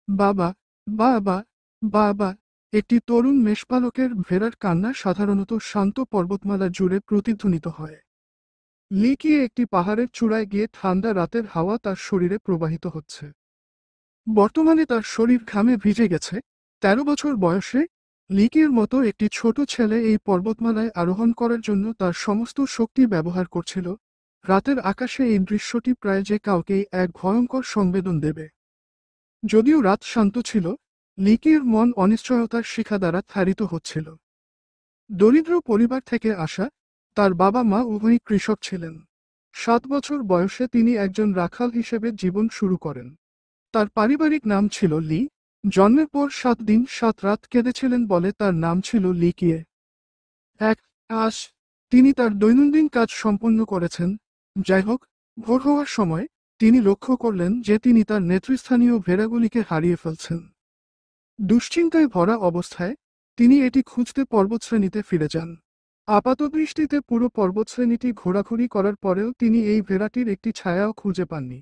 বাবা, বাবা, বাবা। একটি তরুণ মেষপালকের ভেড়ার কান্না সাধারণত শান্ত পর্বতমালা জুড়ে প্রতিধ্বনিত হয়। লিকিয়ে একটি পাহাড়ের চূড়ায় গিয়ে ঠান্ডা রাতের হাওয়া তার শরীরে প্রবাহিত হচ্ছে। বর্তমানে তার শরীর ঘামে ভিজে গেছে। ১৩ বছর বয়সে লিকির মতো একটি ছোট ছেলে এই পর্বতমালায় আরোহণ করার জন্য তার সমস্ত শক্তি ব্যবহার করছিল। রাতের আকাশে এই দৃশ্যটি প্রায় যে কাউকেই এক ভয়ঙ্কর সংবেদন দেবে। যদিও রাত শান্ত ছিল, লিকির মন অনিশ্চয়তার শিখা দ্বারা তাড়িত হচ্ছিল। দরিদ্র পরিবার থেকে আসা, তার বাবা মা উভয়ই কৃষক ছিলেন। ৭ বছর বয়সে তিনি একজন রাখাল হিসেবে জীবন শুরু করেন। তার পারিবারিক নাম ছিল লি। জন্মের পর ৭ দিন ৭ রাত কেঁদেছিলেন বলে তার নাম ছিল লিকিয়ে। এক আজ তিনি তার দৈনন্দিন কাজ সম্পন্ন করেছেন। যাই হোক, ভোর হওয়ার সময় তিনি লক্ষ্য করলেন যে তিনি তার নেতৃস্থানীয় ভেড়াগুলিকে হারিয়ে ফেলছেন। দুশ্চিন্তায় ভরা অবস্থায় তিনি এটি খুঁজতে পর্বতশ্রেণীতে ফিরে যান। আপাতদৃষ্টিতে পুরো পর্বতশ্রেণীটি ঘোরাঘুরি করার পরেও তিনি এই ভেড়াটির একটি ছায়াও খুঁজে পাননি।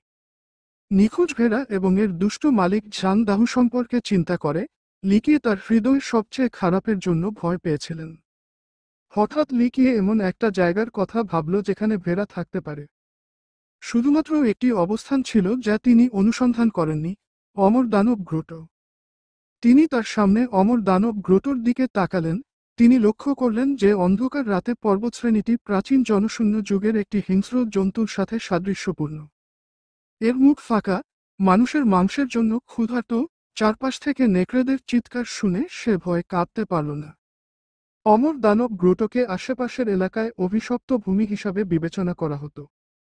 নিখোঁজ ভেড়া এবং এর দুষ্ট মালিক জান দাহু সম্পর্কে চিন্তা করে লিকিয়ে তার হৃদয় সবচেয়ে খারাপের জন্য ভয় পেয়েছিলেন। হঠাৎ লিকিয়ে এমন একটা জায়গার কথা ভাবল যেখানে ভেড়া থাকতে পারে। শুধুমাত্র একটি অবস্থান ছিল যা তিনি অনুসন্ধান করেননি, অমর দানব গ্রোট। তিনি তার সামনে অমর দানব গ্রোটোর দিকে তাকালেন। তিনি লক্ষ্য করলেন যে অন্ধকার রাতে পর্বতশ্রেণীটি প্রাচীন জনশূন্য যুগের একটি হিংস্র জন্তুর সাথে সাদৃশ্যপূর্ণ। এর মুখ ফাঁকা, মানুষের মাংসের জন্য ক্ষুধার্ত। চারপাশ থেকে নেকড়েদের চিৎকার শুনে সে ভয়ে কাঁপতে পারল না। অমর দানব গ্রোটোকে আশেপাশের এলাকায় অভিশপ্ত ভূমি হিসাবে বিবেচনা করা হতো।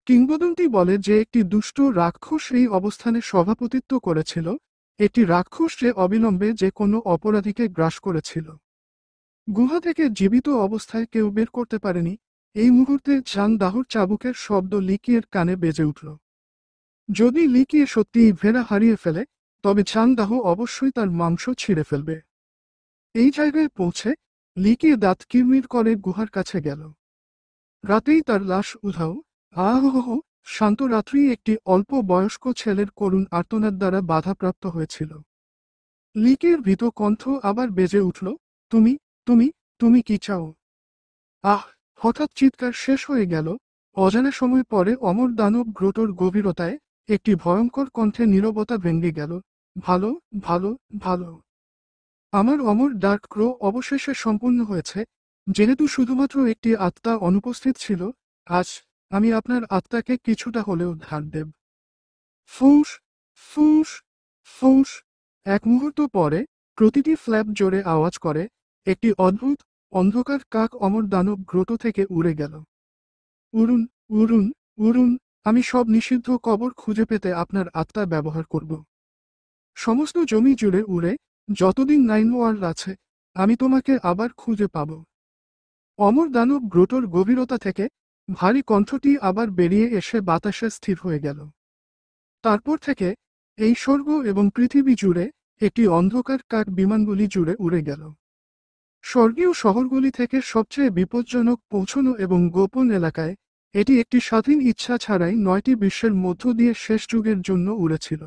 কিংবদন্তি বলে যে একটি দুষ্ট রাক্ষস এই অবস্থানে সভাপতিত্ব করেছিল, একটি রাক্ষস যে অবিলম্বে যে কোনো অপরাধীকে গ্রাস করেছিল। গুহা থেকে জীবিত অবস্থায় কেউ বের করতে পারেনি। এই মুহূর্তে জান দাহুর চাবুকের শব্দ লিকিয়ের কানে বেজে উঠল। যদি লিকিয়ে সত্যিই ভেড়া হারিয়ে ফেলে, তবে জান দাহু অবশ্যই তার মাংস ছিঁড়ে ফেলবে। এই জায়গায় পৌঁছে লিকিয়ে দাঁত কিরমির করে গুহার কাছে গেল। রাতেই তার লাশ উধাও। আহ, শান্ত রাত্রি একটি অল্প বয়স্ক ছেলের করুণ আর্তনাদ দ্বারা বাধাপ্রাপ্ত হয়েছিল। লিকের ভীত কণ্ঠ আবার বেজে উঠল, তুমি, তুমি, তুমি কি চাও? আহ! হঠাৎ চিৎকার শেষ হয়ে গেল। অজানা সময় পরে অমর দানব গ্রোটোর গভীরতায় একটি ভয়ঙ্কর কণ্ঠে নীরবতা ভেঙে গেল। ভালো, ভালো, ভালো। আমার অমর ডার্ক ক্রো অবশেষে সম্পূর্ণ হয়েছে। যেহেতু শুধুমাত্র একটি আত্মা অনুপস্থিত ছিল, আজ আমি আপনার আত্মাকে কিছুটা হলেও ধার দেব। ফুঁস, ফুঁস, ফুঁস। এক মুহূর্ত পরে প্রতিটি ফ্ল্যাপ জোরে আওয়াজ করে। একটি অদ্ভুত অন্ধকার কাক অমর দানব গ্রোটো থেকে উড়ে গেল। উড়ুন, উড়ুন, উড়ুন। আমি সব নিষিদ্ধ কবর খুঁজে পেতে আপনার আত্মা ব্যবহার করব। সমস্ত জমি জুড়ে উড়ে, যতদিন নাইন ওয়ার্ল্ড আছে, আমি তোমাকে আবার খুঁজে পাব। অমর দানব গ্রোটোর গভীরতা থেকে ভারী কণ্ঠটি আবার বেরিয়ে এসে বাতাসে স্থির হয়ে গেল। তারপর থেকে এই স্বর্গ এবং পৃথিবী জুড়ে একটি অন্ধকার কাক বিমানগুলি জুড়ে উড়ে গেল। স্বর্গীয় শহরগুলি থেকে সবচেয়ে বিপজ্জনক পৌঁছনো এবং গোপন এলাকায় এটি একটি স্বাধীন ইচ্ছা ছাড়াই ৯টি বিশ্বের মধ্য দিয়ে শেষ যুগের জন্য উড়েছিল।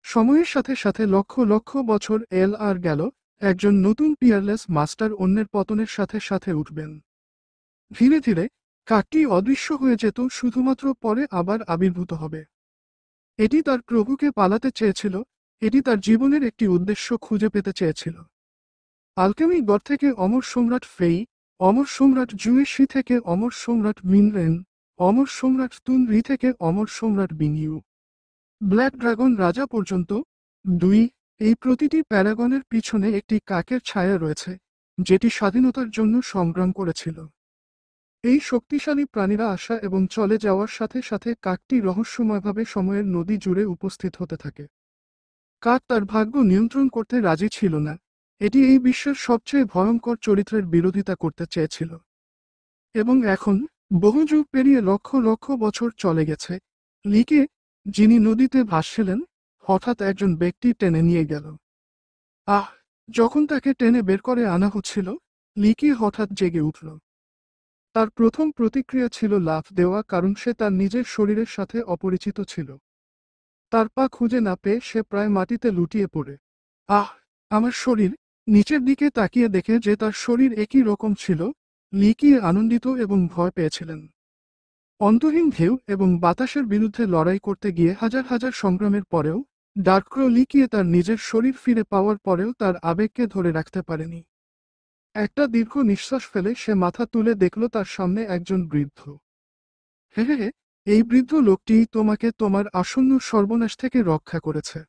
সময়ের সাথে সাথে লক্ষ লক্ষ বছর এল আর গেল। একজন নতুন পিয়ারলেস মাস্টার অন্যের পতনের সাথে সাথে উঠবেন। ধীরে ধীরে কাকটি অদৃশ্য হয়ে যেত, শুধুমাত্র পরে আবার আবির্ভূত হবে। এটি তার প্রভুকে পালাতে চেয়েছিল। এটি তার জীবনের একটি উদ্দেশ্য খুঁজে পেতে চেয়েছিল। আলকেমি গড় থেকে অমর সম্রাট ফেই, অমর সম্রাট জুয়েশি থেকে অমর সম্রাট মিনরেন, অমর সম্রাট তুন রি থেকে অমর সম্রাট বিংইউ, ব্ল্যাক ড্রাগন রাজা পর্যন্ত। দুই এই প্রতিটি প্যারাগনের পিছনে একটি কাকের ছায়া রয়েছে, যেটি স্বাধীনতার জন্য সংগ্রাম করেছিল। এই শক্তিশালী প্রাণীরা আসা এবং চলে যাওয়ার সাথে সাথে কাকটি রহস্যময়ভাবে সময়ের নদী জুড়ে উপস্থিত হতে থাকে। কাক তার ভাগ্য নিয়ন্ত্রণ করতে রাজি ছিল না। এটি এই বিশ্বের সবচেয়ে ভয়ঙ্কর চরিত্রের বিরোধিতা করতে চেয়েছিল। এবং এখন, বহু যুগ পেরিয়ে লক্ষ লক্ষ বছর চলে গেছে, লিকে, যিনি নদীতে ভাসছিলেন, হঠাৎ একজন ব্যক্তি টেনে নিয়ে গেল। আহ! যখন তাকে টেনে বের করে আনা হচ্ছিল, লিকে হঠাৎ জেগে উঠল। তার প্রথম প্রতিক্রিয়া ছিল লাফ দেওয়া, কারণ সে তার নিজের শরীরের সাথে অপরিচিত ছিল। তার পা খুঁজে না পেয়ে সে প্রায় মাটিতে লুটিয়ে পড়ে। আহ, আমার শরীর! নিচের দিকে তাকিয়ে দেখে যে তার শরীর একই রকম ছিল, লিকিয়ে আনন্দিত এবং ভয় পেয়েছিলেন। অন্তহীন ঢেউ এবং বাতাসের বিরুদ্ধে লড়াই করতে গিয়ে হাজার হাজার সংগ্রামের পরেও, ডার্কক্রো লিকিয়ে তার নিজের শরীর ফিরে পাওয়ার পরেও তার আবেগকে ধরে রাখতে পারেনি। একটা দীর্ঘ নিঃশ্বাস ফেলে সে মাথা তুলে দেখল তার সামনে একজন বৃদ্ধ। হে হে হে, এই বৃদ্ধ লোকটিই তোমাকে তোমার আসন্ন সর্বনাশ থেকে রক্ষা করেছে।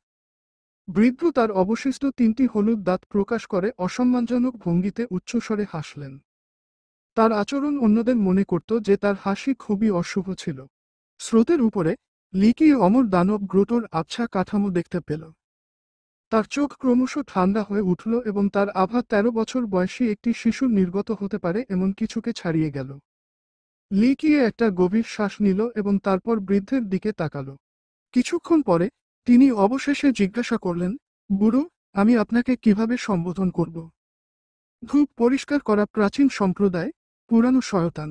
বৃদ্ধ তার অবশিষ্ট 3টি হলুদ দাঁত প্রকাশ করে অসম্মানজনক ভঙ্গিতে উচ্চস্বরে হাসলেন। তার আচরণ অন্যদের মনে করত যে তার হাসি খুবই অশুভ ছিল। স্রোতের উপরে লিকিয়ে অমর দানব গ্রোটোর আবছা কাঠামো দেখতে পেল। তার চোখ ক্রমশ ঠান্ডা হয়ে উঠল এবং তার আভা 13 বছর বয়সী একটি শিশুর নির্গত হতে পারে এমন কিছুকে ছাড়িয়ে গেল। লিকিয়ে একটা গভীর শ্বাস নিল এবং তারপর বৃদ্ধের দিকে তাকালো। কিছুক্ষণ পরে তিনি অবশেষে জিজ্ঞাসা করলেন, বুড়ো, আমি আপনাকে কিভাবে সম্বোধন করব? ধূপ পরিষ্কার করা প্রাচীন সম্প্রদায়, পুরানো শয়তান।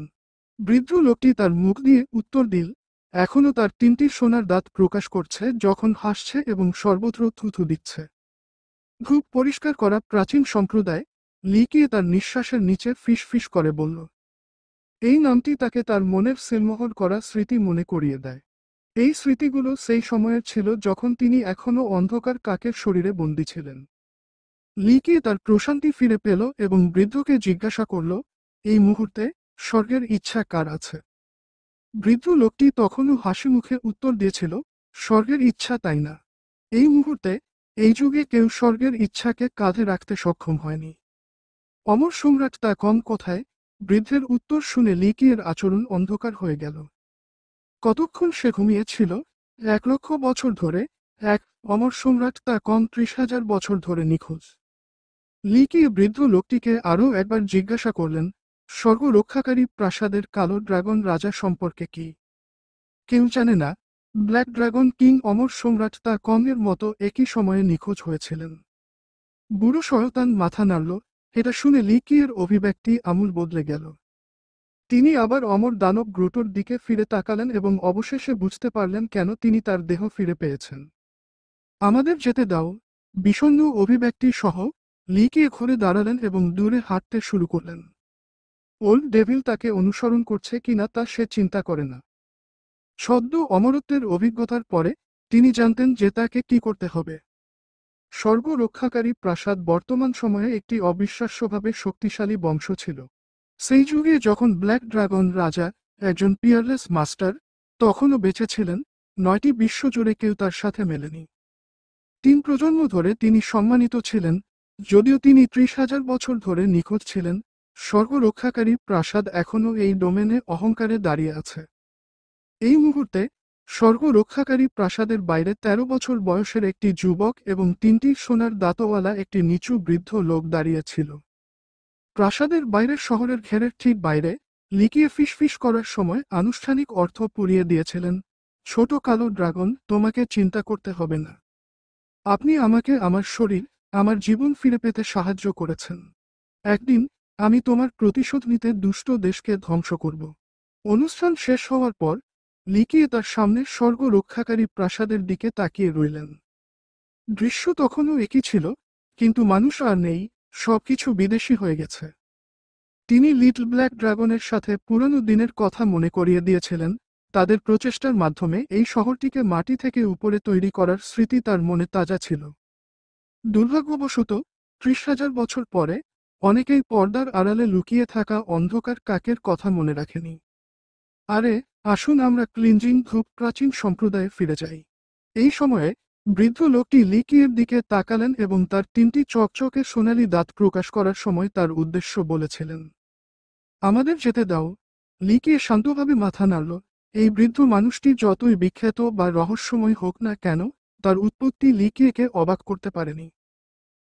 বৃদ্ধ লোকটি তার মুখ দিয়ে উত্তর দিল, এখনও তার 3টি সোনার দাঁত প্রকাশ করছে যখন হাসছে এবং সর্বত্র থুথু দিচ্ছে। ধূপ পরিষ্কার করা প্রাচীন সম্প্রদায়, লিকিয়ে তার নিঃশ্বাসের নিচে ফিস ফিস করে বলল। এই নামটি তাকে তার মনের সিলমোহর করা স্মৃতি মনে করিয়ে দেয়। এই স্মৃতিগুলো সেই সময়ের ছিল যখন তিনি এখনও অন্ধকার কাকের শরীরে বন্দী ছিলেন। লিকি তার প্রশান্তি ফিরে পেল এবং বৃদ্ধকে জিজ্ঞাসা করল, এই মুহূর্তে স্বর্গের ইচ্ছা কার আছে? বৃদ্ধ লোকটি তখনও হাসি মুখে উত্তর দিয়েছিল, স্বর্গের ইচ্ছা তাই না। এই মুহূর্তে, এই যুগে কেউ স্বর্গের ইচ্ছাকে কাঁধে রাখতে সক্ষম হয়নি। অমর সম্রাট তা কম কথায়, বৃদ্ধের উত্তর শুনে লিকিয়ের আচরণ অন্ধকার হয়ে গেল। কতক্ষণ সে ঘুমিয়েছিল? 1,00,000 বছর ধরে। এক অমর সম্রাট তা কম 30,000 বছর ধরে নিখোঁজ। লিকি বৃদ্ধ লোকটিকে আরও একবার জিজ্ঞাসা করলেন, স্বর্গ রক্ষাকারী প্রাসাদের কালো ড্রাগন রাজা সম্পর্কে কি কেউ জানে না? ব্ল্যাক ড্রাগন কিং অমর সম্রাট তা কমের মতো একই সময়ে নিখোঁজ হয়েছিলেন। বুড়ো শয়তান মাথা নাড়ল। এটা শুনে লিকিয়ের অভিব্যক্তি আমূল বদলে গেল। তিনি আবার অমর দানব গ্রোটোর দিকে ফিরে তাকালেন এবং অবশেষে বুঝতে পারলেন কেন তিনি তার দেহ ফিরে পেয়েছেন। আমাদের যেতে দাও, বিষণ্ণ অভিব্যক্তি সহ লিকিয়ে ঘুরে দাঁড়ালেন এবং দূরে হাঁটতে শুরু করলেন। ওল্ড ডেভিল তাকে অনুসরণ করছে কিনা তা সে চিন্তা করে না। সদ্য অমরত্বের অভিজ্ঞতার পরে তিনি জানতেন যে তাকে কি করতে হবে। স্বর্গ রক্ষাকারী প্রাসাদ বর্তমান সময়ে একটি অবিশ্বাস্যভাবে শক্তিশালী বংশ ছিল। সেই যুগে যখন ব্ল্যাক ড্রাগন রাজা, একজন পিয়ারলেস মাস্টার, তখনও বেঁচে ছিলেন, 9টি বিশ্বজুড়ে কেউ তার সাথে মেলেনি। 3 প্রজন্ম ধরে তিনি সম্মানিত ছিলেন, যদিও তিনি 30,000 বছর ধরে নিখোঁজ ছিলেন। স্বর্গ রক্ষাকারী প্রাসাদ এখনও এই ডোমেনে অহংকারে দাঁড়িয়ে আছে। এই মুহূর্তে স্বর্গ রক্ষাকারী প্রাসাদের বাইরে 13 বছর বয়সের একটি যুবক এবং 3টি সোনার দাঁতওয়ালা একটি নিচু বৃদ্ধ লোক দাঁড়িয়ে ছিল। প্রাসাদের বাইরের শহরের ঘেরের ঠিক বাইরে, লিকিয়ে ফিসফিস করার সময় আনুষ্ঠানিক অর্থ পুড়িয়ে দিয়েছিলেন, ছোট কালো ড্রাগন, তোমাকে চিন্তা করতে হবে না। আপনি আমাকে আমার শরীর, আমার জীবন ফিরে পেতে সাহায্য করেছেন। একদিন আমি তোমার প্রতিশোধ নিতে দুষ্ট দেশকে ধ্বংস করব। অনুষ্ঠান শেষ হওয়ার পর লিকিয়ে তার সামনে স্বর্গ রক্ষাকারী প্রাসাদের দিকে তাকিয়ে রইলেন। দৃশ্য তখনও একই ছিল, কিন্তু মানুষ আর নেই, সবকিছু বিদেশি হয়ে গেছে। তিনি লিটল ব্ল্যাক ড্রাগনের সাথে পুরনো দিনের কথা মনে করিয়ে দিয়েছিলেন। তাদের প্রচেষ্টার মাধ্যমে এই শহরটিকে মাটি থেকে উপরে তৈরি করার স্মৃতি তার মনে তাজা ছিল। দুর্ভাগ্যবশত 30,000 বছর পরে অনেকেই পর্দার আড়ালে লুকিয়ে থাকা অন্ধকার কাকের কথা মনে রাখেনি। আরে, আসুন আমরা ক্লিনজিং ধূপ প্রাচীন সম্প্রদায়ে ফিরে যাই। এই সময়ে বৃদ্ধ লোকটি লিকিয়ের দিকে তাকালেন এবং তার 3টি চকচকে সোনালি দাঁত প্রকাশ করার সময় তার উদ্দেশ্য বলেছিলেন। আমাদের যেতে দাও। লিকিয়ে শান্তভাবে মাথা নাড়ল। এই বৃদ্ধ মানুষটি যতই বিখ্যাত বা রহস্যময় হোক না কেন, তার উৎপত্তি লিকিয়েকে অবাক করতে পারেনি।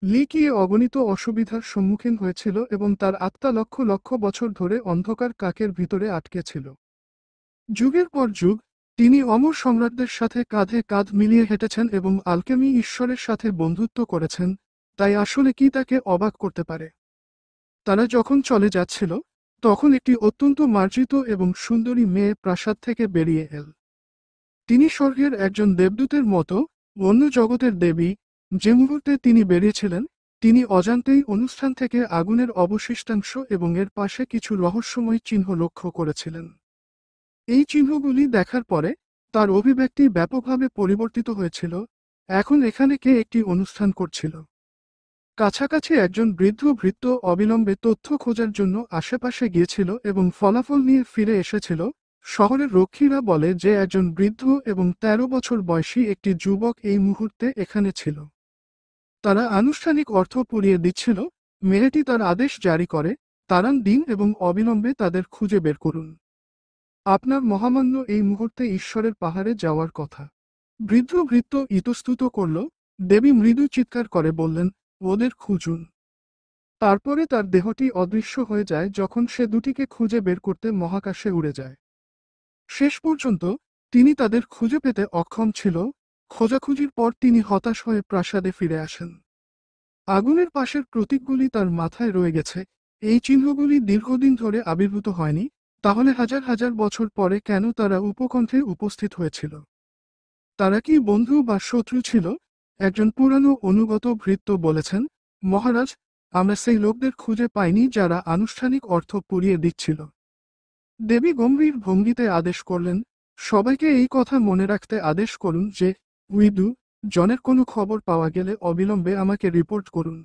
লিকিয়ে অগণিত অসুবিধার সম্মুখীন হয়েছিল এবং তার আত্মা লক্ষ লক্ষ বছর ধরে অন্ধকার কাকের ভিতরে আটকে ছিল। যুগের পর যুগ তিনি অমর সম্রাটদের সাথে কাঁধে কাঁধ মিলিয়ে হেঁটেছেন এবং আলকেমি ঈশ্বরের সাথে বন্ধুত্ব করেছেন, তাই আসলে কি তাকে অবাক করতে পারে? তারা যখন চলে যাচ্ছিল, তখন একটি অত্যন্ত মার্জিত এবং সুন্দরী মেয়ে প্রাসাদ থেকে বেরিয়ে এল। তিনি স্বর্গের একজন দেবদূতের মতো, অন্য জগতের দেবী। যে মুহূর্তে তিনি বেরিয়েছিলেন, তিনি অজান্তেই অনুষ্ঠান থেকে আগুনের অবশিষ্টাংশ এবং এর পাশে কিছু রহস্যময় চিহ্ন লক্ষ্য করেছিলেন। এই চিহ্নগুলি দেখার পরে তার অভিব্যক্তি ব্যাপকভাবে পরিবর্তিত হয়েছিল। এখন এখানে কে একটি অনুষ্ঠান করছিল? কাছাকাছি একজন বৃদ্ধ ভৃত্য অবিলম্বে তথ্য খোঁজার জন্য আশেপাশে গিয়েছিল এবং ফলাফল নিয়ে ফিরে এসেছিল। শহরের রক্ষীরা বলে যে একজন বৃদ্ধ এবং ১৩ বছর বয়সী একটি যুবক এই মুহূর্তে এখানে ছিল। তারা আনুষ্ঠানিক অর্থ পুড়িয়ে দিচ্ছিল। মেয়েটি তার আদেশ জারি করে, তাড়ান দিন এবং অবিলম্বে তাদের খুঁজে বের করুন। আপনার মহামান্য এই মুহূর্তে ঈশ্বরের পাহাড়ে যাওয়ার কথা। বৃদ্ধ ভৃত্য ইতস্তত করল। দেবী মৃদু চিৎকার করে বললেন, ওদের খুঁজুন। তারপরে তার দেহটি অদৃশ্য হয়ে যায় যখন সে দুটিকে খুঁজে বের করতে মহাকাশে উড়ে যায়। শেষ পর্যন্ত তিনি তাদের খুঁজে পেতে অক্ষম ছিল। খোঁজাখুঁজির পর তিনি হতাশ হয়ে প্রাসাদে ফিরে আসেন। আগুনের পাশের প্রতীকগুলি তার মাথায় রয়ে গেছে। এই চিহ্নগুলি দীর্ঘদিন ধরে আবির্ভূত হয়নি, তাহলে হাজার হাজার বছর পরে কেন তারা উপকণ্ঠে উপস্থিত হয়েছিল? তারা কি বন্ধু বা শত্রু ছিল? একজন পুরানো অনুগত ভৃত্য বলেছেন, মহারাজ, আমরা সেই লোকদের খুঁজে পাইনি যারা আনুষ্ঠানিক অর্থ পুড়িয়ে দিচ্ছিল। দেবী গম্ভীর ভঙ্গিতে আদেশ করলেন, সবাইকে এই কথা মনে রাখতে আদেশ করুন যে উইদু জনের কোনো খবর পাওয়া গেলে অবিলম্বে আমাকে রিপোর্ট করুন।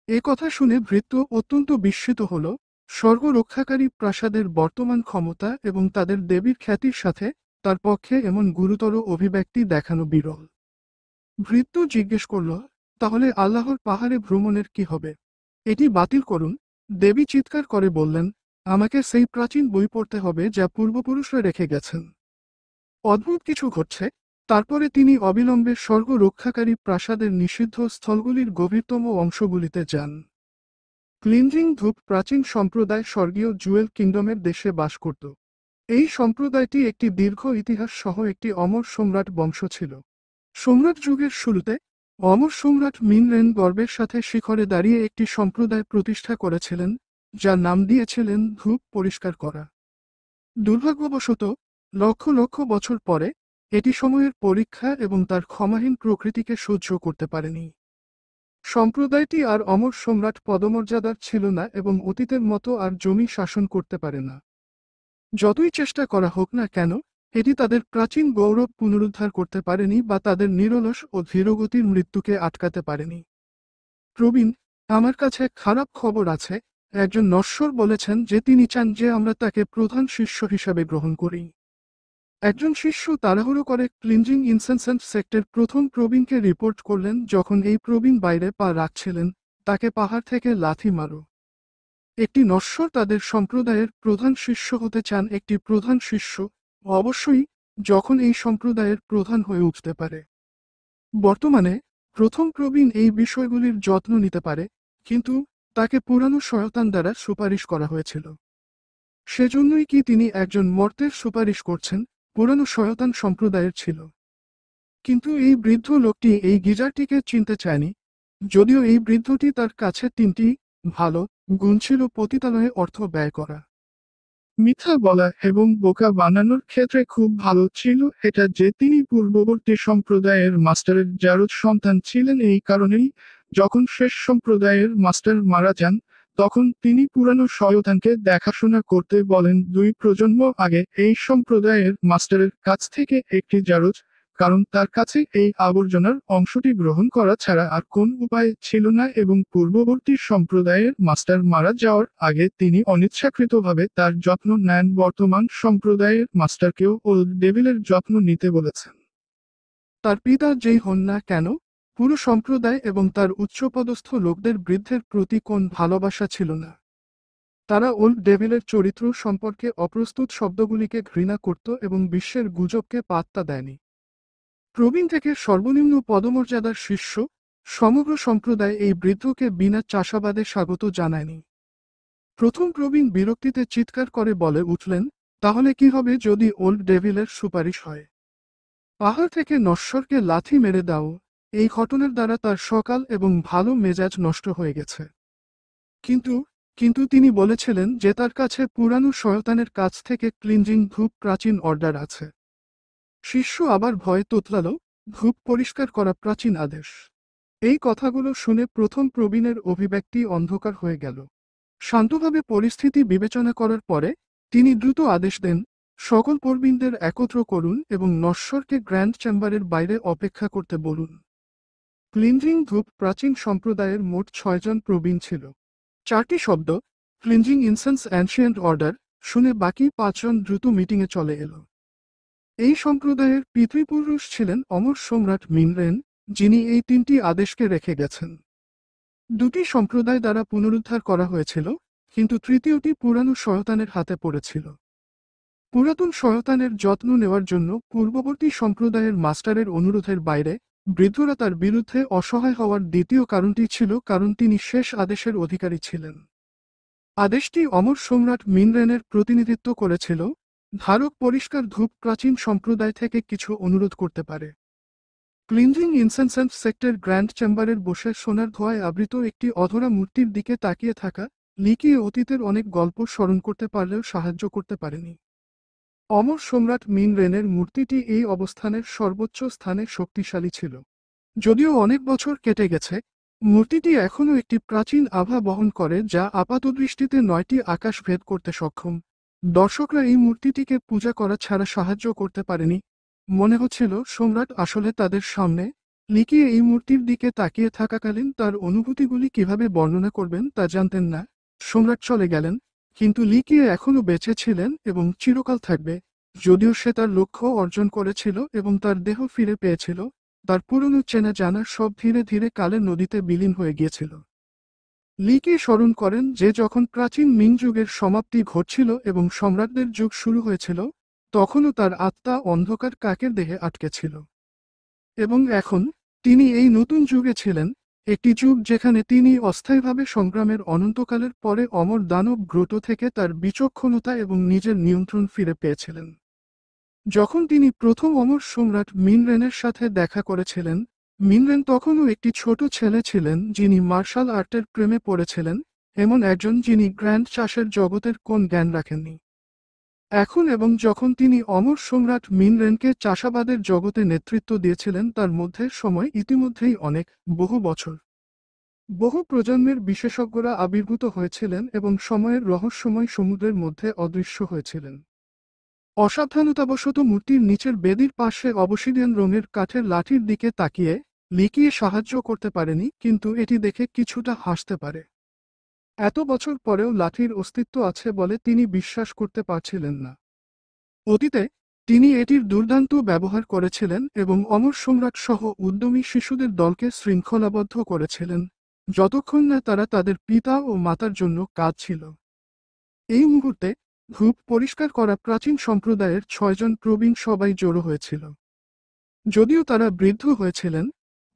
এ কথা শুনে ভৃত্য অত্যন্ত বিস্মিত হল। স্বর্গ রক্ষাকারী প্রাসাদের বর্তমান ক্ষমতা এবং তাদের দেবীর খ্যাতির সাথে তার পক্ষে এমন গুরুতর অভিব্যক্তি দেখানো বিরল। ভৃত্য জিজ্ঞেস করল, তাহলে আল্লাহর পাহাড়ে ভ্রমণের কি হবে? এটি বাতিল করুন। দেবী চিৎকার করে বললেন, আমাকে সেই প্রাচীন বই পড়তে হবে যা পূর্বপুরুষরা রেখে গেছেন। অদ্ভুত কিছু ঘটছে। তারপরে তিনি অবিলম্বে স্বর্গ রক্ষাকারী প্রাসাদের নিষিদ্ধ স্থলগুলির গভীরতম অংশগুলিতে যান। ক্লিনজিং ধূপ প্রাচীন সম্প্রদায় স্বর্গীয় জুয়েল কিংডমের দেশে বাস করত। এই সম্প্রদায়টি একটি দীর্ঘ ইতিহাস সহ একটি অমর সম্রাট বংশ ছিল। সম্রাট যুগের শুরুতে অমর সম্রাট মিনরেন গর্বের সাথে শিখরে দাঁড়িয়ে একটি সম্প্রদায় প্রতিষ্ঠা করেছিলেন, যার নাম দিয়েছিলেন ধূপ পরিষ্কার করা। দুর্ভাগ্যবশত লক্ষ লক্ষ বছর পরে এটি সময়ের পরীক্ষা এবং তার ক্ষমাহীন প্রকৃতিকে সহ্য করতে পারেনি। সম্প্রদায়টি আর অমর সম্রাট পদমর্যাদার ছিল না এবং অতীতের মতো আর জমি শাসন করতে পারে না। যতই চেষ্টা করা হোক না কেন, এটি তাদের প্রাচীন গৌরব পুনরুদ্ধার করতে পারেনি বা তাদের নিরলস ও ধীরগতির মৃত্যুকে আটকাতে পারেনি। প্রবীণ, আমার কাছে খারাপ খবর আছে। একজন নশ্বর বলেছেন যে তিনি চান যে আমরা তাকে প্রধান শিষ্য হিসাবে গ্রহণ করি। একজন শিষ্য তাড়াহুড়ো করে ক্লিনজিং ইনসেন্সেন্ট সেক্টর প্রথম প্রবীণকে রিপোর্ট করলেন যখন এই প্রবীণ বাইরে পা রাখছিলেন, তাকে পাহাড় থেকে লাথি মারো। একটি নশ্বর তাদের সম্প্রদায়ের প্রধান শিষ্য হতে চান। একটি প্রধান শিষ্য অবশ্যই, যখন এই সম্প্রদায়ের প্রধান হয়ে উঠতে পারে। বর্তমানে প্রথম প্রবীণ এই বিষয়গুলির যত্ন নিতে পারে, কিন্তু তাকে পুরানো শয়তান দ্বারা সুপারিশ করা হয়েছিল। সেজন্যই কি তিনি একজন মর্তের সুপারিশ করছেন? পুরানো শয়তান সম্প্রদায়ের ছিল। কিন্তু এই বৃদ্ধ লোকটি এই গিজারটিকে চিনতে চায়নি, যদিও এই বৃদ্ধটি তার কাছে তিনটি ভালো গুণ ছিল: পতিতালয়ে অর্থ ব্যয় করা, মিথ্যা বলা এবং বোকা বানানোর ক্ষেত্রে খুব ভালো ছিল এটা যে তিনি পূর্ববর্তী সম্প্রদায়ের মাস্টারের জারদ সন্তান ছিলেন। এই কারণেই যখন শেষ সম্প্রদায়ের মাস্টার মারা যান, তখন তিনি পুরানো শয়তানকে দেখাশোনা করতে বলেন 2 প্রজন্ম আগে এই সম্প্রদায়ের মাস্টারের কাছ থেকে একটি জারদ, কারণ তার কাছে এই আবর্জনার অংশটি গ্রহণ করা ছাড়া আর কোন উপায় ছিল না এবং পূর্ববর্তী সম্প্রদায়ের মাস্টার মারা যাওয়ার আগে তিনি অনিচ্ছাকৃতভাবে তার যত্ন নেন। বর্তমান সম্প্রদায়ের মাস্টারকেও ওল্ড ডেভিলের যত্ন নিতে বলেছেন। তার পিতা যেই হন না কেন, পুরো সম্প্রদায় এবং তার উচ্চপদস্থ লোকদের বৃদ্ধের প্রতি কোন ভালোবাসা ছিল না। তারা ওল্ড ডেভিলের চরিত্র সম্পর্কে অপ্রস্তুত শব্দগুলিকে ঘৃণা করত এবং বিশ্বের গুজবকে পাত্তা দেয়নি। প্রবীণ থেকে সর্বনিম্ন পদমর্যাদার শিষ্য সমগ্র সম্প্রদায় এই বৃদ্ধকে বিনা চাষাবাদে স্বাগত জানায়নি। প্রথম প্রবীণ বিরক্তিতে চিৎকার করে বলে উঠলেন, তাহলে কি হবে যদি ওল্ড ডেভিলের সুপারিশ হয়? পাহাড় থেকে নশ্বরকে লাথি মেরে দাও। এই ঘটনার দ্বারা তার সকাল এবং ভালো মেজাজ নষ্ট হয়ে গেছে। কিন্তু কিন্তু তিনি বলেছিলেন যে তার কাছে পুরানো শয়তানের কাছ থেকে ক্লিনজিং ধূপ প্রাচীন অর্ডার আছে। শিষ্য আবার ভয়ে তোতলাল, ধূপ পরিষ্কার করা প্রাচীন আদেশ। এই কথাগুলো শুনে প্রথম প্রবীণের অভিব্যক্তি অন্ধকার হয়ে গেল। শান্তভাবে পরিস্থিতি বিবেচনা করার পরে তিনি দ্রুত আদেশ দেন, সকল প্রবীণদের একত্র করুন এবং নশ্বরকে গ্র্যান্ড চেম্বারের বাইরে অপেক্ষা করতে বলুন। ক্লিনজিং ধূপ প্রাচীন সম্প্রদায়ের মোট 6 জন প্রবীণ ছিল। 4টি শব্দ, ক্লিনজিং ইনসেন্স অ্যানশিয়েন্ট অর্ডার, শুনে বাকি 5 জন দ্রুত মিটিংয়ে চলে এলো। এই সম্প্রদায়ের পিতৃপুরুষ ছিলেন অমর সম্রাট মিনরেন, যিনি এই 3টি আদেশকে রেখে গেছেন। 2টি সম্প্রদায় দ্বারা পুনরুদ্ধার করা হয়েছিল, কিন্তু তৃতীয়টি পুরানো শয়তানের হাতে পড়েছিল। পুরাতন শয়তানের যত্ন নেওয়ার জন্য পূর্ববর্তী সম্প্রদায়ের মাস্টারের অনুরোধের বাইরে বৃদ্ধরা তার বিরুদ্ধে অসহায় হওয়ার দ্বিতীয় কারণটি ছিল কারণ তিনি শেষ আদেশের অধিকারী ছিলেন। আদেশটি অমর সম্রাট মিনরেনের প্রতিনিধিত্ব করেছিল, ধারক পরিষ্কার ধূপ প্রাচীন সম্প্রদায় থেকে কিছু অনুরোধ করতে পারে। ক্লিনজিং ইনসেন্সেন্ট সেক্টর গ্র্যান্ড চেম্বারের বসে সোনার ধোঁয়ায় আবৃত একটি অধরা মূর্তির দিকে তাকিয়ে থাকা লিকিয়ে অতীতের অনেক গল্প স্মরণ করতে পারলেও সাহায্য করতে পারেনি। অমর সম্রাট মিনরেনের মূর্তিটি এই অবস্থানের সর্বোচ্চ স্থানে শক্তিশালী ছিল। যদিও অনেক বছর কেটে গেছে, মূর্তিটি এখনও একটি প্রাচীন আভা বহন করে যা আপাতদৃষ্টিতে 9টি আকাশ ভেদ করতে সক্ষম। দর্শকরা এই মূর্তিটিকে পূজা করা ছাড়া সাহায্য করতে পারেনি। মনে হচ্ছিল সম্রাট আসলে তাদের সামনে লিকিয়ে এই মূর্তির দিকে তাকিয়ে থাকাকালীন তার অনুভূতিগুলি কিভাবে বর্ণনা করবেন তা জানতেন না। সম্রাট চলে গেলেন, কিন্তু লিকিয়ে এখনও বেঁচে ছিলেন এবং চিরকাল থাকবে। যদিও সে তার লক্ষ্য অর্জন করেছিল এবং তার দেহ ফিরে পেয়েছিল, তার পুরনো চেনা জানা সব ধীরে ধীরে কালের নদীতে বিলীন হয়ে গিয়েছিল। লিকে স্মরণ করেন যে যখন প্রাচীন মিং যুগের সমাপ্তি ঘটছিল এবং সম্রাটদের যুগ শুরু হয়েছিল, তখনও তার আত্মা অন্ধকার কাকের দেহে আটকে ছিল। এবং এখন তিনি এই নতুন যুগে ছিলেন, একটি যুগ যেখানে তিনি অস্থায়ীভাবে সংগ্রামের অনন্তকালের পরে অমর দানব গ্রোট থেকে তার বিচক্ষণতা এবং নিজের নিয়ন্ত্রণ ফিরে পেয়েছিলেন। যখন তিনি প্রথম অমর সম্রাট মিনরেনের সাথে দেখা করেছিলেন, মিনরেন তখনও একটি ছোট ছেলে ছিলেন যিনি মার্শাল আর্টের প্রেমে পড়েছিলেন, এমন একজন যিনি গ্র্যান্ড চাষের জগতের কোন জ্ঞান রাখেননি। এখন এবং যখন তিনি অমর সম্রাট মিনরেনকে চাষাবাদের জগতে নেতৃত্ব দিয়েছিলেন তার মধ্যে সময় ইতিমধ্যেই অনেক, বহু বছর। বহু প্রজন্মের বিশেষজ্ঞরা আবির্ভূত হয়েছিলেন এবং সময়ের রহস্যময় সমুদ্রের মধ্যে অদৃশ্য হয়েছিলেন। অসাবধানতাবশত মূর্তির নিচের বেদির পাশে অবসিডিয়ান রঙের কাঠের লাঠির দিকে তাকিয়ে লিকিয়ে সাহায্য করতে পারেনি, কিন্তু এটি দেখে কিছুটা হাসতে পারে। এত বছর পরেও লাঠির অস্তিত্ব আছে বলে তিনি বিশ্বাস করতে পারছিলেন না। অতীতে তিনি এটির দুর্দান্ত ব্যবহার করেছিলেন এবং অমর সম্রাট সহ উদ্যমী শিশুদের দলকে শৃঙ্খলাবদ্ধ করেছিলেন, যতক্ষণ না তারা তাদের পিতা ও মাতার জন্য কাজ ছিল। এই মুহূর্তে ধূপ পরিষ্কার করা প্রাচীন সম্প্রদায়ের 6 জন প্রবীণ সবাই জড়ো হয়েছিল। যদিও তারা বৃদ্ধ হয়েছিলেন,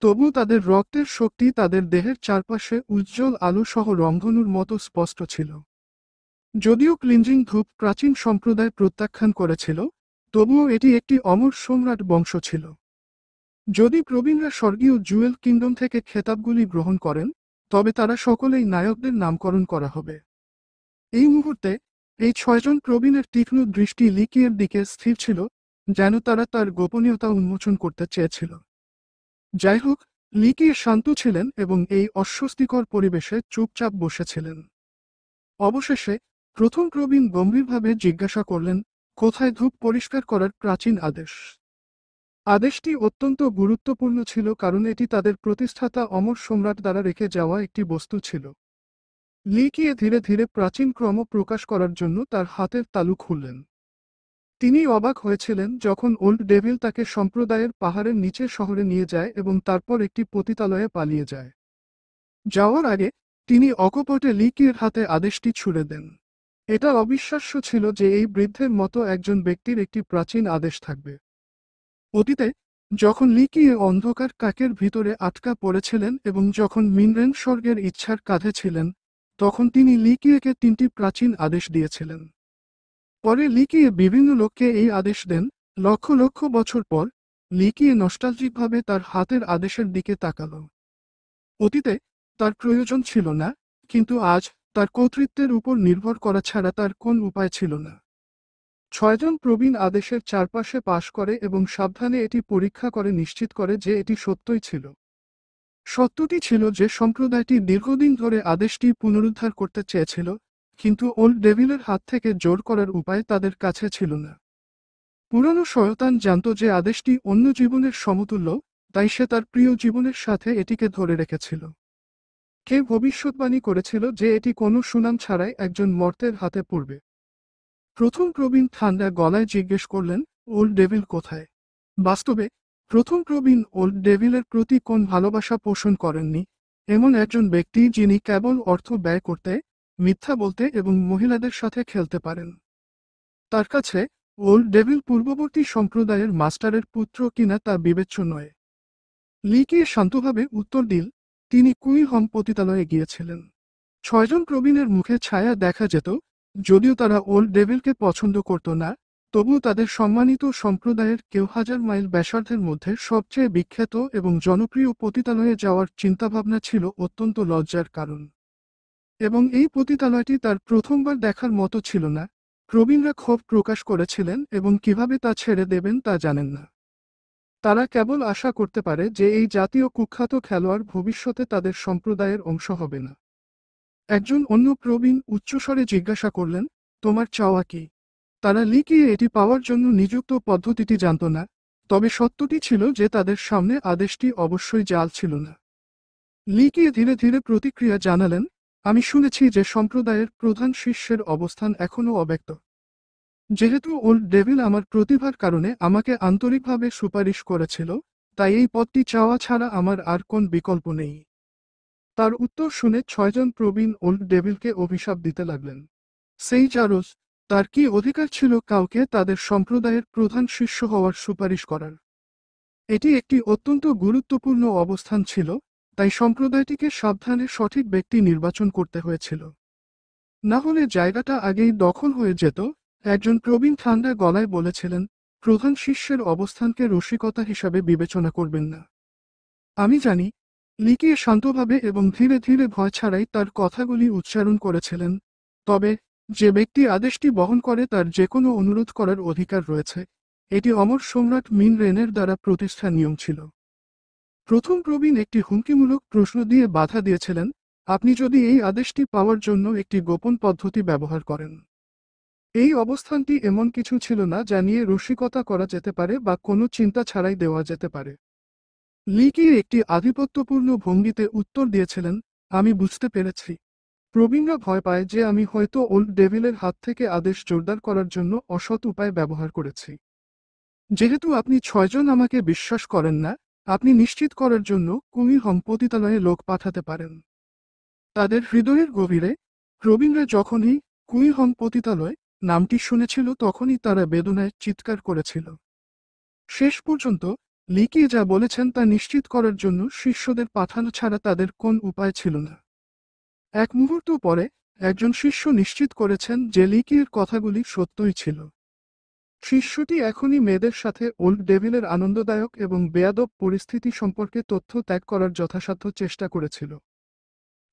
তবু তাদের রক্তের শক্তি তাদের দেহের চারপাশে উজ্জ্বল আলো সহ রংধনুর মতো স্পষ্ট ছিল। যদিও ক্লিনজিং ধূপ প্রাচীন সম্প্রদায় প্রত্যাখ্যান করেছিল, তবুও এটি একটি অমর সম্রাট বংশ ছিল। যদি প্রবীণরা স্বর্গীয় জুয়েল কিংডম থেকে খেতাবগুলি গ্রহণ করেন, তবে তারা সকলেই নায়কদের নামকরণ করা হবে। এই মুহূর্তে এই 6 জন প্রবীণের তীক্ষ্ণ দৃষ্টি লিকিয়ের দিকে স্থির ছিল, যেন তারা তার গোপনীয়তা উন্মোচন করতে চেয়েছিল। যাই হোক, লিকিয়ে শান্ত ছিলেন এবং এই অস্বস্তিকর পরিবেশে চুপচাপ বসেছিলেন। অবশেষে প্রথম প্রবীণ গম্ভীরভাবে জিজ্ঞাসা করলেন, কোথায় ধূপ পরিষ্কার করার প্রাচীন আদেশ? আদেশটি অত্যন্ত গুরুত্বপূর্ণ ছিল কারণ এটি তাদের প্রতিষ্ঠাতা অমর সম্রাট দ্বারা রেখে যাওয়া একটি বস্তু ছিল। লিকিয়ে ধীরে ধীরে প্রাচীন ক্রম প্রকাশ করার জন্য তার হাতের তালু খুললেন। তিনি অবাক হয়েছিলেন যখন ওল্ড ডেভিল তাকে সম্প্রদায়ের পাহাড়ের নিচে শহরে নিয়ে যায় এবং তারপর একটি পতিতালয়ে পালিয়ে যায়। যাওয়ার আগে তিনি অকপটে লিকিয়ের হাতে আদেশটি ছুড়ে দেন। এটা অবিশ্বাস্য ছিল যে এই বৃদ্ধের মতো একজন ব্যক্তির একটি প্রাচীন আদেশ থাকবে। অতীতে যখন লিকিয়ে অন্ধকার কাকের ভিতরে আটকা পড়েছিলেন এবং যখন মিনরেন স্বর্গের ইচ্ছার কাঁধে ছিলেন, তখন তিনি লিকিয়েকে 3টি প্রাচীন আদেশ দিয়েছিলেন। পরে লিকিয়ে বিভিন্ন লোককে এই আদেশ দেন। লক্ষ লক্ষ বছর পর লিকিয়ে নস্টালজিকভাবে তার হাতের আদেশের দিকে তাকাল। অতীতে তার প্রয়োজন ছিল না, কিন্তু আজ তার কর্তৃত্বের উপর নির্ভর করা ছাড়া তার কোন উপায় ছিল না। ছয়জন প্রবীণ আদেশের চারপাশে পাশ করে এবং সাবধানে এটি পরীক্ষা করে নিশ্চিত করে যে এটি সত্যই ছিল। সত্যটি ছিল যে সম্প্রদায়টি দীর্ঘদিন ধরে আদেশটি পুনরুদ্ধার করতে চেয়েছিল, কিন্তু ওল্ড ডেভিলের হাত থেকে জোর করার উপায় তাদের কাছে ছিল না। পুরানো শয়তান জানত যে আদেশটি অন্য জীবনের সমতুল্য, তাই সে তার প্রিয় জীবনের সাথে এটিকে ধরে রেখেছিল। কেউ ভবিষ্যৎবাণী করেছিল যে এটি কোনো সুনাম ছাড়াই একজন মর্তের হাতে পড়বে। প্রথম প্রবীণ ঠান্ডা গলায় জিজ্ঞেস করলেন, ওল্ড ডেভিল কোথায়? বাস্তবে প্রথম প্রবীণ ওল্ড ডেভিলের প্রতি কোন ভালোবাসা পোষণ করেননি। এমন একজন ব্যক্তি যিনি কেবল অর্থ ব্যয় করতে, মিথ্যা বলতে এবং মহিলাদের সাথে খেলতে পারেন। তার কাছে ওল্ড ডেভিল পূর্ববর্তী সম্প্রদায়ের মাস্টারের পুত্র কিনা তা বিবেচ্য নয়। লিকে শান্তভাবে উত্তর দিল, তিনি কুইহম পতিতালয়ে গিয়েছিলেন। ছয়জন প্রবীণের মুখে ছায়া দেখা যেত, যদিও তারা ওল্ড ডেভিলকে পছন্দ করত না, তবুও তাদের সম্মানিত সম্প্রদায়ের কেউ 1000 মাইল ব্যাসার্ধের মধ্যে সবচেয়ে বিখ্যাত এবং জনপ্রিয় পতিতালয়ে যাওয়ার চিন্তাভাবনা ছিল অত্যন্ত লজ্জার কারণ। এবং এই পতিতালয়টি তার প্রথমবার দেখার মতো ছিল না। প্রবীণরা ক্ষোভ প্রকাশ করেছিলেন এবং কিভাবে তা ছেড়ে দেবেন তা জানেন না। তারা কেবল আশা করতে পারে যে এই জাতীয় কুখ্যাত খেলোয়াড় ভবিষ্যতে তাদের সম্প্রদায়ের অংশ হবে না। একজন অন্য প্রবীণ উচ্চস্বরে জিজ্ঞাসা করলেন, তোমার চাওয়া কি? তারা লিকিয়ে এটি পাওয়ার জন্য নিযুক্ত পদ্ধতিটি জানত না, তবে সত্যটি ছিল যে তাদের সামনে আদেশটি অবশ্যই জাল ছিল না। লিকিয়ে ধীরে ধীরে প্রতিক্রিয়া জানালেন, আমি শুনেছি যে সম্প্রদায়ের প্রধান শিষ্যের অবস্থান এখনও অব্যক্ত। যেহেতু ওল্ড ডেভিল আমার প্রতিভার কারণে আমাকে আন্তরিকভাবে সুপারিশ করেছিল, তাই এই পদটি চাওয়া ছাড়া আমার আর কোন বিকল্প নেই। তার উত্তর শুনে ছয়জন প্রবীণ ওল্ড ডেভিলকে অভিশাপ দিতে লাগলেন। সেই জারোস, তার কি অধিকার ছিল কাউকে তাদের সম্প্রদায়ের প্রধান শিষ্য হওয়ার সুপারিশ করার? এটি একটি অত্যন্ত গুরুত্বপূর্ণ অবস্থান ছিল, তাই সম্প্রদায়টিকে সাবধানে সঠিক ব্যক্তি নির্বাচন করতে হয়েছিল। না হলে জায়গাটা আগেই দখল হয়ে যেত। একজন প্রবীণ ঠান্ডা গলায় বলেছিলেন, প্রধান শিষ্যের অবস্থানকে রসিকতা হিসাবে বিবেচনা করবেন না। আমি জানি। লিকিয়ে শান্তভাবে এবং ধীরে ধীরে ভয় ছাড়াই তার কথাগুলি উচ্চারণ করেছিলেন, তবে যে ব্যক্তি আদেশটি বহন করে তার যে কোনো অনুরোধ করার অধিকার রয়েছে। এটি অমর সম্রাট মিন রেনের দ্বারা প্রতিষ্ঠা নিয়ম ছিল। প্রথম প্রবীণ একটি হুমকিমূলক প্রশ্ন দিয়ে বাধা দিয়েছিলেন, আপনি যদি এই আদেশটি পাওয়ার জন্য একটি গোপন পদ্ধতি ব্যবহার করেন। এই অবস্থানটি এমন কিছু ছিল না যা নিয়ে রসিকতা করা যেতে পারে বা কোনো চিন্তা ছাড়াই দেওয়া যেতে পারে। লিকি একটি আধিপত্যপূর্ণ ভঙ্গিতে উত্তর দিয়েছিলেন, আমি বুঝতে পেরেছি। প্রবীণরা ভয় পায় যে আমি হয়তো ওল্ড ডেভিলের হাত থেকে আদেশ জোরদার করার জন্য অসৎ উপায় ব্যবহার করেছি। যেহেতু আপনি ছয়জন আমাকে বিশ্বাস করেন না, আপনি নিশ্চিত করার জন্য কুইহম পতিতালয়ে লোক পাঠাতে পারেন। তাদের হৃদয়ের গভীরে প্রবীণরা যখনই কুইহম পতিতালয় নামটি শুনেছিল তখনই তারা বেদনায় চিৎকার করেছিল। শেষ পর্যন্ত লিকি যা বলেছেন তা নিশ্চিত করার জন্য শিষ্যদের পাঠানো ছাড়া তাদের কোন উপায় ছিল না। এক মুহূর্ত পরে একজন শিষ্য নিশ্চিত করেছেন যে লিকির কথাগুলি সত্যই ছিল। শিষ্যটি এখনই মেয়েদের সাথে ওল্ড ডেভিলের আনন্দদায়ক এবং বেয়াদব পরিস্থিতি সম্পর্কে তথ্য ত্যাগ করার যথাসাধ্য চেষ্টা করেছিল।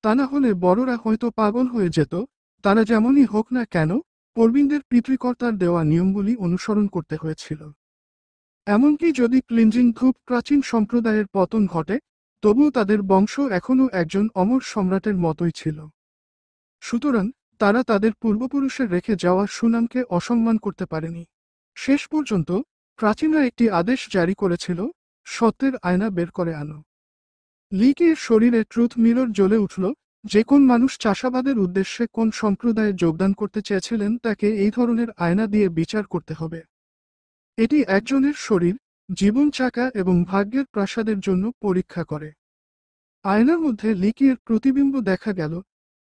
তা না হলে বড়রা হয়তো পাগল হয়ে যেত। তারা যেমনই হোক না কেন, প্রবীণদের পিতৃকর্তার দেওয়া নিয়মগুলি অনুসরণ করতে হয়েছিল। এমনকি যদি ক্লিনজিং খুব প্রাচীন সম্প্রদায়ের পতন ঘটে, তবুও তাদের বংশ এখনও একজন অমর সম্রাটের মতোই ছিল। সুতরাং তারা তাদের পূর্বপুরুষের রেখে যাওয়া সুনামকে অসম্মান করতে পারেনি। শেষ পর্যন্ত প্রাচীনরা একটি আদেশ জারি করেছিল, সত্যের আয়না বের করে আনো। লিকের শরীরে ট্রুথ মিরর জ্বলে উঠল। যে কোন মানুষ চাষাবাদের উদ্দেশ্যে কোন সম্প্রদায়ে যোগদান করতে চেয়েছিলেন তাকে এই ধরনের আয়না দিয়ে বিচার করতে হবে। এটি একজনের শরীর, জীবন চাকা এবং ভাগ্যের প্রাসাদের জন্য পরীক্ষা করে। আয়নার মধ্যে লিকির প্রতিবিম্ব দেখা গেল।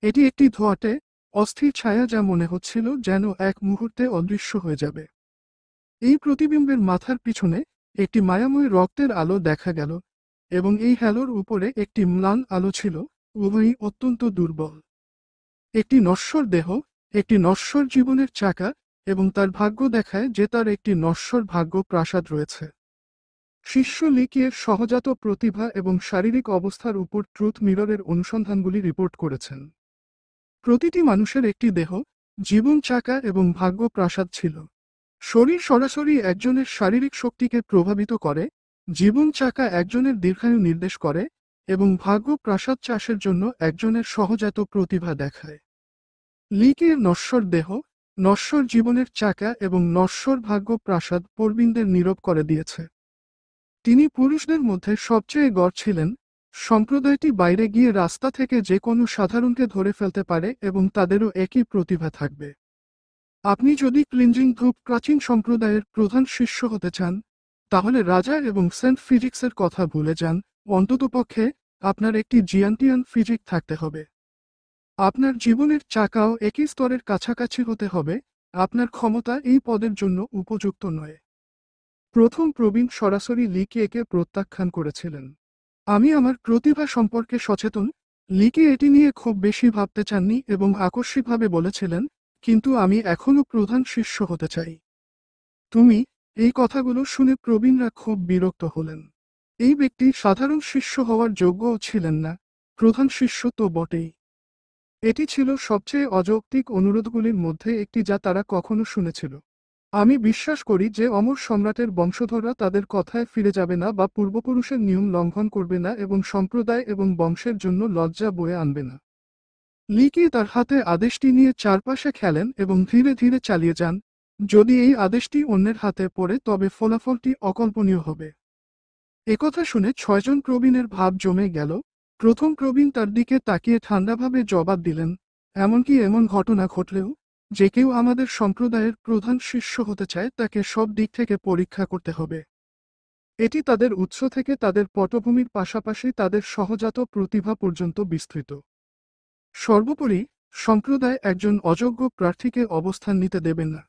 এটি একটি ধোঁয়াটে, অস্থির ছায়া যা মনে হচ্ছিল যেন এক মুহূর্তে অদৃশ্য হয়ে যাবে। এই প্রতিবিম্বের মাথার পিছনে একটি মায়াময় রক্তের আলো দেখা গেল, এবং এই হ্যালোর উপরে একটি ম্লান আলো ছিল, উভয়ই অত্যন্ত দুর্বল। একটি নশ্বর দেহ, একটি নশ্বর জীবনের চাকা, এবং তার ভাগ্য দেখায় যে তার একটি নশ্বর ভাগ্য প্রাসাদ রয়েছে। শিষ্য লিকিয়ের সহজাত প্রতিভা এবং শারীরিক অবস্থার উপর ট্রুথ মিররের অনুসন্ধানগুলি রিপোর্ট করেছেন। প্রতিটি মানুষের একটি দেহ, জীবন চাকা এবং ভাগ্য প্রাসাদ ছিল। শরীর সরাসরি একজনের শারীরিক শক্তিকে প্রভাবিত করে, জীবন চাকা একজনের দীর্ঘায়ু নির্দেশ করে, এবং ভাগ্য প্রাসাদ চাষের জন্য একজনের সহজাত প্রতিভা দেখায়। লিকের নশ্বর দেহ, নশ্বর জীবনের চাকা এবং নশ্বর ভাগ্য প্রাসাদ প্রবীণদের নীরব করে দিয়েছে। তিনি পুরুষদের মধ্যে সবচেয়ে গড় ছিলেন। সম্প্রদায়টি বাইরে গিয়ে রাস্তা থেকে যে কোনো সাধারণকে ধরে ফেলতে পারে এবং তাদেরও একই প্রতিভা থাকবে। আপনি যদি ক্লিনজিং ধূপ প্রাচীন সম্প্রদায়ের প্রধান শিষ্য হতে চান, তাহলে রাজা এবং সেন্ট ফিজিক্সের কথা ভুলে যান। অন্ততপক্ষে আপনার একটি জিয়ান্টিয়ান ফিজিক থাকতে হবে। আপনার জীবনের চাকাও একই স্তরের কাছাকাছি হতে হবে। আপনার ক্ষমতা এই পদের জন্য উপযুক্ত নয়। প্রথম প্রবীণ সরাসরি লিকে প্রত্যাখ্যান করেছিলেন। আমি আমার প্রতিভা সম্পর্কে সচেতন। লিকে এটি নিয়ে খুব বেশি ভাবতে চাননি এবং আকস্মিকভাবে বলেছিলেন, কিন্তু আমি এখনও প্রধান শিষ্য হতে চাই। তুমি, এই কথাগুলো শুনে প্রবীণরা খুব বিরক্ত হলেন। এই ব্যক্তি সাধারণ শিষ্য হওয়ার যোগ্যও ছিলেন না, প্রধান শিষ্য তো বটেই। এটি ছিল সবচেয়ে অযৌক্তিক অনুরোধগুলির মধ্যে একটি যা তারা কখনো শুনেছিল। আমি বিশ্বাস করি যে অমর সম্রাটের বংশধররা তাদের কথায় ফিরে যাবে না বা পূর্বপুরুষের নিয়ম লঙ্ঘন করবে না এবং সম্প্রদায় এবং বংশের জন্য লজ্জা বয়ে আনবে না। লিকি তার হাতে আদেশটি নিয়ে চারপাশে খেলেন এবং ধীরে ধীরে চালিয়ে যান। যদি এই আদেশটি অন্যের হাতে পড়ে তবে ফলাফলটি অকল্পনীয় হবে। একথা শুনে ছয়জন প্রবীণের ভাব জমে গেল। প্রথম প্রবীণ তার দিকে তাকিয়ে ঠান্ডাভাবে জবাব দিলেন, এমনকি এমন ঘটনা ঘটলেও যে কেউ আমাদের সম্প্রদায়ের প্রধান শিষ্য হতে চায় তাকে সব দিক থেকে পরীক্ষা করতে হবে। এটি তাদের উৎস থেকে তাদের পটভূমির পাশাপাশি তাদের সহজাত প্রতিভা পর্যন্ত বিস্তৃত। সর্বোপরি, সম্প্রদায় একজন অযোগ্য প্রার্থীকে অবস্থান নিতে দেবেন না।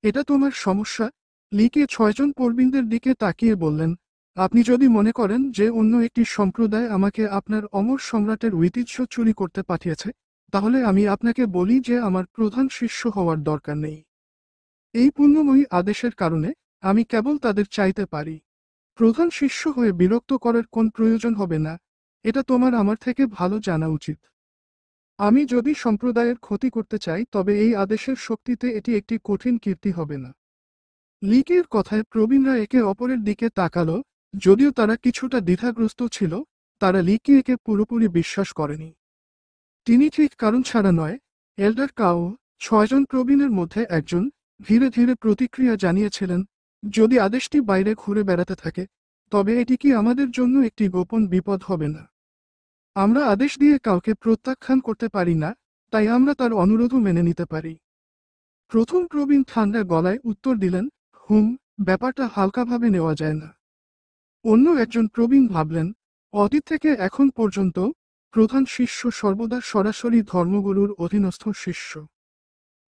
এটা তোমার সমস্যা। লিকে ছয়জন প্রবীণদের দিকে তাকিয়ে বললেন, আপনি যদি মনে করেন যে অন্য একটি সম্প্রদায় আমাকে আপনার অমর সম্রাটের ঐতিহ্য চুরি করতে পাঠিয়েছে, তাহলে আমি আপনাকে বলি যে আমার প্রধান শিষ্য হওয়ার দরকার নেই। এই পুণ্যময়ী আদেশের কারণে আমি কেবল তাদের চাইতে পারি। প্রধান শিষ্য হয়ে বিরক্ত করার কোন প্রয়োজন হবে না। এটা তোমার আমার থেকে ভালো জানা উচিত। আমি যদি সম্প্রদায়ের ক্ষতি করতে চাই তবে এই আদেশের শক্তিতে এটি একটি কঠিন কীর্তি হবে না। লিকের কথায় প্রবীণরা একে অপরের দিকে তাকালো। যদিও তারা কিছুটা দ্বিধাগ্রস্ত ছিল, তারা লিকে পুরোপুরি বিশ্বাস করেনি। তিনি ঠিক কারণ ছাড়া নয়। এল্ডার কাও, ছয়জন প্রবীণের মধ্যে একজন, ধীরে ধীরে প্রতিক্রিয়া জানিয়েছিলেন, যদি আদেশটি বাইরে ঘুরে বেড়াতে থাকে, তবে এটি কি আমাদের জন্য একটি গোপন বিপদ হবে না? আমরা আদেশ দিয়ে কাউকে প্রত্যাখ্যান করতে পারি না, তাই আমরা তার অনুরোধও মেনে নিতে পারি। প্রথম প্রবীণ ঠান্ডা গলায় উত্তর দিলেন, ব্যাপারটা হালকাভাবে নেওয়া যায় না। অন্য একজন প্রবীণ ভাবলেন, অতীত থেকে এখন পর্যন্ত প্রধান শিষ্য সর্বদা সরাসরি ধর্মগুরুর অধীনস্থ শিষ্য।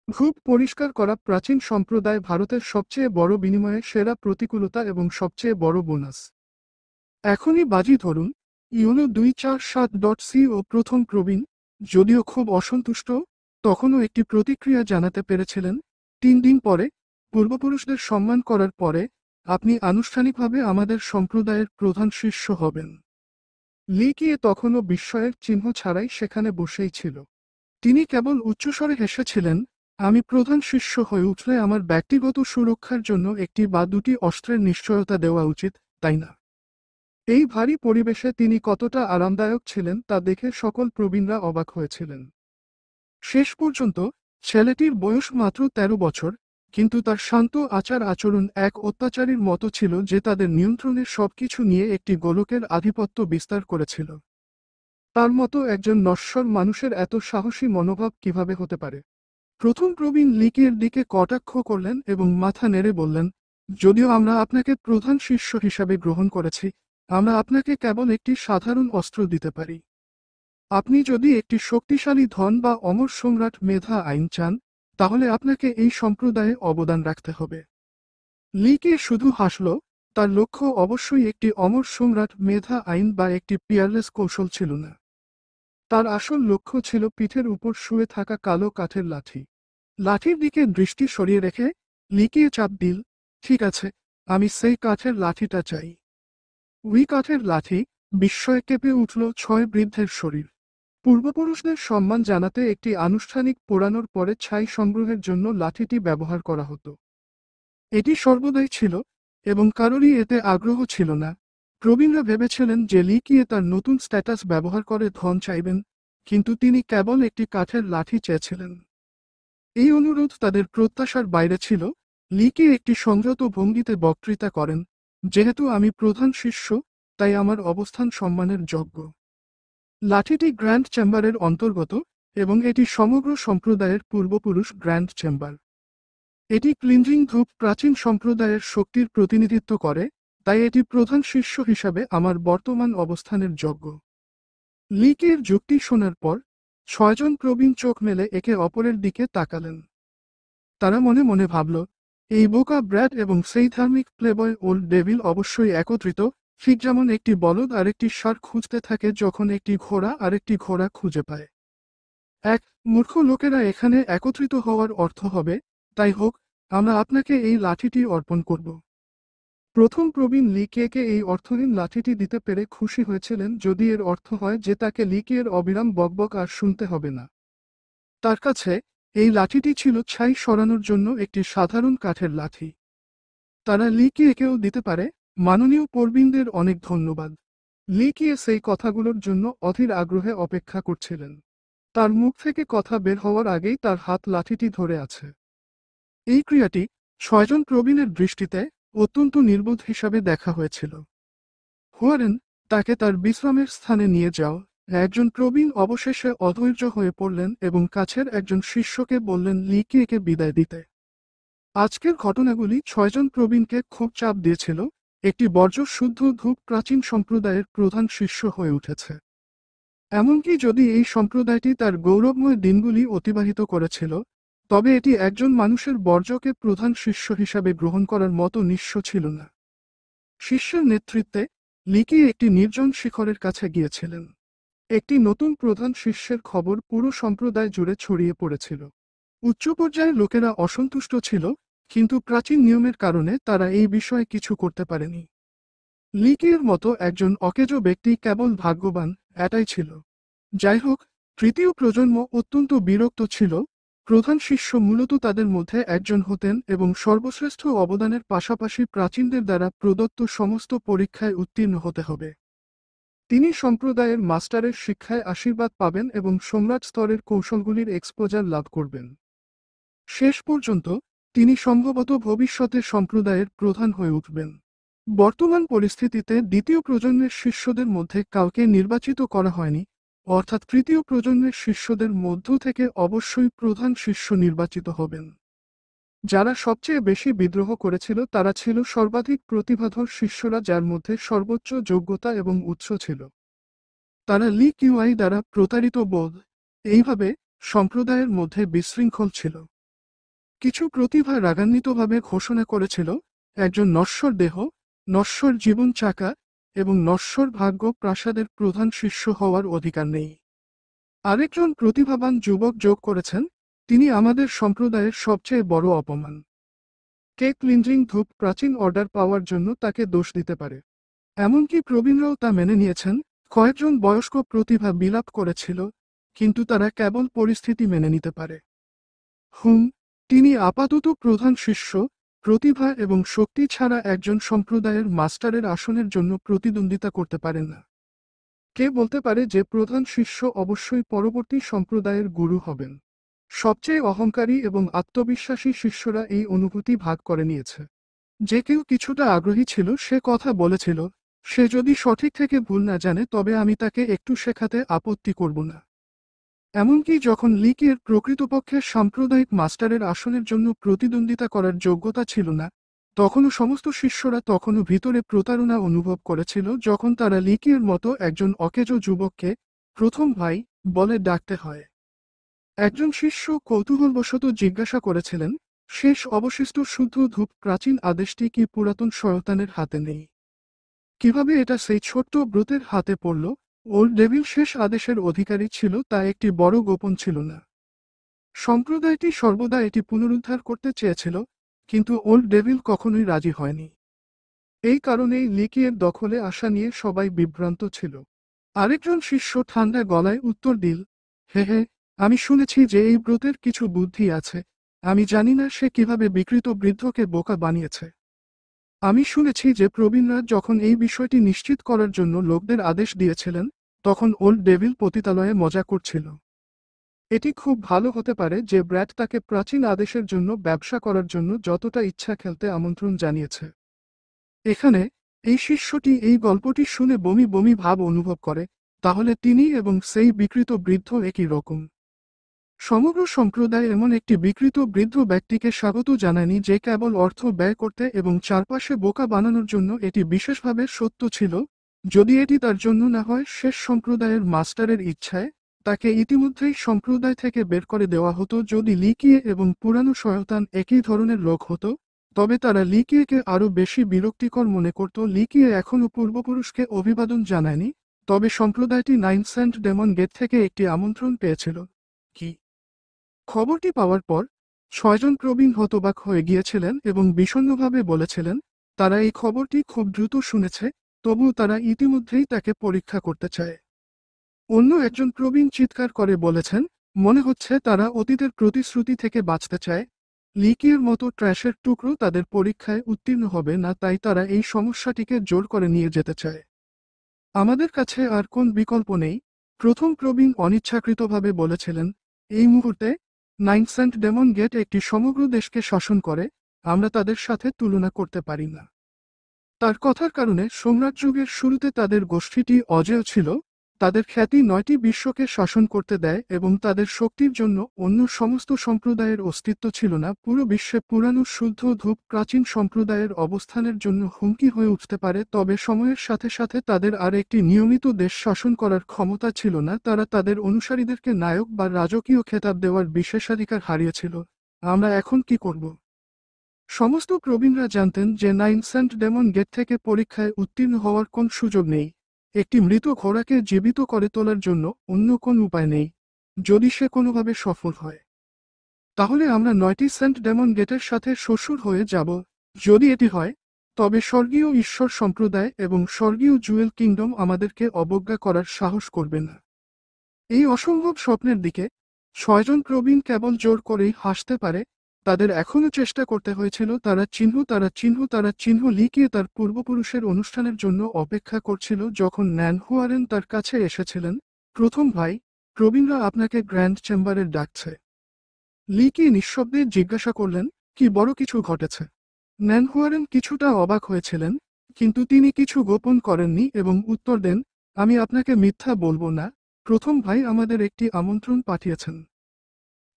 খুব পরিষ্কার করা প্রাচীন সম্প্রদায় ভারতের সবচেয়ে বড় বিনিময়ে সেরা প্রতিকূলতা এবং সবচেয়ে বড় বোনাস। এখনই বাজি ধরুন। ইউনো 247.c ও প্রথম প্রবীণ, যদিও খুব অসন্তুষ্ট, তখনও একটি প্রতিক্রিয়া জানাতে পেরেছিলেন। 3 দিন পরে, পূর্বপুরুষদের সম্মান করার পরে, আপনি আনুষ্ঠানিকভাবে আমাদের সম্প্রদায়ের প্রধান শিষ্য হবেন। লিকিয়ে তখনও বিস্ময়ের চিহ্ন ছাড়াই সেখানে বসেই ছিল। তিনি কেবল উচ্চস্বরে হেসেছিলেন, আমি প্রধান শিষ্য হয়ে উঠলে আমার ব্যক্তিগত সুরক্ষার জন্য একটি বা দুটি অস্ত্রের নিশ্চয়তা দেওয়া উচিত, তাই না? এই ভারী পরিবেশে তিনি কতটা আরামদায়ক ছিলেন তা দেখে সকল প্রবীণরা অবাক হয়েছিলেন। শেষ পর্যন্ত, ছেলেটির বয়স মাত্র 13 বছর, কিন্তু তার শান্ত আচার আচরণ এক অত্যাচারীর মতো ছিল যে তাদের নিয়ন্ত্রণে সবকিছু নিয়ে একটি গোলকের আধিপত্য বিস্তার করেছিল। তার মতো একজন নশ্বর মানুষের এত সাহসী মনোভাব কিভাবে হতে পারে? প্রথম প্রবীণ লিকের দিকে কটাক্ষ করলেন এবং মাথা নেড়ে বললেন, যদিও আমরা আপনাকে প্রধান শিষ্য হিসাবে গ্রহণ করেছি, আমরা আপনাকে কেবল একটি সাধারণ অস্ত্র দিতে পারি। আপনি যদি একটি শক্তিশালী ধন বা অমর সম্রাট মেধা আইন চান, তাহলে আপনাকে এই সম্প্রদায়ে অবদান রাখতে হবে। লিকে শুধু হাসল। তার লক্ষ্য অবশ্যই একটি অমর সম্রাট মেধা আইন বা একটি পিয়ারলেস কৌশল ছিল না। তার আসল লক্ষ্য ছিল পিঠের উপর শুয়ে থাকা কালো কাঠের লাঠি। লাঠির দিকে দৃষ্টি সরিয়ে রেখে লিকিয়ে চাপ দিল, ঠিক আছে, আমি সেই কাঠের লাঠিটা চাই। ওই কাঠের লাঠি। বিস্ময়ে কেঁপে উঠল 6 বৃদ্ধের শরীর। পূর্বপুরুষদের সম্মান জানাতে একটি আনুষ্ঠানিক পোড়ানোর পরে ছাই সংগ্রহের জন্য লাঠিটি ব্যবহার করা হতো। এটি সর্বদাই ছিল, এবং কারোরই এতে আগ্রহ ছিল না। প্রবীণরা ভেবেছিলেন যে লিকিয়ে তার নতুন স্ট্যাটাস ব্যবহার করে ধন চাইবেন, কিন্তু তিনি কেবল একটি কাঠের লাঠি চেয়েছিলেন। এই অনুরোধ তাদের প্রত্যাশার বাইরে ছিল। লিকি একটি সংযত ভঙ্গিতে বক্তৃতা করেন, যেহেতু আমি প্রধান শিষ্য, তাই আমার অবস্থান সম্মানের যোগ্য। লাঠিটি গ্র্যান্ড চেম্বারের অন্তর্গত, এবং এটি সমগ্র সম্প্রদায়ের পূর্বপুরুষ গ্র্যান্ড চেম্বার। এটি ক্লিনজিং ধূপ প্রাচীন সম্প্রদায়ের শক্তির প্রতিনিধিত্ব করে, তাই এটি প্রধান শিষ্য হিসাবে আমার বর্তমান অবস্থানের যোগ্য। লিকের যুক্তি শোনার পর 6জন প্রবীণ চোখ মেলে একে অপরের দিকে তাকালেন। তারা মনে মনে ভাবল, এই বোকা ব্র্যাড এবং সেই ধার্মিক প্লেবয় ওল্ড ডেভিল অবশ্যই একত্রিত, ঠিক যেমন একটি বলদ আরেকটি ষাঁড় খুঁজতে থাকে যখন একটি ঘোড়া আরেকটি ঘোড়া খুঁজে পায়। এক মূর্খ লোকেরা এখানে একত্রিত হওয়ার অর্থ হবে, তাই হোক, আমরা আপনাকে এই লাঠিটি অর্পণ করব। প্রথম প্রবীণ লিকেকে এই অর্থহীন লাঠিটি দিতে পেরে খুশি হয়েছিলেন, যদি এর অর্থ হয় যে তাকে লিকের অবিরাম বকবক আর শুনতে হবে না। তার কাছে এই লাঠিটি ছিল ছাই সরানোর জন্য একটি সাধারণ কাঠের লাঠি। তারা লিকেকেও দিতে পারে। মাননীয় প্রবীণদের অনেক ধন্যবাদ। লিকিয়ে সেই কথাগুলোর জন্য অধীর আগ্রহে অপেক্ষা করছিলেন। তার মুখ থেকে কথা বের হওয়ার আগেই তার হাত লাঠিটি ধরে আছে। এই ক্রিয়াটি 6জন প্রবীণের দৃষ্টিতে অত্যন্ত নির্বোধ হিসাবে দেখা হয়েছিল। হুয়ারেন, তাকে তার বিশ্রামের স্থানে নিয়ে যাও। একজন প্রবীণ অবশেষে অধৈর্য হয়ে পড়লেন এবং কাছের একজন শিষ্যকে বললেন লিকিয়েকে বিদায় দিতে। আজকের ঘটনাগুলি 6জন প্রবীণকে খুব চাপ দিয়েছিল। একটি বর্জ্য শুদ্ধ ধূপ প্রাচীন সম্প্রদায়ের প্রধান শিষ্য হয়ে উঠেছে। এমনকি যদি এই সম্প্রদায়টি তার গৌরবময় দিনগুলি অতিবাহিত করেছিল, তবে এটি একজন মানুষের বর্জ্যকে প্রধান শিষ্য হিসাবে গ্রহণ করার মতো নিঃস্ব ছিল না। শিষ্যের নেতৃত্বে লিকি একটি নির্জন শিখরের কাছে গিয়েছিলেন। একটি নতুন প্রধান শিষ্যের খবর পুরো সম্প্রদায় জুড়ে ছড়িয়ে পড়েছিল। উচ্চ পর্যায়ের লোকেরা অসন্তুষ্ট ছিল, কিন্তু প্রাচীন নিয়মের কারণে তারা এই বিষয়ে কিছু করতে পারেনি। লিকির মতো একজন অকেজো ব্যক্তি কেবল ভাগ্যবান, এটাই ছিল। যাই হোক, তৃতীয় প্রজন্ম অত্যন্ত বিরক্ত ছিল। প্রধান শিষ্য মূলত তাদের মধ্যে একজন হতেন এবং সর্বশ্রেষ্ঠ অবদানের পাশাপাশি প্রাচীনদের দ্বারা প্রদত্ত সমস্ত পরীক্ষায় উত্তীর্ণ হতে হবে। তিনি সম্প্রদায়ের মাস্টারের শিক্ষায় আশীর্বাদ পাবেন এবং সম্রাট স্তরের কৌশলগুলির এক্সপোজার লাভ করবেন। শেষ পর্যন্ত তিনি সম্ভবত ভবিষ্যতে সম্প্রদায়ের প্রধান হয়ে উঠবেন। বর্তমান পরিস্থিতিতে দ্বিতীয় প্রজন্মের শিষ্যদের মধ্যে কাউকে নির্বাচিত করা হয়নি, অর্থাৎ তৃতীয় প্রজন্মের শিষ্যদের মধ্য থেকে অবশ্যই প্রধান শিষ্য নির্বাচিত হবেন। যারা সবচেয়ে বেশি বিদ্রোহ করেছিল তারা ছিল সর্বাধিক প্রতিভাধর শিষ্যরা, যার মধ্যে সর্বোচ্চ যোগ্যতা এবং উৎস ছিল। তারা লি কিউআই দ্বারা প্রতারিত বোধ, এইভাবে সম্প্রদায়ের মধ্যে বিশৃঙ্খল ছিল। কিছু প্রতিভা রাগান্বিতভাবে ঘোষণা করেছিল, একজন নশ্বর দেহ, নশ্বর জীবন চাকা এবং নশ্বর ভাগ্য প্রাসাদের প্রধান শিষ্য হওয়ার অধিকার নেই। আরেকজন প্রতিভাবান যুবক যোগ করেছেন, তিনি আমাদের সম্প্রদায়ের সবচেয়ে বড় অপমান। কে ক্লিনজিং ধূপ প্রাচীন অর্ডার পাওয়ার জন্য তাকে দোষ দিতে পারে। এমনকি প্রবীণরাও তা মেনে নিয়েছেন। কয়েকজন বয়স্ক প্রতিভা বিলাপ করেছিল, কিন্তু তারা কেবল পরিস্থিতি মেনে নিতে পারে। তিনি আপাতত প্রধান শিষ্য। প্রতিভা এবং শক্তি ছাড়া একজন সম্প্রদায়ের মাস্টারের আসনের জন্য প্রতিদ্বন্দ্বিতা করতে পারেন না। কে বলতে পারে যে প্রধান শিষ্য অবশ্যই পরবর্তী সম্প্রদায়ের গুরু হবেন? সবচেয়ে অহংকারী এবং আত্মবিশ্বাসী শিষ্যরা এই অনুভূতি ভাগ করে নিয়েছে। যে কেউ কিছুটা আগ্রহী ছিল সে কথা বলেছিল, সে যদি সঠিক থেকে ভুল না জানে তবে আমি তাকে একটু শেখাতে আপত্তি করব না। এমনকি যখন লিকের প্রকৃতপক্ষে সাম্প্রদায়িক মাস্টারের আসনের জন্য প্রতিদ্বন্দ্বিতা করার যোগ্যতা ছিল না, তখনও সমস্ত শিষ্যরা তখনও ভিতরে প্রতারণা অনুভব করেছিল যখন তারা লিকের মতো একজন অকেজো যুবককে প্রথম ভাই বলে ডাকতে হয়। একজন শিষ্য কৌতূহলবশত জিজ্ঞাসা করেছিলেন, শেষ অবশিষ্ট শুদ্ধ ধূপ প্রাচীন আদেশটি কি পুরাতন শয়তানের হাতে নেই? কিভাবে এটা সেই ছোট্ট ব্রতের হাতে পড়ল? ওল্ড ডেভিল শেষ আদেশের অধিকারী ছিল, তা একটি বড় গোপন ছিল না। সম্প্রদায়টি সর্বদা এটি পুনরুদ্ধার করতে চেয়েছিল, কিন্তু ওল্ড ডেভিল কখনোই রাজি হয়নি। এই কারণেই লিকিয়ের দখলে আসা নিয়ে সবাই বিভ্রান্ত ছিল। আরেকজন শিষ্য ঠান্ডা গলায় উত্তর দিল, হে হে, আমি শুনেছি যে এই ব্রতের কিছু বুদ্ধি আছে, আমি জানি না সে কিভাবে বিকৃত বৃদ্ধকে বোকা বানিয়েছে। আমি শুনেছি যে প্রবীণরা যখন এই বিষয়টি নিশ্চিত করার জন্য লোকদের আদেশ দিয়েছিলেন, তখন ওল্ড ডেভিল পতিতালয়ে মজা করছিল। এটি খুব ভালো হতে পারে যে ব্র্যাড তাকে প্রাচীন আদেশের জন্য ব্যবসা করার জন্য যতটা ইচ্ছা খেলতে আমন্ত্রণ জানিয়েছে। এখানে এই শিষ্যটি এই গল্পটি শুনে বমি বমি ভাব অনুভব করে, তাহলে তিনি এবং সেই বিকৃত বৃদ্ধ একই রকম। সমগ্র সম্প্রদায় এমন একটি বিকৃত বৃদ্ধ ব্যক্তিকে স্বাগত জানায়নি যে কেবল অর্থ ব্যয় করতে এবং চারপাশে বোকা বানানোর জন্য এটি বিশেষভাবে সত্য ছিল। যদি এটি তার জন্য না হয় শেষ সম্প্রদায়ের মাস্টারের ইচ্ছায়, তাকে ইতিমধ্যেই সম্প্রদায় থেকে বের করে দেওয়া হতো। যদি লিকিয়ে এবং পুরানো শয়তান একই ধরনের লোক হতো, তবে তারা লিকিয়েকে আরও বেশি বিরক্তিকর মনে করত। লিকিয়ে এখনও পূর্বপুরুষকে অভিবাদন জানায়নি, তবে সম্প্রদায়টি নাইন সেন্ট ডেমন গেট থেকে একটি আমন্ত্রণ পেয়েছিল। কি খবরটি পাওয়ার পর 6জন প্রবীণ হতবাক হয়ে গিয়েছিলেন এবং বিষণ্ণভাবে বলেছিলেন, তারা এই খবরটি খুব দ্রুত শুনেছে, তবুও তারা ইতিমধ্যেই তাকে পরীক্ষা করতে চায়। অন্য একজন প্রবীণ চিৎকার করে বলেছেন, মনে হচ্ছে তারা অতীতের প্রতিশ্রুতি থেকে বাঁচতে চায়। লিকিয়ের মতো ট্র্যাশের টুকরো তাদের পরীক্ষায় উত্তীর্ণ হবে না, তাই তারা এই সমস্যাটিকে জোর করে নিয়ে যেতে চায়। আমাদের কাছে আর কোন বিকল্প নেই, প্রথম প্রবীণ অনিচ্ছাকৃতভাবে বলেছিলেন। এই মুহূর্তে নাইন সেন্ট ডেমন গেট একটি সমগ্র দেশকে শাসন করে, আমরা তাদের সাথে তুলনা করতে পারি না। তার কথার কারণে সম্রাট যুগের শুরুতে তাদের গোষ্ঠীটি অজেয় ছিল। তাদের খ্যাতি 9টি বিশ্বকে শাসন করতে দেয় এবং তাদের শক্তির জন্য অন্য সমস্ত সম্প্রদায়ের অস্তিত্ব ছিল না। পুরো বিশ্বে পুরানো শুদ্ধ ধূপ প্রাচীন সম্প্রদায়ের অবস্থানের জন্য হুমকি হয়ে উঠতে পারে, তবে সময়ের সাথে সাথে তাদের আর একটি নিয়মিত দেশ শাসন করার ক্ষমতা ছিল না। তারা তাদের অনুসারীদেরকে নায়ক বা রাজকীয় খেতাব দেওয়ার বিশেষাধিকার হারিয়েছিল। আমরা এখন কি করব? সমস্ত প্রবীণরা জানতেন যে নাইন সেন্ট ডেমন গেট থেকে পরীক্ষায় উত্তীর্ণ হওয়ার কোন সুযোগ নেই। একটি মৃত ঘোড়াকে জীবিত করে তোলার জন্য অন্য কোন উপায় নেই। যদি সে কোনোভাবে সফল হয়, তাহলে আমরা 9টি সেন্ট ডেমন গেটের সাথে শ্বশুর হয়ে যাব। যদি এটি হয়, তবে স্বর্গীয় ঈশ্বর সম্প্রদায় এবং স্বর্গীয় জুয়েল কিংডম আমাদেরকে অবজ্ঞা করার সাহস করবে না। এই অসম্ভব স্বপ্নের দিকে 6জন প্রবীণ কেবল জোর করেই হাসতে পারে। তাদের এখনও চেষ্টা করতে হয়েছিল। তারা চিহ্ন লিখিয়ে তার পূর্বপুরুষের অনুষ্ঠানের জন্য অপেক্ষা করছিল। যখন ন্যানহুয়ারেন তার কাছে এসেছিলেন, প্রথম ভাই, প্রবীণরা আপনাকে গ্র্যান্ড চেম্বারে ডাকছে। লিকি নিঃশব্দে জিজ্ঞাসা করলেন, কি বড় কিছু ঘটেছে? ন্যানহুয়ারেন কিছুটা অবাক হয়েছিলেন, কিন্তু তিনি কিছু গোপন করেননি এবং উত্তর দেন, আমি আপনাকে মিথ্যা বলবো না, প্রথম ভাই আমাদের একটি আমন্ত্রণ পাঠিয়েছেন।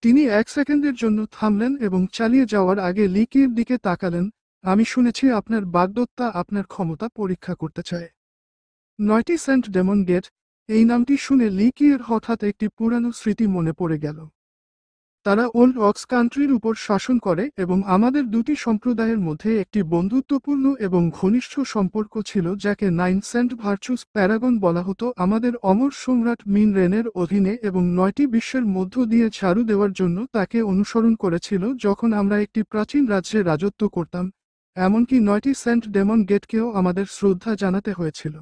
তিনি 1 সেকেন্ডের জন্য থামলেন এবং চালিয়ে যাওয়ার আগে লিকির দিকে তাকালেন। আমি শুনেছি আপনার বাগদত্তা আপনার ক্ষমতা পরীক্ষা করতে চায়। 9টি সেন্ট ডেমন গেট, এই নামটি শুনে লিকির হঠাৎ একটি পুরানো স্মৃতি মনে পড়ে গেল। তারা ওল্ড অক্স কান্ট্রির উপর শাসন করে এবং আমাদের দুটি সম্প্রদায়ের মধ্যে একটি বন্ধুত্বপূর্ণ এবং ঘনিষ্ঠ সম্পর্ক ছিল, যাকে নাইন সেন্ট ভার্চুস প্যারাগন বলা হতো। আমাদের অমর সম্রাট মিন রেনের অধীনে এবং 9টি বিশ্বের মধ্য দিয়ে ঝাড়ু দেওয়ার জন্য তাকে অনুসরণ করেছিল যখন আমরা একটি প্রাচীন রাজ্যে রাজত্ব করতাম। এমনকি 9টি সেন্ট ডেমন গেটকেও আমাদের শ্রদ্ধা জানাতে হয়েছিল।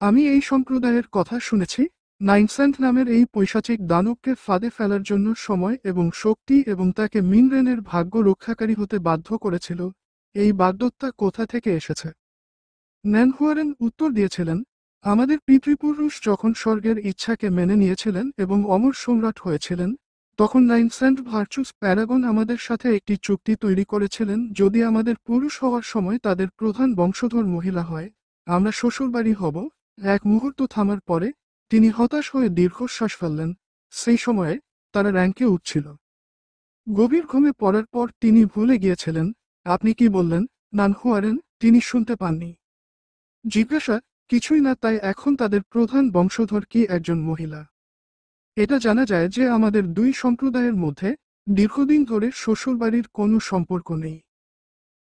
আমি এই সম্প্রদায়ের কথা শুনেছি। নাইন সেন্ট নামের এই পৈশাচিক দানবকে ফাঁদে ফেলার জন্য সময় এবং শক্তি এবং তাকে মিনরেনের ভাগ্য রক্ষাকারী হতে বাধ্য করেছিল। এই বাগদত্তা কোথা থেকে এসেছে? ন্যানহুয়ারেন উত্তর দিয়েছিলেন, আমাদের পিতৃপুরুষ যখন স্বর্গের ইচ্ছাকে মেনে নিয়েছিলেন এবং অমর সম্রাট হয়েছিলেন, তখন নাইন সেন্ট ভার্চুস প্যারাগন আমাদের সাথে একটি চুক্তি তৈরি করেছিলেন। যদি আমাদের পুরুষ হওয়ার সময় তাদের প্রধান বংশধর মহিলা হয়, আমরা শ্বশুরবাড়ি হব। এক মুহূর্ত থামার পরে তিনি হতাশ হয়ে দীর্ঘশ্বাস ফেললেন। সেই সময়ে তারা র্যাঙ্কে উঠছিল। গভীর ঘুমে পড়ার পর তিনি ভুলে গিয়েছিলেন। আপনি কি বললেন, নানহুয়ারেন? তিনি শুনতে পাননি। জিজ্ঞাসা, কিছুই না। তাই এখন তাদের প্রধান বংশধর কি একজন মহিলা? এটা জানা যায় যে আমাদের দুই সম্প্রদায়ের মধ্যে দীর্ঘদিন ধরে শ্বশুরবাড়ির কোনো সম্পর্ক নেই।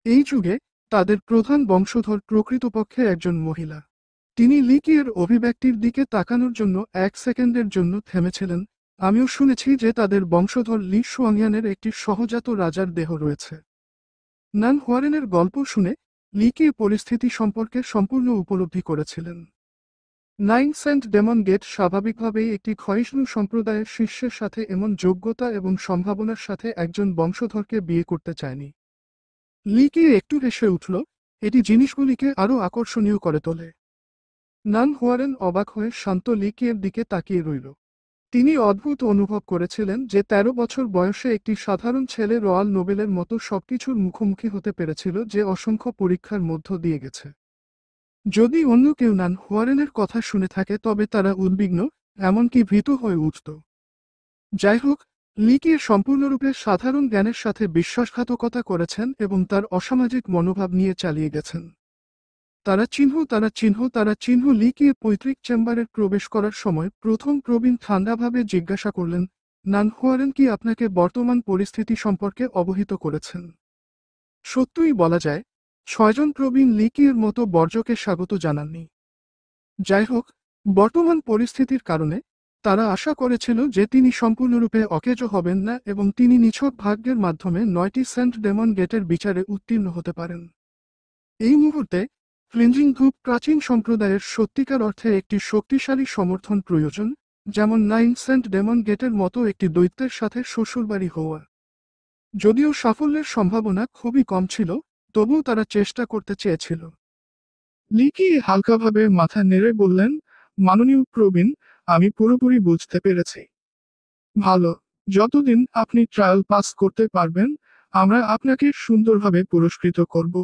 এই যুগে তাদের প্রধান বংশধর প্রকৃতপক্ষে একজন মহিলা। তিনি লিকিয়ের অভিব্যক্তির দিকে তাকানোর জন্য 1 সেকেন্ডের জন্য থেমেছিলেন। আমিও শুনেছি যে তাদের বংশধর লি শুয়াংয়ানের একটি সহজাত রাজার দেহ রয়েছে। নান হুয়ারেনের গল্প শুনে লিকি পরিস্থিতি সম্পর্কে সম্পূর্ণ উপলব্ধি করেছিলেন। নাইন সেন্ট ডেমন গেট স্বাভাবিকভাবেই একটি ক্ষয়িষ্ণু সম্প্রদায়ের শিষ্যের সাথে এমন যোগ্যতা এবং সম্ভাবনার সাথে একজন বংশধরকে বিয়ে করতে চায়নি। লিকি একটু হেসে উঠল, এটি জিনিসগুলিকে আরও আকর্ষণীয় করে তোলে। নান হোয়ারেন অবাক হয়ে শান্ত লিকিয়ের দিকে তাকিয়ে রইল। তিনি অদ্ভুত অনুভব করেছিলেন যে ১৩ বছর বয়সে একটি সাধারণ ছেলে রয়্যাল নোবেলের মতো সবকিছুর মুখোমুখি হতে পেরেছিল, যে অসংখ্য পরীক্ষার মধ্য দিয়ে গেছে। যদি অন্য কেউ নান হোয়ারেনের কথা শুনে থাকে তবে তারা উদ্বিগ্ন, এমনকি ভীত হয়ে উঠত। যাই হোক, লিকি সম্পূর্ণরূপে সাধারণ জ্ঞানের সাথে বিশ্বাসঘাতকতা করেছেন এবং তার অসামাজিক মনোভাব নিয়ে চালিয়ে গেছেন। তারা চিহ্ন লিকি পৈতৃক চেম্বারে প্রবেশ করার সময় প্রথম প্রবীণ ঠান্ডাভাবে জিজ্ঞাসা করলেন, নান হোয়ারেন কি আপনাকে বর্তমান পরিস্থিতি সম্পর্কে অবহিত করেছেন? সত্যই বলা যায়, ৬ জন প্রবীণ লিকির মতো বর্জ্যকে স্বাগত জানাননি। যাই হোক, বর্তমান পরিস্থিতির কারণে তারা আশা করেছিল যে তিনি সম্পূর্ণরূপে অকেজো হবেন না এবং তিনি নিছক ভাগ্যের মাধ্যমে ৯টি সেন্ট ডেমন গেটের বিচারে উত্তীর্ণ হতে পারেন। এই মুহূর্তে ফ্লিঞ্জিং গ্রুপ প্রাচীন সম্প্রদায়ের সত্যিকার অর্থে একটি শক্তিশালী সমর্থন প্রয়োজন, যেমন ৯ সেন্ট ডেমন গেটের মতো একটি দৈত্যের সাথে শ্বশুরবাড়ি হওয়া। যদিও সাফল্যের সম্ভাবনা খুবই কম ছিল, তবুও তারা চেষ্টা করতে চেয়েছিল। লিকি হালকাভাবে মাথা নেড়ে বললেন, মাননীয় প্রবীণ, আমি পুরোপুরি বুঝতে পেরেছি। ভালো, যতদিন আপনি ট্রায়াল পাস করতে পারবেন, আমরা আপনাকে সুন্দরভাবে পুরস্কৃত করব।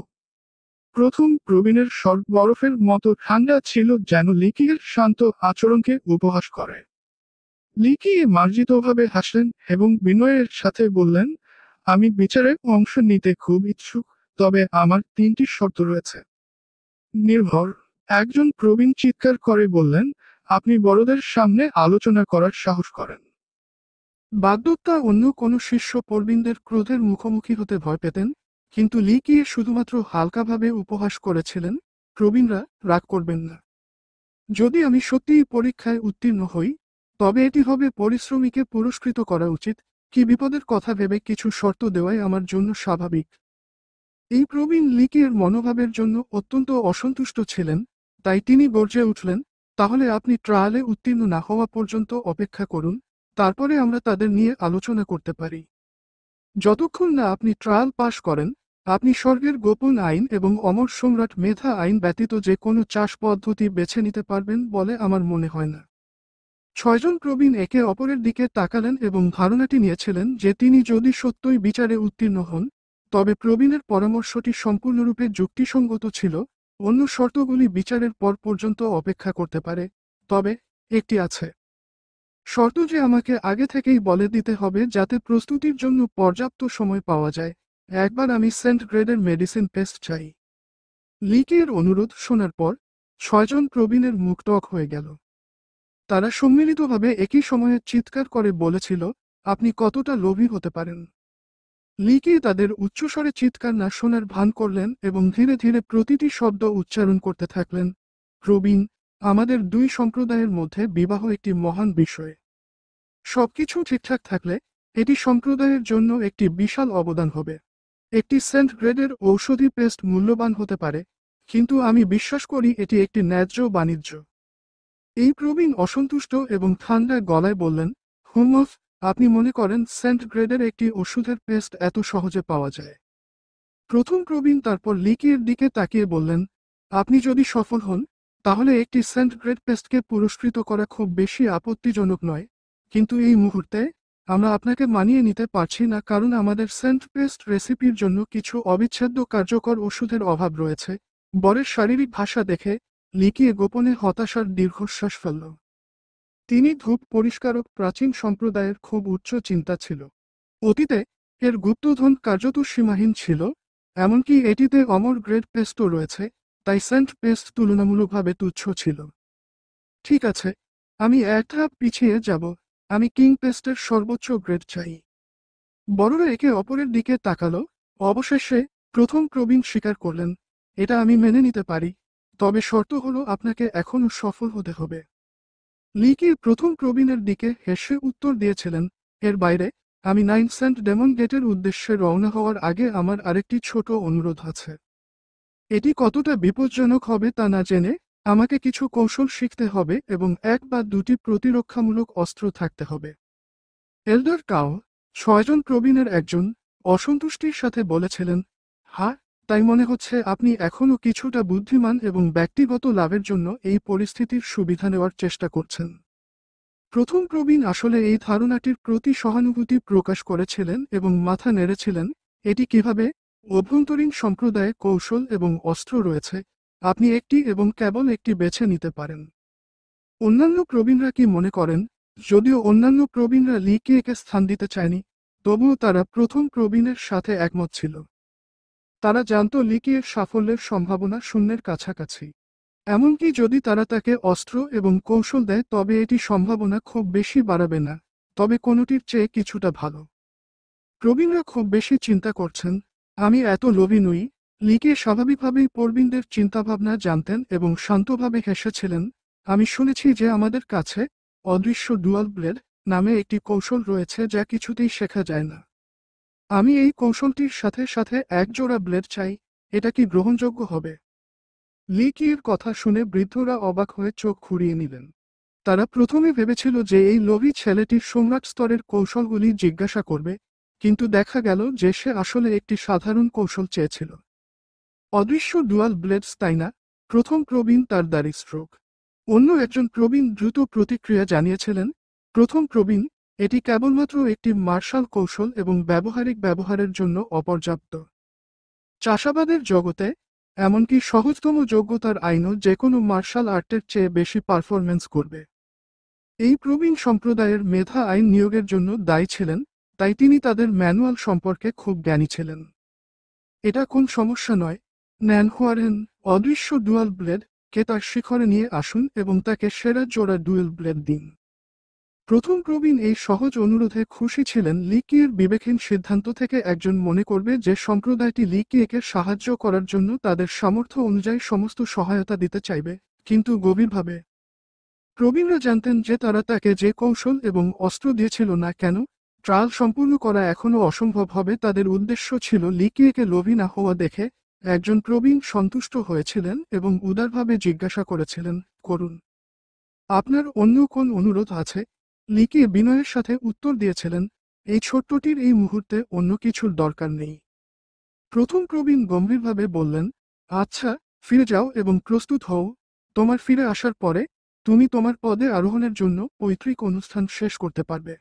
প্রথম প্রবীণের স্বর বরফের মতো ঠান্ডা ছিল, যেন লিকির শান্ত আচরণকে উপহাস করে। লিকি মার্জিতভাবে হাসলেন এবং বিনয়ের সাথে বললেন, আমি বিচারে অংশ নিতে খুব ইচ্ছুক, তবে আমার ৩টি শর্ত রয়েছে। নির্ভর, একজন প্রবীণ চিৎকার করে বললেন, আপনি বড়দের সামনে আলোচনা করার সাহস করেন। বাগদত্তা অন্য কোনো শিষ্য প্রবীণদের ক্রোধের মুখোমুখি হতে ভয় পেতেন, কিন্তু লিকি শুধুমাত্র হালকাভাবে উপহাস করেছিলেন, প্রবীণরা রাগ করবেন না। যদি আমি সত্যিই পরীক্ষায় উত্তীর্ণ হই, তবে এটি হবে পরিশ্রমীকে পুরস্কৃত করা উচিত। কি বিপদের কথা ভেবে কিছু শর্ত দেওয়াই আমার জন্য স্বাভাবিক। এই প্রবীণ লিকির মনোভাবের জন্য অত্যন্ত অসন্তুষ্ট ছিলেন, তাই তিনি গর্জে উঠলেন, তাহলে আপনি ট্রায়ালে উত্তীর্ণ না হওয়া পর্যন্ত অপেক্ষা করুন, তারপরে আমরা তাদের নিয়ে আলোচনা করতে পারি। যতক্ষণ না আপনি ট্রায়াল পাশ করেন, আপনি স্বর্গের গোপন আইন এবং অমর সম্রাট মেধা আইন ব্যতীত যে কোনো চাষ পদ্ধতি বেছে নিতে পারবেন বলে আমার মনে হয় না। ৬ জন প্রবীণ একে অপরের দিকে তাকালেন এবং ধারণাটি নিয়েছিলেন যে তিনি যদি সত্যই বিচারে উত্তীর্ণ হন, তবে প্রবীণের পরামর্শটি সম্পূর্ণরূপে যুক্তিসঙ্গত ছিল। অন্য শর্তগুলি বিচারের পর পর্যন্ত অপেক্ষা করতে পারে, তবে একটি আছে। শর্ত যে আমাকে আগে থেকেই বলে দিতে হবে যাতে প্রস্তুতির জন্য পর্যাপ্ত সময় পাওয়া যায়। একবার আমি সেন্ট গ্রেডের মেডিসিন পেস্ট চাই। লিকের অনুরোধ শোনার পর ৬ জন প্রবীণের মুখ টক হয়ে গেল। তারা সম্মিলিতভাবে একই সময়ে চিৎকার করে বলেছিল, আপনি কতটা লোভী হতে পারেন। লিকি তাদের উচ্চস্বরে চিৎকার না শোনার ভান করলেন এবং ধীরে ধীরে প্রতিটি শব্দ উচ্চারণ করতে থাকলেন। প্রবীণ, আমাদের দুই সম্প্রদায়ের মধ্যে বিবাহ একটি মহান বিষয়। সবকিছু ঠিকঠাক থাকলে এটি সম্প্রদায়ের জন্য একটি বিশাল অবদান হবে। একটি সেন্ট গ্রেডের ঔষধি পেস্ট মূল্যবান হতে পারে, কিন্তু আমি বিশ্বাস করি এটি একটি ন্যায্য বাণিজ্য। এই প্রবীণ অসন্তুষ্ট এবং ঠান্ডা গলায় বললেন, হুমফ, আপনি মনে করেন সেন্ট গ্রেডের একটি ওষুধের পেস্ট এত সহজে পাওয়া যায়? প্রথম প্রবীণ তারপর লিকির দিকে তাকিয়ে বললেন, আপনি যদি সফল হন, তাহলে একটি সেন্ট গ্রেড পেস্টকে পুরস্কৃত করা খুব বেশি আপত্তিজনক নয়, কিন্তু এই মুহূর্তে আমরা আপনাকে মানিয়ে নিতে পারছি না, কারণ আমাদের সেন্ট পেস্ট রেসিপির জন্য কিছু অবিচ্ছেদ্য কার্যকর ওষুধের অভাব রয়েছে। বরের শারীরিক ভাষা দেখে লিকিয়ে গোপনে হতাশার দীর্ঘশ্বাস ফেলল। তিনি ধূপ পরিষ্কারক প্রাচীন সম্প্রদায়ের খুব উচ্চ চিন্তা ছিল। অতীতে এর গুপ্তধন কার্যত সীমাহীন ছিল, এমনকি এটিতে অমর গ্রেড পেস্টও রয়েছে, তাই সেন্ট পেস্ট তুলনামূলকভাবে তুচ্ছ ছিল। ঠিক আছে, আমি এক ধাপ পিছিয়ে যাব, আমি কিং পেস্টের সর্বোচ্চ গ্রেড চাই। বড়রা একে অপরের দিকে তাকালো। অবশেষে প্রথম প্রবীণ স্বীকার করলেন, এটা আমি মেনে নিতে পারি, তবে শর্ত হলো আপনাকে এখনও সফল হতে হবে। লিকি প্রথম প্রবীণের দিকে হেসে উত্তর দিয়েছিলেন, এর বাইরে, আমি ৯ সেন্ট ডেমন গেটের উদ্দেশ্যে রওনা হওয়ার আগে আমার আরেকটি ছোট অনুরোধ আছে। এটি কতটা বিপজ্জনক হবে তা না জেনে আমাকে কিছু কৌশল শিখতে হবে এবং 1 বা 2টি প্রতিরক্ষামূলক অস্ত্র থাকতে হবে। এল্ডার কাও, 6জন প্রবীণের একজন, অসন্তুষ্টির সাথে বলেছিলেন, হ্যাঁ, তাই মনে হচ্ছে আপনি এখনও কিছুটা বুদ্ধিমান এবং ব্যক্তিগত লাভের জন্য এই পরিস্থিতির সুবিধা নেওয়ার চেষ্টা করছেন। প্রথম প্রবীণ আসলে এই ধারণাটির প্রতি সহানুভূতি প্রকাশ করেছিলেন এবং মাথা নেড়েছিলেন। এটি কিভাবে? অভ্যন্তরীণ সম্প্রদায়ে কৌশল এবং অস্ত্র রয়েছে, আপনি একটি এবং কেবল একটি বেছে নিতে পারেন। অন্যান্য প্রবীণরা কি মনে করেন? যদিও অন্যান্য প্রবীণরা লি কেকে স্থান দিতে চায়নি, তবুও তারা প্রথম প্রবীণের সাথে একমত ছিল। তারা জানত লি কের সাফল্যের সম্ভাবনা শূন্যের কাছাকাছি। এমনকি যদি তারা তাকে অস্ত্র এবং কৌশল দেয় তবে এটি সম্ভাবনা খুব বেশি বাড়াবে না, তবে কোনোটির চেয়ে কিছুটা ভালো। প্রবীণরা খুব বেশি চিন্তা করছেন, আমি এত লোভী নই। লিকে স্বাভাবিকভাবেই প্রবীণদের চিন্তাভাবনা জানতেন এবং শান্তভাবে হেসেছিলেন। আমি শুনেছি যে আমাদের কাছে অদৃশ্য ডুয়াল ব্লেড নামে একটি কৌশল রয়েছে যা কিছুতেই শেখা যায় না। আমি এই কৌশলটির সাথে সাথে এক জোড়া ব্লেড চাই, এটা কি গ্রহণযোগ্য হবে? লি কির কথা শুনে বৃদ্ধরা অবাক হয়ে চোখ ঘুরিয়ে নিলেন। তারা প্রথমে ভেবেছিল যে এই লোভী ছেলেটির সম্রাট স্তরের কৌশলগুলি জিজ্ঞাসা করবে, কিন্তু দেখা গেল যে সে আসলে একটি সাধারণ কৌশল চেয়েছিল। অদৃশ্য ডুয়াল ব্লেডস, তাই না? প্রথম প্রবীণ তার দাড়ি স্ট্রোক। অন্য একজন প্রবীণ দ্রুত প্রতিক্রিয়া জানিয়েছিলেন, প্রথম প্রবীণ, এটি কেবলমাত্র একটি মার্শাল কৌশল এবং ব্যবহারিক ব্যবহারের জন্য অপর্যাপ্ত। চাষাবাদের জগতে, এমনকি সহজতম যোগ্যতার আইনও যে কোনো মার্শাল আর্টের চেয়ে বেশি পারফরম্যান্স করবে। এই প্রবীণ সম্প্রদায়ের মেধা আইন নিয়োগের জন্য দায়ী ছিলেন, তাই তিনি তাদের ম্যানুয়াল সম্পর্কে খুব জ্ঞানী ছিলেন। এটা কোন সমস্যা নয়। ন্যান হোয়ারেন, অদৃশ্য ডুয়াল ব্লেড কে তার শিখরে নিয়ে আসুন এবং তাকে সেরা জোড়া ডুয়েল ব্লেড দিন। প্রথম প্রবীণ এই সহজ অনুরোধে খুশি ছিলেন। লি কিয়ের বিবেকহীন সিদ্ধান্ত থেকে একজন মনে করবে যে সম্প্রদায়টি লি কিয়েকে সাহায্য করার জন্য তাদের সামর্থ্য অনুযায়ী সমস্ত সহায়তা দিতে চাইবে, কিন্তু গভীরভাবে প্রবীণরা জানতেন যে তারা তাকে যে কৌশল এবং অস্ত্র দিয়েছিল না কেন, ট্রায়াল সম্পূর্ণ করা এখনও অসম্ভব হবে। তাদের উদ্দেশ্য ছিল লি কিয়েকে লোভী না হওয়া দেখে। একজন প্রবীণ সন্তুষ্ট হয়েছিলেন এবং উদারভাবে জিজ্ঞাসা করেছিলেন, করুন। আপনার অন্য কোন অনুরোধ আছে? লি কিয়ে বিনয়ের সাথে উত্তর দিয়েছিলেন, এই ছোট্টটির এই মুহূর্তে অন্য কিছুর দরকার নেই। প্রথম প্রবীণ গম্ভীরভাবে বললেন, আচ্ছা, ফিরে যাও এবং প্রস্তুত হও। তোমার ফিরে আসার পরে তুমি তোমার পদে আরোহণের জন্য পৈতৃক অনুষ্ঠান শেষ করতে পারবে।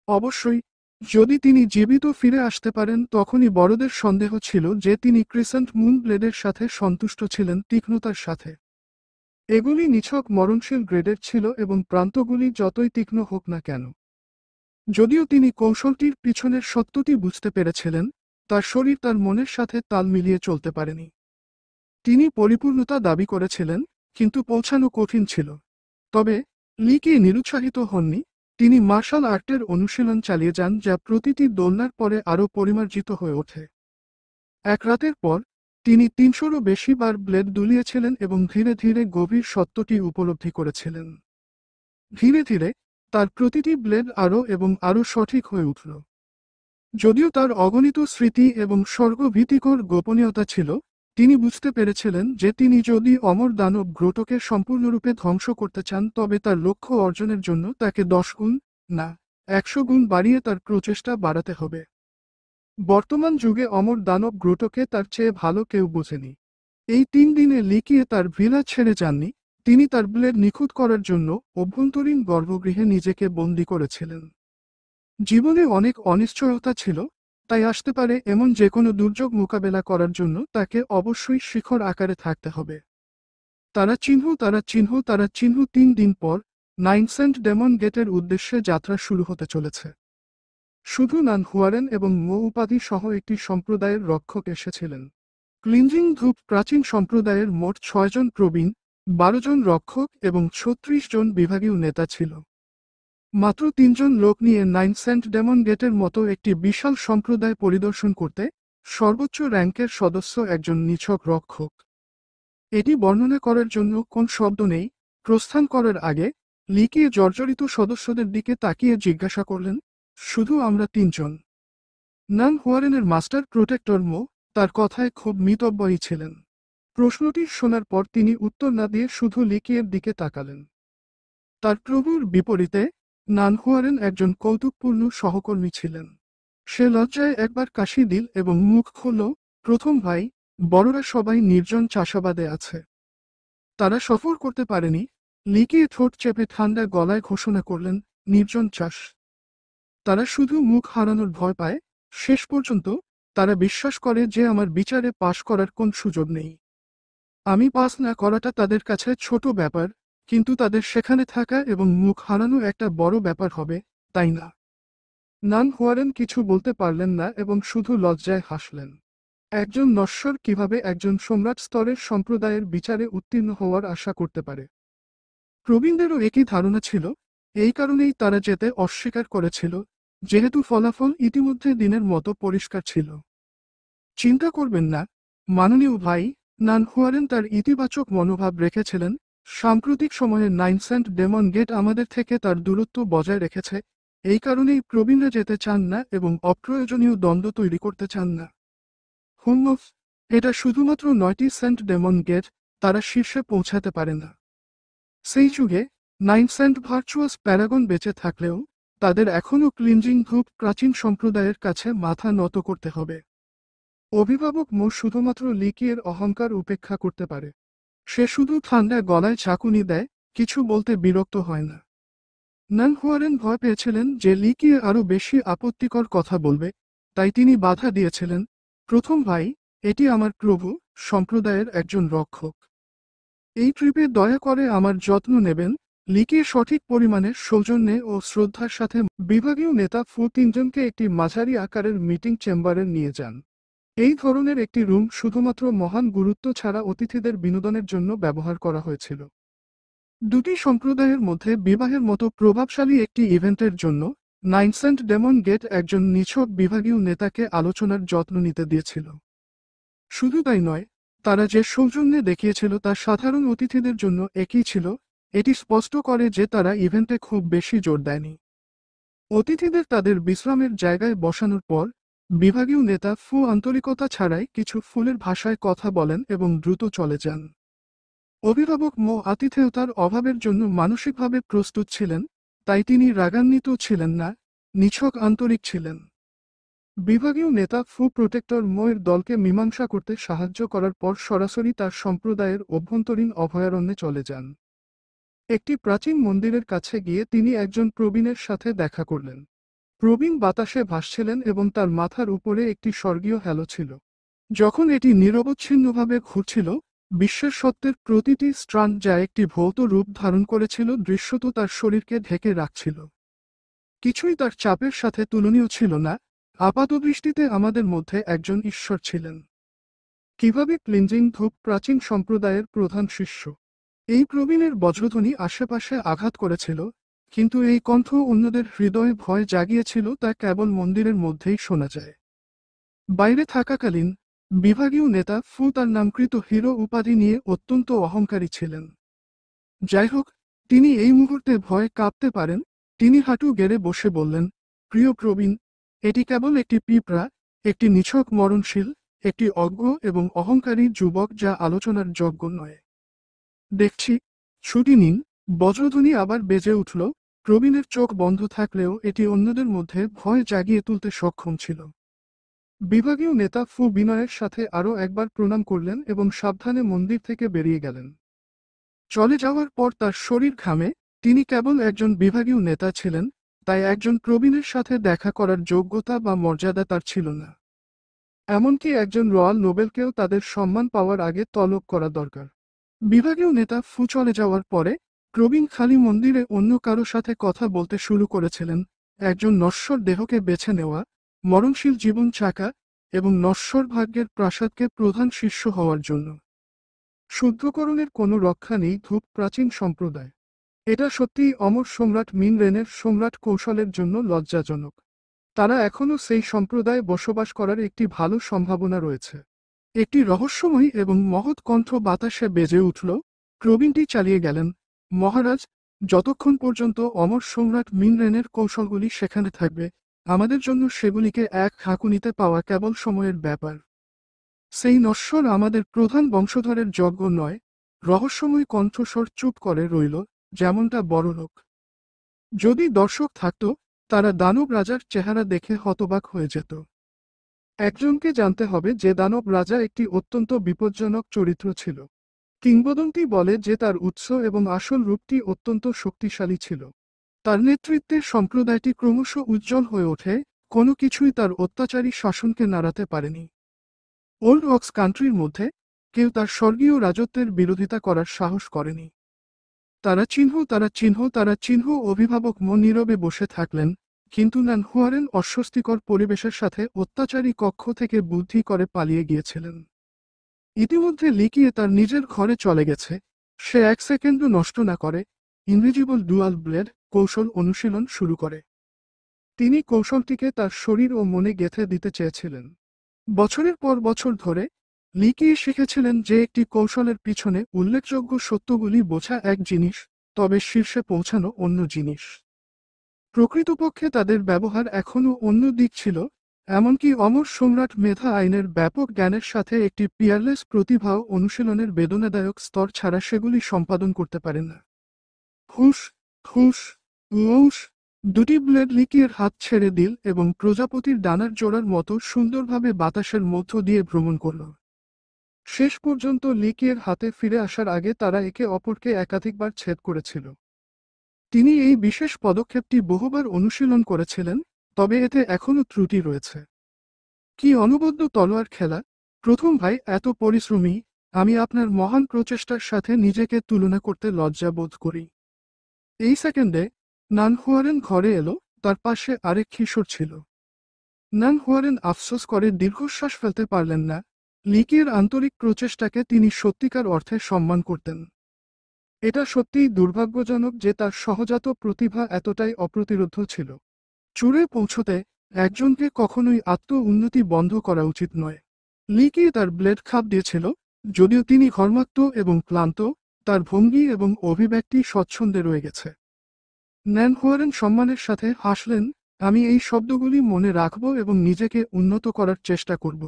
অবশ্যই, যদি তিনি জীবিত ফিরে আসতে পারেন। তখনই বড়দের সন্দেহ ছিল যে তিনি ক্রিসেন্ট মুন ব্লেডের সাথে সন্তুষ্ট ছিলেন তীক্ষ্ণতার সাথে। এগুলি নিছক মরণশীল গ্রেডের ছিল এবং প্রান্তগুলি যতই তীক্ষ্ণ হোক না কেন। যদিও তিনি কৌশলটির পিছনের সত্যটি বুঝতে পেরেছিলেন, তার শরীর তার মনের সাথে তাল মিলিয়ে চলতে পারেনি। তিনি পরিপূর্ণতা দাবি করেছিলেন, কিন্তু পৌঁছানো কঠিন ছিল। তবে লি কি নিরুৎসাহিত হননি। তিনি মার্শাল আর্টের অনুশীলন চালিয়ে যান, যা প্রতিটি দোলনার পরে আরও পরিমার্জিত হয়ে ওঠে। এক রাতের পর তিনি 300-রও বেশি বার ব্লেড দুলিয়েছিলেন এবং ধীরে ধীরে গভীর সত্যটি উপলব্ধি করেছিলেন। ধীরে ধীরে তার প্রতিটি ব্লেড আরও এবং আরও সঠিক হয়ে উঠল। যদিও তার অগণিত স্মৃতি এবং স্বর্গভীতিকর গোপনীয়তা ছিল, তিনি বুঝতে পেরেছিলেন যে তিনি যদি অমর দানব গ্রোটোকে সম্পূর্ণরূপে ধ্বংস করতে চান তবে তার লক্ষ্য অর্জনের জন্য তাকে 10 গুণ, না 100 গুণ বাড়িয়ে তার প্রচেষ্টা বাড়াতে হবে। বর্তমান যুগে অমর দানব গ্রোটোকে তার চেয়ে ভালো কেউ বোঝেনি। এই 3 দিনে লি কিয়ে তার ভিলা ছেড়ে যাননি। তিনি তার ব্লেড নিখুঁত করার জন্য অভ্যন্তরীণ গর্ভগৃহে নিজেকে বন্দী করেছিলেন। জীবনে অনেক অনিশ্চয়তা ছিল, তাই আসতে পারে এমন যে কোনো দুর্যোগ মোকাবেলা করার জন্য তাকে অবশ্যই শিখর আকারে থাকতে হবে। তারা চিহ্ন 3 দিন পর 9 সেন্ট ডেমন গেটের উদ্দেশ্যে যাত্রা শুরু হতে চলেছে। শুধু নান হুয়ারেন এবং মো উপাধি সহ একটি সম্প্রদায়ের রক্ষক এসেছিলেন। ক্লিনজিং ধূপ প্রাচীন সম্প্রদায়ের মোট 6 জন প্রবীণ, 12 জন রক্ষক এবং 36 জন বিভাগীয় নেতা ছিল। মাত্র 3 জন লোক নিয়ে 9 সেন্ট ডেমন গেটের মতো একটি বিশাল সম্প্রদায় পরিদর্শন করতে, সর্বোচ্চ র্যাঙ্কের সদস্য একজন নিছক রক্ষক। এটি বর্ণনা করার জন্য কোন শব্দ নেই। প্রস্থান করার আগে লি কি জর্জরিত সদস্যদের দিকে তাকিয়ে জিজ্ঞাসা করলেন, শুধু আমরা 3 জন? নান হুয়ারেনের মাস্টার প্রোটেক্টর মো তার কথায় খুব মিতব্যয়ী ছিলেন। প্রশ্নটি শোনার পর তিনি উত্তর না দিয়ে শুধু লিকিয়ের দিকে তাকালেন। তার প্রভুর বিপরীতে নানহুয়ারেন একজন কৌতুকপূর্ণ সহকর্মী ছিলেন। সে লজ্জায় একবার কাশি দিল এবং মুখ খুলল, প্রথম ভাই, বড়রা সবাই নির্জন চাষাবাদে আছে। তারা সফর করতে পারেনি। লিকিয়ে ঠোঁট চেপে ঠান্ডা গলায় ঘোষণা করলেন, নির্জন চাষ। তারা শুধু মুখ হারানোর ভয় পায়। শেষ পর্যন্ত তারা বিশ্বাস করে যে আমার বিচারে পাশ করার কোন সুযোগ নেই। আমি পাস না করাটা তাদের কাছে ছোট ব্যাপার, কিন্তু তাদের সেখানে থাকা এবং মুখ হারানো একটা বড় ব্যাপার হবে, তাই না? নান হুয়ারেন কিছু বলতে পারলেন না এবং শুধু লজ্জায় হাসলেন। একজন নশ্বর কিভাবে একজন সম্রাট স্তরের সম্প্রদায়ের বিচারে উত্তীর্ণ হওয়ার আশা করতে পারে? প্রবীণদেরও একই ধারণা ছিল। এই কারণেই তারা যেতে অস্বীকার করেছিল, যেহেতু ফলাফল ইতিমধ্যে দিনের মতো পরিষ্কার ছিল। চিন্তা করবেন না, মাননীয় ভাই, নান হুয়ারেন তার ইতিবাচক মনোভাব রেখেছিলেন। সাম্প্রতিক সময়ে 9 সেন্ট ডেমন গেট আমাদের থেকে তার দূরত্ব বজায় রেখেছে। এই কারণেই প্রবীণরা যেতে চান না এবং অপ্রয়োজনীয় দ্বন্দ্ব তৈরি করতে চান না। হুমফ, এটা শুধুমাত্র 9টি সেন্ট ডেমন গেট, তারা শীর্ষে পৌঁছাতে পারে না। সেই যুগে 9 সেন্ট ভার্চুয়াস প্যারাগন বেঁচে থাকলেও তাদের এখনও ক্লিনজিং ধূপ প্রাচীন সম্প্রদায়ের কাছে মাথা নত করতে হবে। অভিভাবক মো শুধুমাত্র লিকিয়ের অহংকার উপেক্ষা করতে পারে। সে শুধু ঠান্ডা গলায় ঝাঁকুনি দেয়, কিছু বলতে বিরক্ত হয় না। নান হুয়ারেন ভয় পেয়েছিলেন যে লিকিয়ে আরও বেশি আপত্তিকর কথা বলবে, তাই তিনি বাধা দিয়েছিলেন, প্রথম ভাই, এটি আমার প্রভু, সম্প্রদায়ের একজন রক্ষক। এই ট্রিপে দয়া করে আমার যত্ন নেবেন। লিকিয়ে সঠিক পরিমাণে সৌজন্যে ও শ্রদ্ধার সাথে বিভাগীয় নেতা ফু তিনজনকে একটি মাঝারি আকারের মিটিং চেম্বারে নিয়ে যান। এই ধরনের একটি রুম শুধুমাত্র মহান গুরুত্ব ছাড়া অতিথিদের বিনোদনের জন্য ব্যবহার করা হয়েছিল। দুটি সম্প্রদায়ের মধ্যে বিবাহের মতো প্রভাবশালী একটি ইভেন্টের জন্য 9 সেন্ট ডেমন গেট একজন নিছক বিভাগীয় নেতাকে আলোচনার যত্ন নিতে দিয়েছিল। শুধু তাই নয়, তারা যে সৌজন্যে দেখিয়েছিল তা সাধারণ অতিথিদের জন্য একই ছিল। এটি স্পষ্ট করে যে তারা ইভেন্টে খুব বেশি জোর দেয়নি। অতিথিদের তাদের বিশ্রামের জায়গায় বসানোর পর বিভাগীয় নেতা ফু আন্তরিকতা ছাড়াই কিছু ফুলের ভাষায় কথা বলেন এবং দ্রুত চলে যান। অভিভাবক মো আতিথেয়তার অভাবের জন্য মানসিকভাবে প্রস্তুত ছিলেন, তাই তিনি রাগান্বিত ছিলেন না, নিছক আন্তরিক ছিলেন। বিভাগীয় নেতা ফু প্রোটেক্টর মোয়ের দলকে মীমাংসা করতে সাহায্য করার পর সরাসরি তার সম্প্রদায়ের অভ্যন্তরীণ অভয়ারণ্যে চলে যান। একটি প্রাচীন মন্দিরের কাছে গিয়ে তিনি একজন প্রবীণের সাথে দেখা করলেন। প্রবীণ বাতাসে ভাসছিলেন এবং তার মাথার উপরে একটি স্বর্গীয় হ্যালো ছিল। যখন এটি নিরবচ্ছিন্নভাবে ঘুরছিল, বিশ্বের সত্যের প্রতিটি স্ট্রান্ড যা একটি ভৌত রূপ ধারণ করেছিল দৃশ্যত তার শরীরকে ঢেকে রাখছিল। কিছুই তার চাপের সাথে তুলনীয় ছিল না। আপাতদৃষ্টিতে আমাদের মধ্যে একজন ঈশ্বর ছিলেন। কিভাবে ক্লিনজিং ধূপ প্রাচীন সম্প্রদায়ের প্রধান শিষ্য। এই প্রবীণের বজ্রধ্বনি আশেপাশে আঘাত করেছিল, কিন্তু এই কণ্ঠ অন্যদের হৃদয়ে ভয় জাগিয়েছিল তা কেবল মন্দিরের মধ্যেই শোনা যায়। বাইরে থাকাকালীন বিভাগীয় নেতা ফু তার নামকৃত হিরো উপাধি নিয়ে অত্যন্ত অহংকারী ছিলেন। যাই হোক, তিনি এই মুহূর্তে ভয়ে কাঁপতে পারেন। তিনি হাঁটু গেড়ে বসে বললেন, প্রিয় প্রবীণ, এটি কেবল একটি পিঁপড়া, একটি নিছক মরণশীল, একটি অজ্ঞ এবং অহংকারী যুবক যা আলোচনার যোগ্য নয়। দেখছি, ছুটি নিন। বজ্রধ্বনি আবার বেজে উঠল। প্রবীণের চোখ বন্ধ থাকলেও এটি অন্যদের মধ্যে ভয় জাগিয়ে তুলতে সক্ষম ছিল। বিভাগীয় নেতা ফু বিনয়ের সাথে আরও একবার প্রণাম করলেন এবং সাবধানে মন্দির থেকে বেরিয়ে গেলেন। চলে যাওয়ার পর তার শরীর ঘামে। তিনি কেবল একজন বিভাগীয় নেতা ছিলেন, তাই একজন প্রবীণের সাথে দেখা করার যোগ্যতা বা মর্যাদা তার ছিল না। এমনকি একজন রয়্যাল নোবেলকেও তাদের সম্মান পাওয়ার আগে তলব করা দরকার। বিভাগীয় নেতা ফু চলে যাওয়ার পরে প্রবীণ খালি মন্দিরে অন্য কারো সাথে কথা বলতে শুরু করেছিলেন। একজন নশ্বর দেহকে বেছে নেওয়া, মরণশীল জীবন চাকা এবং নশ্বর ভাগ্যের প্রাসাদকে প্রধান শিষ্য হওয়ার জন্য। শুদ্ধকরণের কোনো রক্ষা নেই ধূপ প্রাচীন সম্প্রদায়। এটা সত্যিই অমর সম্রাট মিন রেনের সম্রাট কৌশলের জন্য লজ্জাজনক। তারা এখনও সেই সম্প্রদায়ে বসবাস করার একটি ভালো সম্ভাবনা রয়েছে। একটি রহস্যময়ী এবং মহৎ কণ্ঠ বাতাসে বেজে উঠল। প্রবীণটি চালিয়ে গেলেন, মহারাজ, যতক্ষণ পর্যন্ত অমর সম্রাট মিন রেনের কৌশলগুলি সেখানে থাকবে, আমাদের জন্য সেগুলিকে এক ঝাঁকুনিতে পাওয়া কেবল সময়ের ব্যাপার। সেই নশ্বর আমাদের প্রধান বংশধরের যজ্ঞ নয়। রহস্যময় কণ্ঠস্বর চুপ করে রইল, যেমনটা বড়লোক। যদি দর্শক থাকত, তারা দানব রাজার চেহারা দেখে হতবাক হয়ে যেত। একজনকে জানতে হবে যে দানব রাজা একটি অত্যন্ত বিপজ্জনক চরিত্র ছিল। কিংবদন্তি বলে যে তার উৎস এবং আসল রূপটি অত্যন্ত শক্তিশালী ছিল। তার নেতৃত্বে সম্প্রদায়টি ক্রমশ উজ্জ্বল হয়ে ওঠে, কোনো কিছুই তার অত্যাচারী শাসনকে নাড়াতে পারেনি। ওল্ড অক্স কান্ট্রির মধ্যে কেউ তার স্বর্গীয় রাজত্বের বিরোধিতা করার সাহস করেনি। তারা চিহ্ন অভিভাবক নীরবে বসে থাকলেন, কিন্তু নানহুয়ারেন অস্বস্তিকর পরিবেশের সাথে অত্যাচারী কক্ষ থেকে বুদ্ধি করে পালিয়ে গিয়েছিলেন। ইতিমধ্যে লিকিয়ে তার নিজের ঘরে চলে গেছে। সে এক সেকেন্ডও নষ্ট না করে ইনভিজিবল ডুয়াল ব্লেড কৌশল অনুশীলন শুরু করে। তিনি কৌশলটিকে তার শরীর ও মনে গেঁথে দিতে চেয়েছিলেন। বছরের পর বছর ধরে লিকিয়ে শিখেছিলেন যে একটি কৌশলের পিছনে উল্লেখযোগ্য সত্যগুলি বোঝা এক জিনিস, তবে শীর্ষে পৌঁছানো অন্য জিনিস। প্রকৃতপক্ষে তাদের ব্যবহার এখনও অন্য দিক ছিল, এমনকি অমর সম্রাট মেধা আইনের ব্যাপক জ্ঞানের সাথে একটি পিয়ারলেস প্রতিভাও অনুশীলনের বেদনাদায়ক স্তর ছাড়া সেগুলি সম্পাদন করতে পারে না। হুস হুস উস দুটি ব্লেড লিকিয়ের হাত ছেড়ে দিল এবং প্রজাপতির ডানার জোড়ার মতো সুন্দরভাবে বাতাসের মধ্য দিয়ে ভ্রমণ করল। শেষ পর্যন্ত লিকিয়ের হাতে ফিরে আসার আগে তারা একে অপরকে একাধিকবার ছেদ করেছিল। তিনি এই বিশেষ পদক্ষেপটি বহুবার অনুশীলন করেছিলেন, তবে এতে এখনও ত্রুটি রয়েছে। কি অনবদ্য তলোয়ার খেলা! প্রথম ভাই, এত পরিশ্রমী, আমি আপনার মহান প্রচেষ্টার সাথে নিজেকে তুলনা করতে লজ্জা বোধ করি। এই সেকেন্ডে নানহুয়ারেন ঘরে এলো, তার পাশে আরেক কিশোর ছিল। নানহুয়ারেন আফসোস করে দীর্ঘশ্বাস ফেলতে পারলেন না। লিকির আন্তরিক প্রচেষ্টাকে তিনি সত্যিকার অর্থে সম্মান করতেন। এটা সত্যিই দুর্ভাগ্যজনক যে তার সহজাত প্রতিভা এতটাই অপ্রতিরোধ্য ছিল। চূড়ে পৌঁছতে একজনকে কখনোই উন্নতি বন্ধ করা উচিত নয়। লিকি তার ব্লেড খাপ দিয়েছিল, যদিও তিনি ঘর্মাক্ত এবং ক্লান্ত, তার ভঙ্গি এবং অভিব্যক্তি স্বচ্ছন্দে রয়ে গেছে। নানহুয়ারেন সম্মানের সাথে হাসলেন, আমি এই শব্দগুলি মনে রাখব এবং নিজেকে উন্নত করার চেষ্টা করব।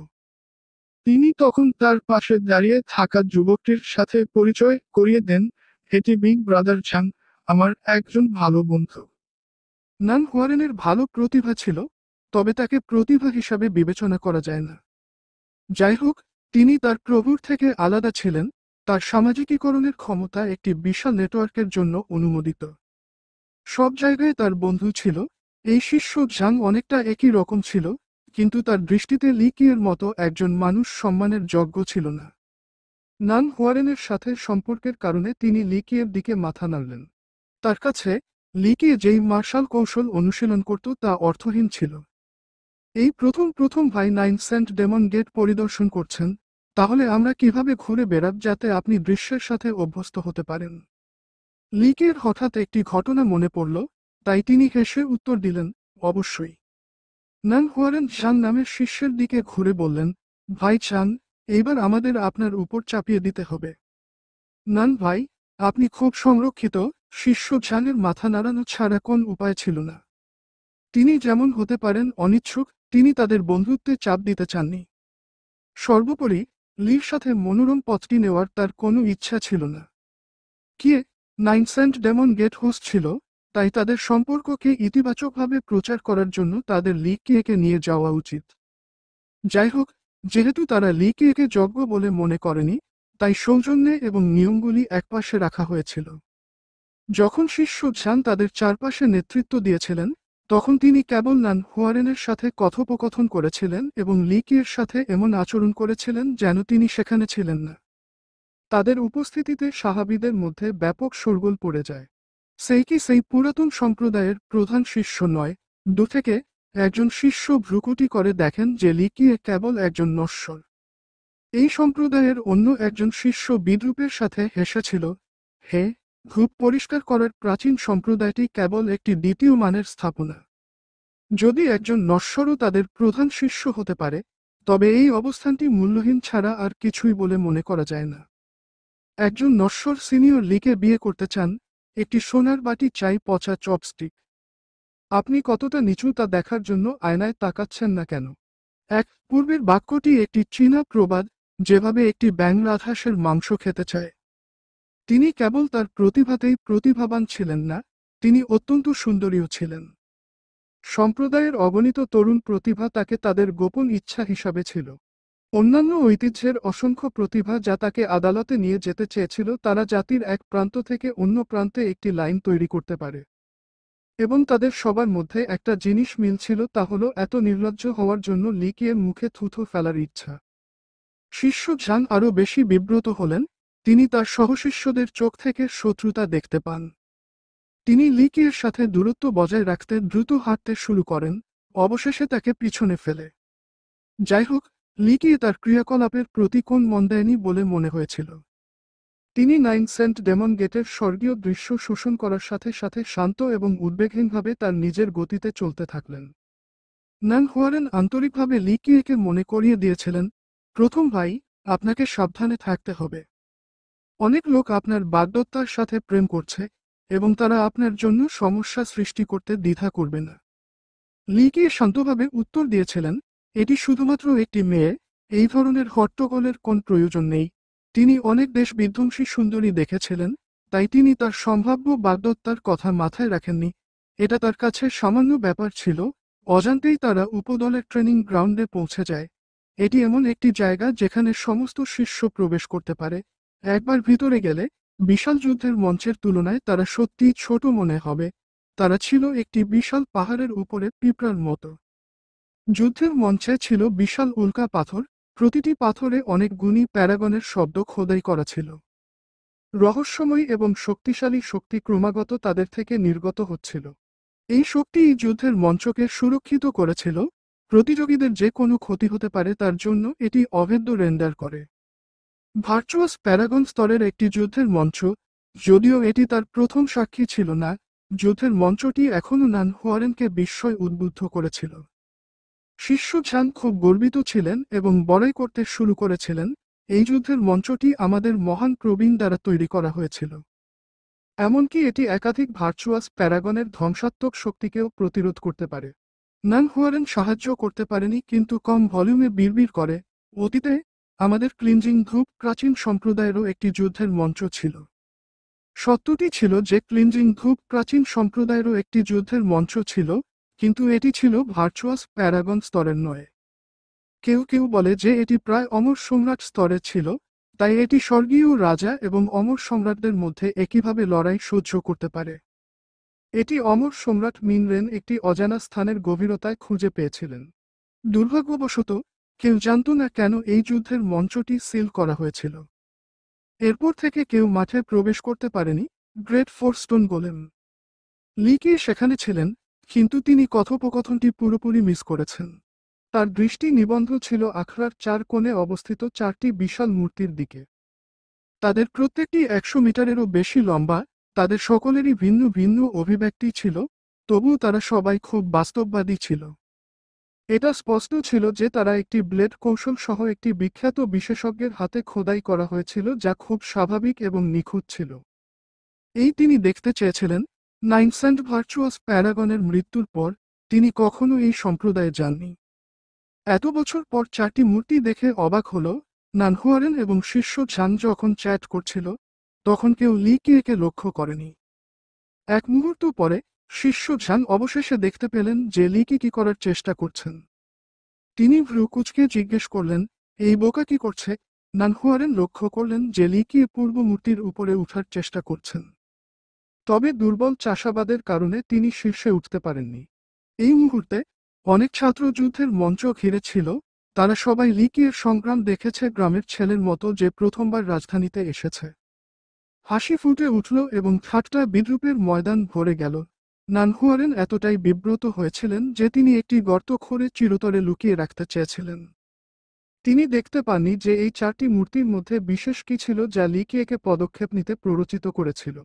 তিনি তখন তার পাশে দাঁড়িয়ে থাকা যুবকটির সাথে পরিচয় করিয়ে দেন, এটি বিগ ব্রাদার ঝাং, আমার একজন ভালো বন্ধু। নানহুয়ারেনের ভালো প্রতিভা ছিল, তবে তাকে প্রতিভা হিসাবে বিবেচনা করা যায় না। যাই হোক, তিনি তার প্রভুর থেকে আলাদা ছিলেন, তার সামাজিকীকরণের ক্ষমতা একটি বিশাল নেটওয়ার্কের জন্য অনুমোদিত। সব জায়গায় তার বন্ধু ছিল। এই শিষ্য ঝাং অনেকটা একই রকম ছিল, কিন্তু তার দৃষ্টিতে লিকিয়ের মতো একজন মানুষ সম্মানের যোগ্য ছিল না। নান হুয়ারেনের সাথে সম্পর্কের কারণে তিনি লিকিয়ের দিকে মাথা নাড়লেন। তার কাছে লিকিয়ে যেই মার্শাল কৌশল অনুশীলন করত তা অর্থহীন ছিল। এই প্রথম ভাই 9 সেন্ট ডেমন গেট পরিদর্শন করছেন, তাহলে আমরা কিভাবে ঘুরে বেড়াব যাতে আপনি দৃশ্যের সাথে অভ্যস্ত হতে পারেন? লিকের হঠাৎ একটি ঘটনা মনে পড়ল, তাই তিনি হেসে উত্তর দিলেন, অবশ্যই। নান হুয়ারেন চান নামের শিষ্যের দিকে ঘুরে বললেন, ভাই চান, এইবার আমাদের আপনার উপর চাপিয়ে দিতে হবে। নান ভাই, আপনি খুব সংরক্ষিত। শিষ্য চানের মাথা নাড়ানো ছাড়া কোন উপায় ছিল না। তিনি যেমন হতে পারেন অনিচ্ছুক, তিনি তাদের বন্ধুত্বে চাপ দিতে চাননি। সর্বোপরি লির সাথে মনোরম পথটি নেওয়ার তার কোনো ইচ্ছা ছিল না। কে 9 সেন্ট ডেমন গেট হোস্ট ছিল, তাই তাদের সম্পর্ককে ইতিবাচকভাবে প্রচার করার জন্য তাদের লিকে নিয়ে যাওয়া উচিত। যাই হোক, যেহেতু তারা লিকে যোগ্য বলে মনে করেনি, তাই সৌজন্যে এবং নিয়মগুলি একপাশে রাখা হয়েছিল। যখন শিষ্য ঝান তাদের চারপাশে নেতৃত্ব দিয়েছিলেন, তখন তিনি কেবল নান হুয়ারেনের সাথে কথোপকথন করেছিলেন এবং লিকের সাথে এমন আচরণ করেছিলেন যেন তিনি সেখানে ছিলেন না। তাদের উপস্থিতিতে সাহাবীদের মধ্যে ব্যাপক শোরগোল পড়ে যায়। সেই পুরাতন সম্প্রদায়ের প্রধান শিষ্য নয়, দূর থেকে একজন শিষ্য ভ্রুকুটি করে দেখেন যে লিকিয়ে কেবল একজন নশ্বর। এই সম্প্রদায়ের অন্য একজন শিষ্য বিদ্রূপের সাথে হেসেছিল, হে, ধূপ পরিষ্কার করার প্রাচীন সম্প্রদায়টি কেবল একটি দ্বিতীয় মানের স্থাপনা। যদি একজন নশ্বরও তাদের প্রধান শিষ্য হতে পারে, তবে এই অবস্থানটি মূল্যহীন ছাড়া আর কিছুই বলে মনে করা যায় না। একজন নশ্বর সিনিয়র লিকে বিয়ে করতে চান, একটি সোনার বাটি চাই, পচা চপস্টিক। আপনি কতটা নিচু তা দেখার জন্য আয়নায় তাকাচ্ছেন না কেন? পূর্বের বাক্যটি একটি চীনা প্রবাদ, যেভাবে একটি ব্যাঙ রাজহাঁসের মাংস খেতে চায়। তিনি কেবল তার প্রতিভাতেই প্রতিভাবান ছিলেন না, তিনি অত্যন্ত সুন্দরীও ছিলেন। সম্প্রদায়ের অগণিত তরুণ প্রতিভা তাকে তাদের গোপন ইচ্ছা হিসাবে ছিল। অন্যান্য ঐতিহ্যের অসংখ্য প্রতিভা যা তাকে আদালতে নিয়ে যেতে চেয়েছিল, তারা জাতির এক প্রান্ত থেকে অন্য প্রান্তে একটি লাইন তৈরি করতে পারে। এবং তাদের সবার মধ্যে একটা জিনিস মিল ছিল, তা হলো এত নির্লজ্জ হওয়ার জন্য লিকিয়ের মুখে থুথু ফেলার ইচ্ছা। শিষ্য ঝাং আরও বেশি বিব্রত হলেন, তিনি তার সহশিষ্যদের চোখ থেকে শত্রুতা দেখতে পান। তিনি লিকিয়ের সাথে দূরত্ব বজায় রাখতে দ্রুত হাঁটতে শুরু করেন, অবশেষে তাকে পিছনে ফেলে। যাই হোক, লিকিয়ে তার ক্রিয়াকলাপের প্রতি কোন মন দেয়নি বলে মনে হয়েছিল। তিনি নাইন সেন্ট ডেমন গেটের স্বর্গীয় দৃশ্য শোষণ করার সাথে সাথে শান্ত এবং উদ্বেগহীনভাবে তার নিজের গতিতে চলতে থাকলেন। নান হুয়ারেন আন্তরিকভাবে লিকিয়েকে মনে করিয়ে দিয়েছিলেন, প্রথম ভাই, আপনাকে সাবধানে থাকতে হবে। অনেক লোক আপনার বাগদত্তার সাথে প্রেম করছে, এবং তারা আপনার জন্য সমস্যা সৃষ্টি করতে দ্বিধা করবে না। লিকিয়ে শান্তভাবে উত্তর দিয়েছিলেন, এটি শুধুমাত্র একটি মেয়ে, এই ধরনের হট্টগোলের কোন প্রয়োজন নেই। তিনি অনেক দেশ বিধ্বংসী সুন্দরী দেখেছিলেন, তাই তিনি তার সম্ভাব্য বাগদত্তার কথা মাথায় রাখেননি। এটা তার কাছে সামান্য ব্যাপার ছিল। অজান্তেই তারা উপদলের ট্রেনিং গ্রাউন্ডে পৌঁছে যায়। এটি এমন একটি জায়গা যেখানে সমস্ত শিষ্য প্রবেশ করতে পারে। একবার ভিতরে গেলে বিশাল যুদ্ধের মঞ্চের তুলনায় তারা সত্যিই ছোট মনে হবে। তারা ছিল একটি বিশাল পাহাড়ের উপরে পিঁপড়ার মতো। যুদ্ধের মঞ্চে ছিল বিশাল উল্কা পাথর, প্রতিটি পাথরে অনেক গুণী প্যারাগনের শব্দ খোদাই করা ছিল। রহস্যময়ী এবং শক্তিশালী শক্তি ক্রমাগত তাদের থেকে নির্গত হচ্ছিল। এই শক্তিই যুদ্ধের মঞ্চকে সুরক্ষিত করেছিল। প্রতিযোগীদের যে কোনো ক্ষতি হতে পারে তার জন্য এটি অভেদ্য রেন্ডার করে। ভার্চুয়াস প্যারাগন স্তরের একটি যুদ্ধের মঞ্চ, যদিও এটি তার প্রথম সাক্ষী ছিল না, যুদ্ধের মঞ্চটি এখনও নান হুয়ারেনকে বিস্ময় উদ্বুদ্ধ করেছিল। শিষ্য ঝাং খুব গর্বিত ছিলেন এবং বড়াই করতে শুরু করেছিলেন, এই যুদ্ধের মঞ্চটি আমাদের মহান প্রবীণ দ্বারা তৈরি করা হয়েছিল। এমনকি এটি একাধিক ভার্চুয়াস প্যারাগনের ধ্বংসাত্মক শক্তিকেও প্রতিরোধ করতে পারে। নান হুয়ারেন সাহায্য করতে পারেনি, কিন্তু কম ভলিউমে বিড়বিড় করে, অতীতে আমাদের ক্লিনজিং ধূপ প্রাচীন সম্প্রদায়েরও একটি যুদ্ধের মঞ্চ ছিল। সত্যটি ছিল যে ক্লিনজিং ধূপ প্রাচীন সম্প্রদায়েরও একটি যুদ্ধের মঞ্চ ছিল, কিন্তু এটি ছিল ভার্চুয়াস প্যারাগন স্তরের নয়। কেউ কেউ বলে যে এটি প্রায় অমর সম্রাট স্তরে ছিল, তাই এটি স্বর্গীয় রাজা এবং অমর সম্রাটদের মধ্যে একইভাবে লড়াই সহ্য করতে পারে। এটি অমর সম্রাট মিনরেন একটি অজানা স্থানের গভীরতায় খুঁজে পেয়েছিলেন। দুর্ভাগ্যবশত কেউ জানত না কেন এই যুদ্ধের মঞ্চটি সিল করা হয়েছিল। এরপর থেকে কেউ মাঠে প্রবেশ করতে পারেনি। গ্রেট ফোরস্টোন গোলেম লিকি সেখানে ছিলেন, কিন্তু তিনি কথোপকথনটি পুরোপুরি মিস করেছেন। তার দৃষ্টি নিবন্ধ ছিল আখড়ার চার কোণে অবস্থিত চারটি বিশাল মূর্তির দিকে। তাদের প্রত্যেকটি 100 মিটারেরও বেশি লম্বা, তাদের সকলেরই ভিন্ন ভিন্ন অভিব্যক্তি ছিল, তবুও তারা সবাই খুব বাস্তববাদী ছিল। এটা স্পষ্ট ছিল যে তারা একটি ব্লেড কৌশল সহ একটি বিখ্যাত বিশেষজ্ঞের হাতে খোদাই করা হয়েছিল, যা খুব স্বাভাবিক এবং নিখুঁত ছিল। তিনি দেখতে চেয়েছিলেন, নাইন সেন্ট ভার্চুয়াস প্যারাগনের মৃত্যুর পর তিনি কখনো এই সম্প্রদায়ে যাননি। এত বছর পর চারটি মূর্তি দেখে অবাক হল। নান হুয়ারেন এবং শিষ্য ঝাং যখন চ্যাট করছিল, তখন কেউ লিকিয়েকে লক্ষ্য করেনি। এক মুহূর্ত পরে শিষ্য ঝাং অবশেষে দেখতে পেলেন যে লিকি কি করার চেষ্টা করছেন। তিনি ভ্রু কুঁচকে জিজ্ঞেস করলেন, এই বোকা কি করছে? নান হুয়ারেন লক্ষ্য করলেন যে লিকিয়ে পূর্ব মূর্তির উপরে উঠার চেষ্টা করছেন। তবে দুর্বল চাষাবাদের কারণে তিনি শীর্ষে উঠতে পারেননি। এই মুহূর্তে অনেক ছাত্র যুদ্ধের মঞ্চ ঘিরে ছিল। তারা সবাই লিকিয়ের সংগ্রাম দেখেছে, গ্রামের ছেলের মতো যে প্রথমবার রাজধানীতে এসেছে। হাসি ফুটে উঠল এবং ঠাট্টা বিদ্রূপের ময়দান ভরে গেল। নান হুয়ারেন এতটাই বিব্রত হয়েছিলেন যে তিনি একটি গর্ত খুঁড়ে চিরতরে লুকিয়ে রাখতে চেয়েছিলেন। তিনি দেখতে পাননি যে এই চারটি মূর্তির মধ্যে বিশেষ কি ছিল যা লিকিয়েকে পদক্ষেপ নিতে প্ররোচিত করেছিল।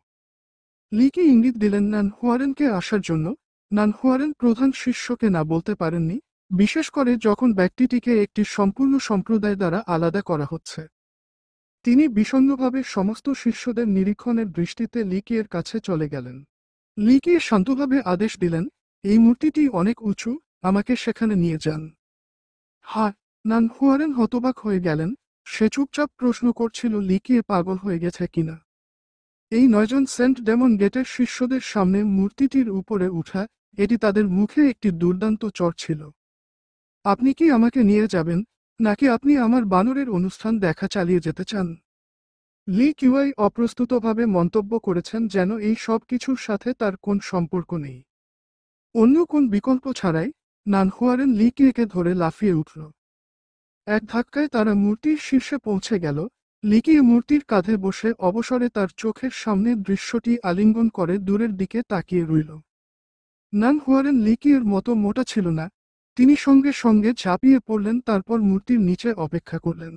লিকি ইঙ্গিত দিলেন নান হুয়ারেনকে আসার জন্য। নান হুয়ারেন প্রধান শিষ্যকে না বলতে পারেননি, বিশেষ করে যখন ব্যক্তিটিকে একটি সম্পূর্ণ সম্প্রদায় দ্বারা আলাদা করা হচ্ছে। তিনি বিষণ্ণভাবে সমস্ত শিষ্যদের নিরীক্ষণের দৃষ্টিতে লিকিয়ের কাছে চলে গেলেন। লিকি শান্তভাবে আদেশ দিলেন, এই মূর্তিটি অনেক উঁচু, আমাকে সেখানে নিয়ে যান। নান হুয়ারেন হতবাক হয়ে গেলেন। সে চুপচাপ প্রশ্ন করছিল লিকিয়ে পাগল হয়ে গেছে কিনা। এই 9জন সেন্ট ডেমন গেটের শিষ্যদের সামনে মূর্তিটির উপরে উঠা, এটি তাদের মুখে একটি দুর্দান্ত চর ছিল। আপনি কি আমাকে নিয়ে যাবেন, নাকি আপনি আমার বানরের অনুষ্ঠান দেখা চালিয়ে যেতে চান? লি কিউয়াই অপ্রস্তুতভাবে মন্তব্য করেছেন যেন এই সব কিছুর সাথে তার কোন সম্পর্ক নেই। অন্য কোন বিকল্প ছাড়াই নানহুয়ারেন লি কিয়েকে ধরে লাফিয়ে উঠল। এক ধাক্কায় তারা মূর্তির শীর্ষে পৌঁছে গেল। লিকিয়ে মূর্তির কাঁধে বসে অবসরে তার চোখের সামনে দৃশ্যটি আলিঙ্গন করে দূরের দিকে তাকিয়ে রইল। নানহুয়ারেন লিকিয়ের মতো মোটা ছিল না, তিনি সঙ্গে সঙ্গে ঝাঁপিয়ে পড়লেন, তারপর মূর্তির নিচে অপেক্ষা করলেন।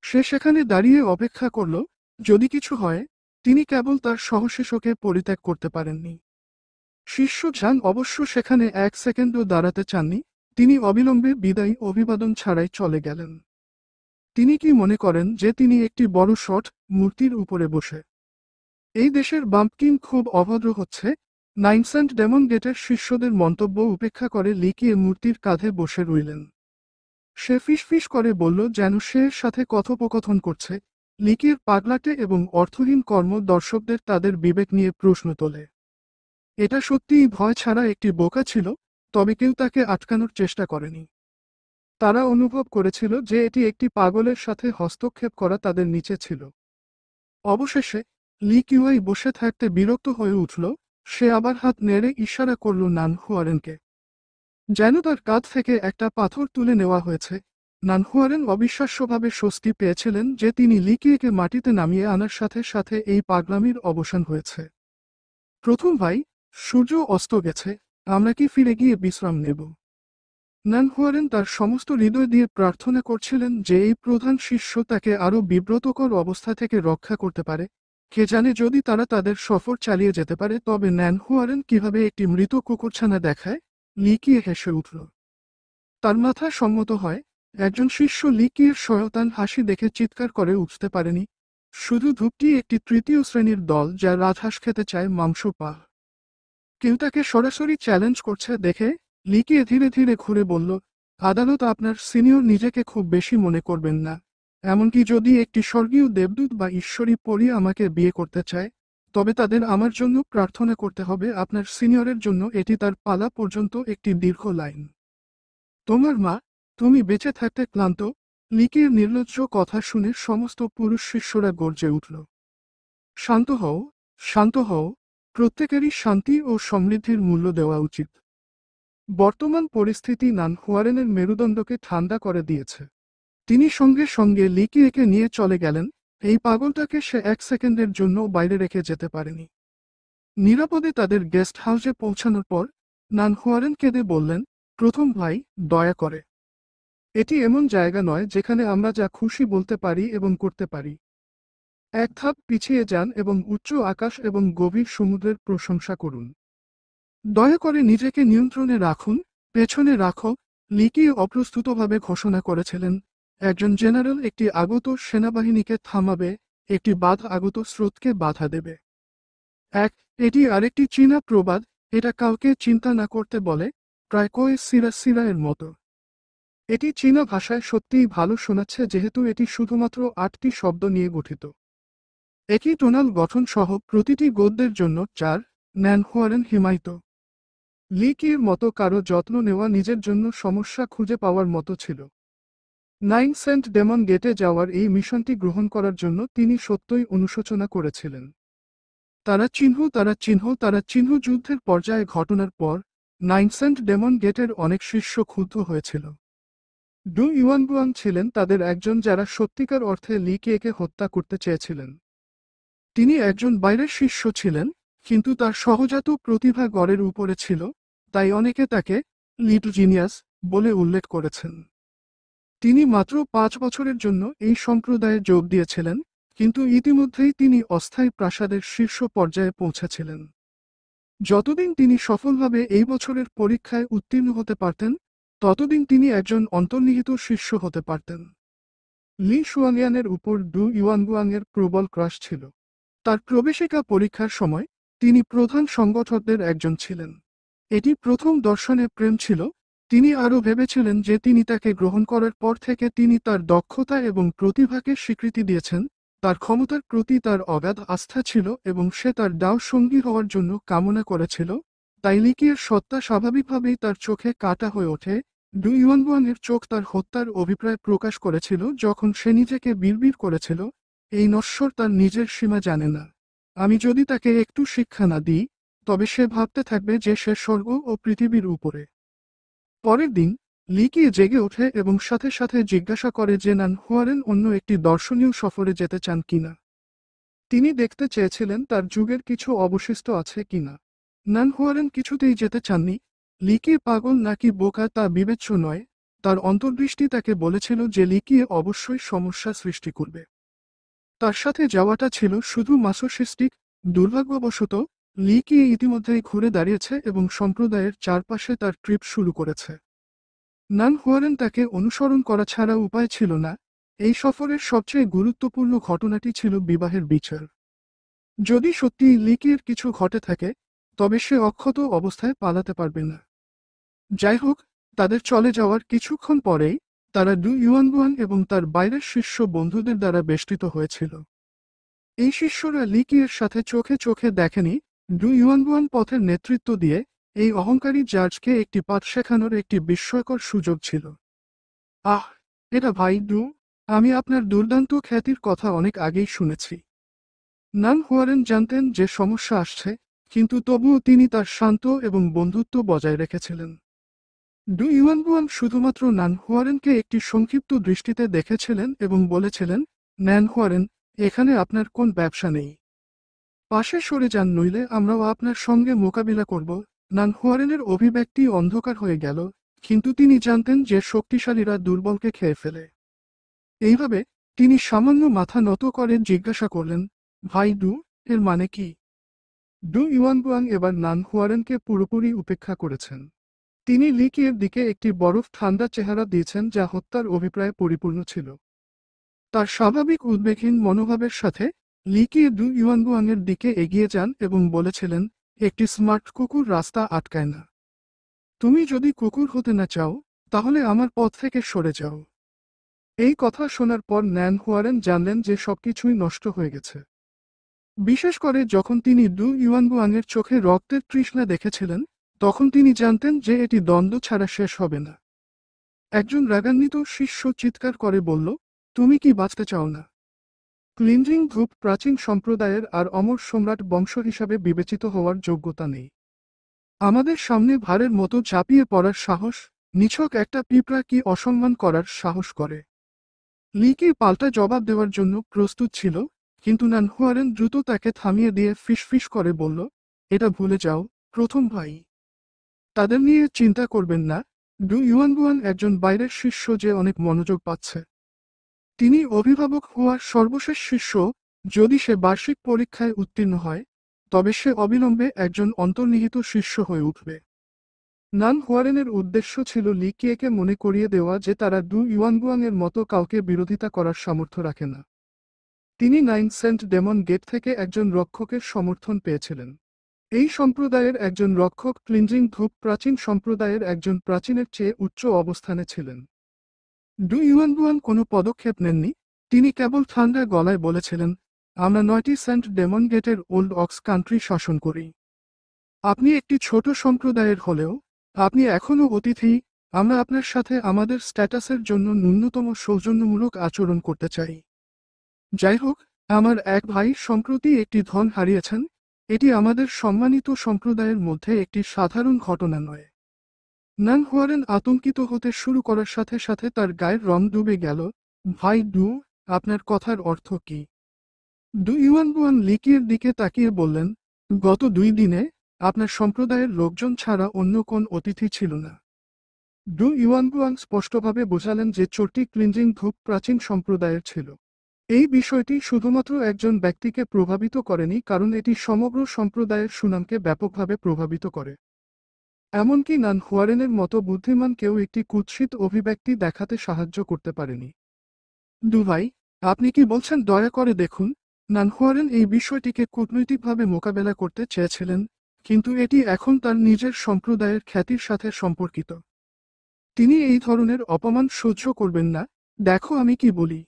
সে সেখানে দাঁড়িয়ে অপেক্ষা করল, যদি কিছু হয়। তিনি কেবল তার সহশিষ্যকে পরিত্যাগ করতে পারেননি। শিষ্য ঝান অবশ্য সেখানে এক সেকেন্ডও দাঁড়াতে চাননি, তিনি অবিলম্বে বিদায়ী অভিবাদন ছাড়াই চলে গেলেন। তিনি কি মনে করেন যে তিনি একটি বড় শট মূর্তির উপরে বসে? এই দেশের বাম্পকিন খুব অভদ্র হচ্ছে। 9 সেন্ট ডেমন গেটের শিষ্যদের মন্তব্য উপেক্ষা করে লিকিয়ে মূর্তির কাঁধে বসে রইলেন। সে ফিসফিস করে বলল যেন সে এর সাথে কথোপকথন করছে। লিকির পাগলাটে এবং অর্থহীন কর্ম দর্শকদের তাদের বিবেক নিয়ে প্রশ্ন তোলে। এটা সত্যিই ভয় ছাড়া একটি বোকা ছিল, তবে কেউ তাকে আটকানোর চেষ্টা করেনি। তারা অনুভব করেছিল যে এটি একটি পাগলের সাথে হস্তক্ষেপ করা তাদের নিচে ছিল। অবশেষে লি কিউয়াই বসে থাকতে বিরক্ত হয়ে উঠল। সে আবার হাত নেড়ে ইশারা করল নানহুয়ারেনকে, যেন তার কাঁধ থেকে একটা পাথর তুলে নেওয়া হয়েছে। নানহুয়ারেন অবিশ্বাস্যভাবে স্বস্তি পেয়েছিলেন যে তিনি লিকিয়েকে মাটিতে নামিয়ে আনার সাথে সাথে এই পাগলামির অবসান হয়েছে। প্রথম ভাই, সূর্য অস্ত গেছে, আমরা কি ফিরে গিয়ে বিশ্রাম নেব? নানহুয়ারেন তার সমস্ত হৃদয় দিয়ে প্রার্থনা করছিলেন যে এই প্রধান শিষ্য তাকে আরও বিব্রতকর অবস্থা থেকে রক্ষা করতে পারে। কে জানে, যদি তারা তাদের সফর চালিয়ে যেতে পারে তবে নানহুয়ারেন কিভাবে একটি মৃত কুকুরছানা দেখায়। লিকিয়ে হেসে উঠল। তার মাথা সম্মত হয়। একজন শিষ্য লিকিয়ের শয়তান হাসি দেখে চিৎকার করে উঠতে পারেনি। শুধু ধূপটি একটি তৃতীয় শ্রেণীর দল যা রাজহাঁস খেতে চায় মাংস পা। কেউ তাকে সরাসরি চ্যালেঞ্জ করছে দেখে লিকিয়ে ধীরে ধীরে ঘুরে বলল, আদালত, আপনার সিনিয়র নিজেকে খুব বেশি মনে করবেন না। এমনকি যদি একটি স্বর্গীয় দেবদূত বা ঈশ্বরী পরী আমাকে বিয়ে করতে চায়, তবে তাদের আমার জন্য প্রার্থনা করতে হবে। আপনার সিনিয়রের জন্য এটি তার পালা পর্যন্ত একটি দীর্ঘ লাইন। তোমার মা, তুমি বেঁচে থাকতে ক্লান্ত। লিকির নির্লজ্জ কথা শুনে সমস্ত পুরুষ শিষ্যরা গর্জে উঠল। শান্ত হও, শান্ত হও। প্রত্যেকেরই শান্তি ও সমৃদ্ধির মূল্য দেওয়া উচিত। বর্তমান পরিস্থিতি নানহুয়ারেনের মেরুদণ্ডকে ঠান্ডা করে দিয়েছে। তিনি সঙ্গে সঙ্গে লিকিয়েকে নিয়ে চলে গেলেন। এই পাগলটাকে সে এক সেকেন্ডের জন্য বাইরে রেখে যেতে পারেনি। নিরাপদে তাদের গেস্ট হাউসে পৌঁছানোর পর নানহুয়ারেন কেঁদে বললেন, প্রথম ভাই, দয়া করে। এটি এমন জায়গা নয় যেখানে আমরা যা খুশি বলতে পারি এবং করতে পারি। এক ধাপ পিছিয়ে যান এবং উচ্চ আকাশ এবং গভীর সমুদ্রের প্রশংসা করুন। দয়া করে নিজেকে নিয়ন্ত্রণে রাখুন, পেছনে রাখো। লিকিয়ে অপ্রস্তুতভাবে ঘোষণা করেছিলেন, একজন জেনারেল একটি আগত সেনাবাহিনীকে থামাবে, একটি আগত স্রোতকে বাধা দেবে। এটি আরেকটি চীনা প্রবাদ, এটা কাউকে চিন্তা না করতে বলে, প্রায় কয়ে সিরা সিরা এর মতো। এটি চীনা ভাষায় সত্যিই ভালো শোনাচ্ছে যেহেতু এটি শুধুমাত্র 8টি শব্দ নিয়ে গঠিত। একই টোনাল গঠন সহ প্রতিটি গদ্যের জন্য 4। নানহুয়ারেন হিমায়িত। লিকির মতো কারো যত্ন নেওয়া নিজের জন্য সমস্যা খুঁজে পাওয়ার মতো ছিল। 9 সেন্ট ডেমন গেটে যাওয়ার এই মিশনটি গ্রহণ করার জন্য তিনি সত্যই অনুশোচনা করেছিলেন। তারা চিহ্ন যুদ্ধের পর্যায়ে ঘটনার পর 9 সেন্ট ডেমন গেটের অনেক শিষ্য ক্ষুব্ধ হয়েছিল। ডু ইউয়ানগুয়াং ছিলেন তাদের একজন যারা সত্যিকার অর্থে লিকিয়েকে হত্যা করতে চেয়েছিলেন। তিনি একজন বাইরের শিষ্য ছিলেন, কিন্তু তার সহজাত প্রতিভা গড়ের উপরে ছিল, তাই অনেকে তাকে লিটল জিনিয়াস বলে উল্লেখ করেছেন। তিনি মাত্র 5 বছরের জন্য এই সম্প্রদায়ে যোগ দিয়েছিলেন, কিন্তু ইতিমধ্যেই তিনি অস্থায়ী প্রাসাদের শীর্ষ পর্যায়ে পৌঁছেছিলেন। যতদিন তিনি সফলভাবে এই বছরের পরীক্ষায় উত্তীর্ণ হতে পারতেন, ততদিন তিনি একজন অন্তর্নিহিত শিষ্য হতে পারতেন। লি শুয়াংয়ানের উপর ডু ইউয়ানগুয়াংয়ের প্রবল ক্রাশ ছিল। তার প্রবেশিকা পরীক্ষার সময় তিনি প্রধান সংগঠকদের একজন ছিলেন। এটি প্রথম দর্শনে প্রেম ছিল, তিনি আরও ভেবেছিলেন যে তিনি তাকে গ্রহণ করার পর থেকে তিনি তার দক্ষতা এবং প্রতিভাকে স্বীকৃতি দিয়েছেন, তার ক্ষমতার প্রতি তার অগাধ আস্থা ছিল এবং সে তার ডাও সঙ্গী হওয়ার জন্য কামনা করেছিল। তাই লিকিয়ের সত্তা স্বাভাবিকভাবেই তার চোখে কাটা হয়ে ওঠে। ডু ইউয়ানবুয়াংয়ের চোখ তার হত্যার অভিপ্রায় প্রকাশ করেছিল যখন সে নিজেকে বিড়বিড় করেছিল, এই নশ্বর তার নিজের সীমা জানে না। আমি যদি তাকে একটু শিক্ষা না দিই, তবে সে ভাবতে থাকবে যে সে স্বর্গ ও পৃথিবীর উপরে। পরের দিন লিকি জেগে ওঠে এবং সাথে সাথে জিজ্ঞাসা করে যে নান হুয়ারেন অন্য একটি দর্শনীয় সফরে যেতে চান কিনা। তিনি দেখতে চেয়েছিলেন তার যুগের কিছু অবশিষ্ট আছে কিনা। নান হুয়ারেন কিছুতেই যেতে চাননি। লিকি পাগল নাকি বোকা তা বিবেচ্য নয়, তার অন্তর্দৃষ্টি তাকে বলেছিল যে লিকিয়ে অবশ্যই সমস্যা সৃষ্টি করবে। তার সাথে যাওয়াটা ছিল শুধু মাসোসিস্টিক। দুর্ভাগ্যবশত লিকি ইতিমধ্যেই ঘুরে দাঁড়িয়েছে এবং সম্প্রদায়ের চারপাশে তার ট্রিপ শুরু করেছে। নান হুয়ারেন তাকে অনুসরণ করা ছাড়া উপায় ছিল না। এই সফরের সবচেয়ে গুরুত্বপূর্ণ ঘটনাটি ছিল বিবাহের বিচার। যদি সত্যি লিকির কিছু ঘটে থাকে, তবে সে অক্ষত অবস্থায় পালাতে পারবে না। যাই হোক, তাদের চলে যাওয়ার কিছুক্ষণ পরেই তারা ডু ইউয়ানবুয়ান এবং তার বাইরের শিষ্য বন্ধুদের দ্বারা বেষ্টিত হয়েছিল। এই শিষ্যরা লিকিয়ের সাথে চোখে চোখে দেখেনি। ডু ইউয়ানবুয়ান পথের নেতৃত্ব দিয়ে এই অহংকারী জার্জকে একটি পাঠ শেখানোর একটি বিস্ময়কর সুযোগ ছিল। আহ, এটা ভাই ডু, আমি আপনার দুর্দান্ত খ্যাতির কথা অনেক আগেই শুনেছি। নান হুয়ারেন জানতেন যে সমস্যা আসছে, কিন্তু তবুও তিনি তার শান্ত এবং বন্ধুত্ব বজায় রেখেছিলেন। ডু ইউয়ানবুয়ান শুধুমাত্র নান হুয়ারেনকে একটি সংক্ষিপ্ত দৃষ্টিতে দেখেছিলেন এবং বলেছিলেন, নান হুয়ারেন, এখানে আপনার কোন ব্যবসা নেই। পাশে সরে যান, নইলে আমরাও আপনার সঙ্গে মোকাবিলা করব। নান হুয়ারেনের অভিব্যক্তি অন্ধকার হয়ে গেল, কিন্তু তিনি জানতেন যে শক্তিশালীরা দুর্বলকে খেয়ে ফেলে। এইভাবে তিনি সামান্য মাথা নত করে জিজ্ঞাসা করলেন, ভাই ডু, এর মানে কি? ডু ইউয়ানবুয়াং এবার নান হুয়ারেনকে পুরোপুরি উপেক্ষা করেছেন। তিনি লিকিয়ের দিকে একটি বরফ ঠান্ডা চেহারা দিয়েছেন যা হত্যার অভিপ্রায়ে পরিপূর্ণ ছিল। তার স্বাভাবিক উদ্বেগহীন মনোভাবের সাথে লিকিয়ে ডু ইউয়ানবুয়াংয়ের দিকে এগিয়ে যান এবং বলেছিলেন, একটি স্মার্ট কুকুর রাস্তা আটকায় না। তুমি যদি কুকুর হতে না চাও, তাহলে আমার পথ থেকে সরে যাও। এই কথা শোনার পর ন্যান হুয়ারেন জানলেন যে সবকিছুই নষ্ট হয়ে গেছে। বিশেষ করে যখন তিনি ডু ইউয়ানবুয়াংয়ের চোখে রক্তের তৃষ্ণা দেখেছিলেন, তখন তিনি জানতেন যে এটি দ্বন্দ্ব ছাড়া শেষ হবে না। একজন রাগান্বিত শিষ্য চিৎকার করে বলল, তুমি কি বাঁচতে চাও না? ক্লিনজিং ধূপ প্রাচীন সম্প্রদায়ের আর অমর সম্রাট বংশ হিসাবে বিবেচিত হওয়ার যোগ্যতা নেই। আমাদের সামনে ভারের মতো ঝাঁপিয়ে পড়ার সাহস, নিছক একটা পিঁপড়া কি অসম্মান করার সাহস করে। লিকি পাল্টা জবাব দেওয়ার জন্য প্রস্তুত ছিল, কিন্তু নান হুয়ারেন দ্রুত তাকে থামিয়ে দিয়ে ফিসফিস করে বলল, এটা ভুলে যাও, প্রথম ভাই। তাদের নিয়ে চিন্তা করবেন না। ডু ইউয়ানবুয়ান একজন বাইরের শিষ্য যে অনেক মনোযোগ পাচ্ছে। তিনি অভিভাবক হওয়ার সর্বশেষ শিষ্য। যদি সে বার্ষিক পরীক্ষায় উত্তীর্ণ হয়, তবে সে অবিলম্বে একজন অন্তর্নিহিত শিষ্য হয়ে উঠবে। নান হুয়ারেনের উদ্দেশ্য ছিল লিকিয়েকে মনে করিয়ে দেওয়া যে তারা ডু ইউয়ানবুয়াংয়ের মতো কাউকে বিরোধিতা করার সামর্থ্য রাখে না। তিনি নাইন সেন্ট ডেমন গেট থেকে একজন রক্ষকের সমর্থন পেয়েছিলেন। এই সম্প্রদায়ের একজন রক্ষক ক্লিনজিং ধূপ প্রাচীন সম্প্রদায়ের একজন প্রাচীনের চেয়ে উচ্চ অবস্থানে ছিলেন। ডু ইউয়ানবুয়ান কোনো পদক্ষেপ নেননি। তিনি কেবল ঠান্ডা গলায় বলেছিলেন, আমরা 9টি সেন্ট ডেমন গেটের ওল্ড অক্স কান্ট্রি শাসন করি। আপনি একটি ছোট সম্প্রদায়ের হলেও আপনি এখনও অতিথি। আমরা আপনার সাথে আমাদের স্ট্যাটাসের জন্য ন্যূনতম সৌজন্যমূলক আচরণ করতে চাই। যাই হোক, আমার এক ভাই সম্প্রতি একটি ধন হারিয়েছেন। এটি আমাদের সম্মানিত সম্প্রদায়ের মধ্যে একটি সাধারণ ঘটনা নয়। নান হুয়ারেন আতঙ্কিত হতে শুরু করার সাথে সাথে তার গায়ের রং ডুবে গেল। ভাই ডু, আপনার কথার অর্থ কি? ডু ইউয়ানবুয়ান লিকিয়ের দিকে তাকিয়ে বললেন, গত 2 দিনে আপনার সম্প্রদায়ের লোকজন ছাড়া অন্য কোন অতিথি ছিল না। ডু ইউয়ানবুয়াং স্পষ্টভাবে বোঝালেন যে চোরটি ক্লিনজিং ধূপ প্রাচীন সম্প্রদায়ের ছিল। এই বিষয়টি শুধুমাত্র একজন ব্যক্তিকে প্রভাবিত করেনি, কারণ এটি সমগ্র সম্প্রদায়ের সুনামকে ব্যাপকভাবে প্রভাবিত করে। এমনকি নান হুয়ারেনের মতো বুদ্ধিমান কেউ একটি কুৎসিত অভিব্যক্তি দেখাতে সাহায্য করতে পারেনি। দুভাই, আপনি কি বলছেন দয়া করে দেখুন? নান হুয়ারেন এই বিষয়টিকে কূটনৈতিকভাবে মোকাবেলা করতে চেয়েছিলেন, কিন্তু এটি এখন তার নিজের সম্প্রদায়ের খ্যাতির সাথে সম্পর্কিত। তিনি এই ধরনের অপমান সহ্য করবেন না। দেখো আমি কি বলি।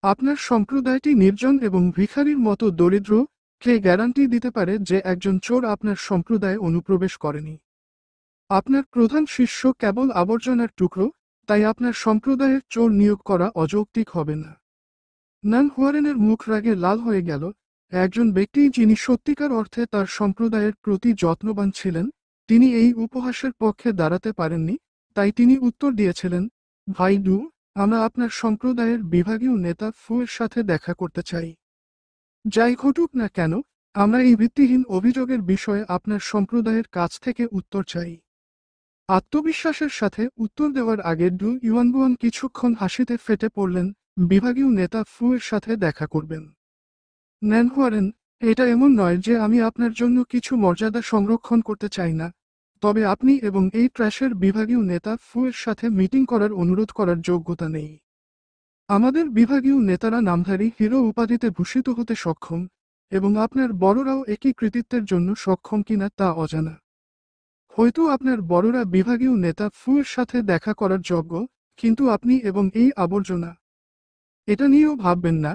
আপনার সম্প্রদায়টি নির্জন এবং ভিখারির মতো দরিদ্র। কে গ্যারান্টি দিতে পারে যে একজন চোর আপনার সম্প্রদায়ে অনুপ্রবেশ করেনি? আপনার প্রধান শিষ্য কেবল আবর্জনার টুকরো, তাই আপনার সম্প্রদায়ের চোর নিয়োগ করা অযৌক্তিক হবে না। নান হুয়ারেনের মুখ রাগে লাল হয়ে গেল। একজন ব্যক্তি যিনি সত্যিকার অর্থে তার সম্প্রদায়ের প্রতি যত্নবান ছিলেন, তিনি এই উপহাসের পক্ষে দাঁড়াতে পারেননি। তাই তিনি উত্তর দিয়েছিলেন, ভাই ডু, আমরা আপনার সম্প্রদায়ের বিভাগীয় নেতা ফুয়ের সাথে দেখা করতে চাই। যাই ঘটুক না কেন, আমরা এই ভিত্তিহীন অভিযোগের বিষয়ে আপনার সম্প্রদায়ের কাছ থেকে উত্তর চাই। আত্মবিশ্বাসের সাথে উত্তর দেওয়ার আগে ডু ইউয়ানবুয়ান কিছুক্ষণ হাসিতে ফেটে পড়লেন। বিভাগীয় নেতা ফুয়ের সাথে দেখা করবেন? ন্যানহুয়ারেন, এটা এমন নয় যে আমি আপনার জন্য কিছু মর্যাদা সংরক্ষণ করতে চাই না, তবে আপনি এবং এই ট্র্যাশের বিভাগীয় নেতা ফুয়ের সাথে মিটিং করার অনুরোধ করার যোগ্যতা নেই। আমাদের বিভাগীয় নেতারা নামধারী হিরো উপাধিতে ভূষিত হতে সক্ষম, এবং আপনার বড়রাও একই কৃতিত্বের জন্য সক্ষম কিনা তা অজানা। হয়তো আপনার বড়রা বিভাগীয় নেতা ফুয়ের সাথে দেখা করার যোগ্য, কিন্তু আপনি এবং এই আবর্জনা, এটা নিয়েও ভাববেন না।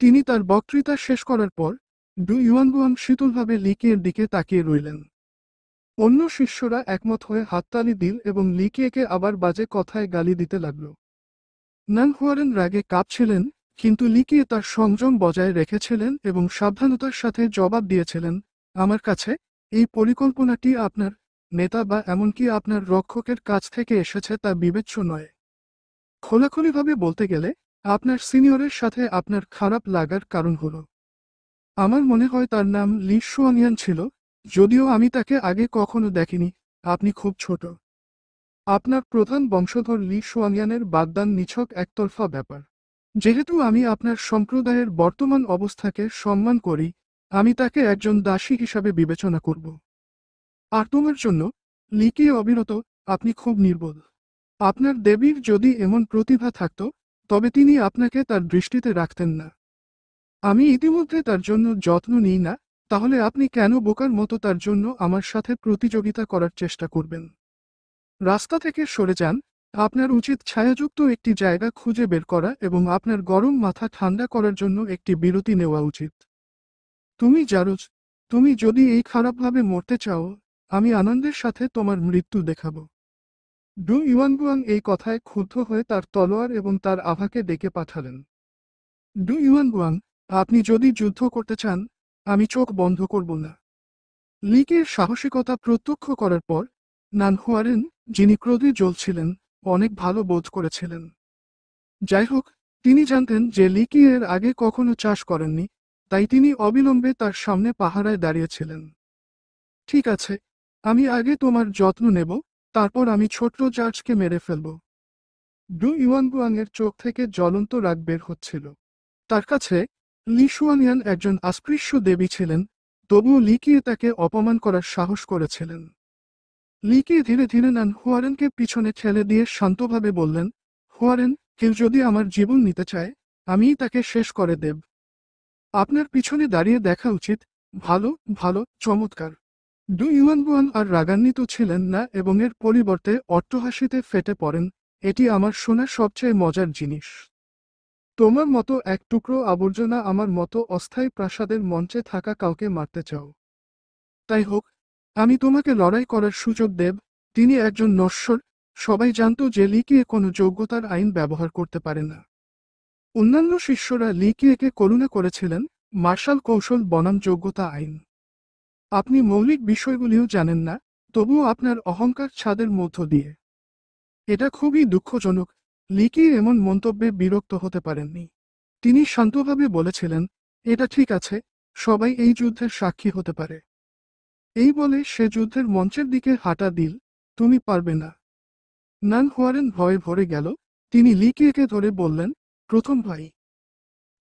তিনি তার বক্তৃতা শেষ করার পর ডু ইউয়ানগুয়াং শীতলভাবে লিকিয়ের দিকে তাকিয়ে রইলেন। অন্য শিষ্যরা একমত হয়ে হাততালি দিল এবং লিকিয়েকে আবার বাজে কথায় গালি দিতে লাগল। নান হুয়ারেন রাগে কাঁপছিলেন, কিন্তু লিকিয়ে তার সংযম বজায় রেখেছিলেন এবং সাবধানতার সাথে জবাব দিয়েছিলেন, আমার কাছে এই পরিকল্পনাটি আপনার নেতা বা এমনকি আপনার রক্ষকের কাছ থেকে এসেছে তা বিবেচ্য নয়। খোলাখুলিভাবে বলতে গেলে, আপনার সিনিয়রের সাথে আপনার খারাপ লাগার কারণ হলো, আমার মনে হয় তার নাম লি শুয়ানিয়ান ছিল, যদিও আমি তাকে আগে কখনো দেখিনি। আপনি খুব ছোট। আপনার প্রধান বংশধর লি শুয়ানিয়ানের বাগদান নিছক একতরফা ব্যাপার। যেহেতু আমি আপনার সম্প্রদায়ের বর্তমান অবস্থাকে সম্মান করি, আমি তাকে একজন দাসী হিসাবে বিবেচনা করব। আর তোমার জন্য, লিকি অবিরত, আপনি খুব নির্বোধ। আপনার দেবীর যদি এমন প্রতিভা থাকত, তবে তিনি আপনাকে তার দৃষ্টিতে রাখতেন না। আমি ইতিমধ্যে তার জন্য যত্ন নিই না, তাহলে আপনি কেন বোকার মতো তার জন্য আমার সাথে প্রতিযোগিতা করার চেষ্টা করবেন? রাস্তা থেকে সরে যান। আপনার উচিত ছায়াযুক্ত একটি জায়গা খুঁজে বের করা এবং আপনার গরম মাথা ঠান্ডা করার জন্য একটি বিরতি নেওয়া উচিত। তুমি জারজ, তুমি যদি এই খারাপভাবে মরতে চাও, আমি আনন্দের সাথে তোমার মৃত্যু দেখাব। ডু ইউয়ানগুয়াং এই কথায় ক্ষুব্ধ হয়ে তার তলোয়ার এবং তার আভাকে ডেকে পাঠালেন। ডু ইউয়ানগুয়াং, আপনি যদি যুদ্ধ করতে চান, আমি চোখ বন্ধ করব না। লিকের সাহসিকতা প্রত্যক্ষ করার পর নান হুয়ারেন, যিনি ক্রোধে জ্বলছিলেন, অনেক ভালো বোধ করেছিলেন। যাই হোক, তিনি জানতেন যে লিকি এর আগে কখনো চাষ করেননি, তাই তিনি অবিলম্বে তার সামনে পাহারায় দাঁড়িয়েছিলেন। ঠিক আছে, আমি আগে তোমার যত্ন নেব, তারপর আমি ছোট্ট জার্জকে মেরে ফেলব। ডু ইউয়ানগুয়াংয়ের চোখ থেকে জ্বলন্ত রাগ বের হচ্ছিল। তার কাছে লি শুয়ানিয়ান একজন অস্পৃশ্য দেবী ছিলেন, তবুও লিকিয়ে তাকে অপমান করার সাহস করেছিলেন। লিকি ধীরে ধীরে নান হুয়ারেনকে পিছনে ঠেলে দিয়ে শান্তভাবে বললেন, হুয়ারেন, কেউ যদি আমার জীবন নিতে চায়, আমিই তাকে শেষ করে দেব। আপনার পিছনে দাঁড়িয়ে দেখা উচিত। ভালো, ভালো, চমৎকার। ডু ইউয়ানগুয়ান আর রাগান্বিত ছিলেন না এবং এর পরিবর্তে অট্টহাসিতে ফেটে পড়েন, এটি আমার শোনা সবচেয়ে মজার জিনিস। তোমার মতো এক টুকরো আবর্জনা আমার মতো অস্থায়ী প্রাসাদের মঞ্চে থাকা কাউকে মারতে চাও। তাই হোক, আমি তোমাকে লড়াই করার সুযোগ দেব। তিনি একজন নশ্বর। সবাই জানত যে লিকিয়ে কোনো যোগ্যতার আইন ব্যবহার করতে পারে না। অন্যান্য শিষ্যরা লিকিয়েকে করুণা করেছিলেন, মার্শাল কৌশল বনাম যোগ্যতা আইন। আপনি মৌলিক বিষয়গুলিও জানেন না, তবুও আপনার অহংকার ছাদের মধ্য দিয়ে। এটা খুবই দুঃখজনক। লিকি এমন মন্তব্যে বিরক্ত হতে পারেননি। তিনি শান্তভাবে বলেছিলেন, এটা ঠিক আছে, সবাই এই যুদ্ধের সাক্ষী হতে পারে। এই বলে সে যুদ্ধের মঞ্চের দিকে হাঁটা দিল। তুমি পারবে না। নান হুয়ারেন ভয়ে ভরে গেল। তিনি লিকিয়েকে ধরে বললেন, প্রথম ভাই,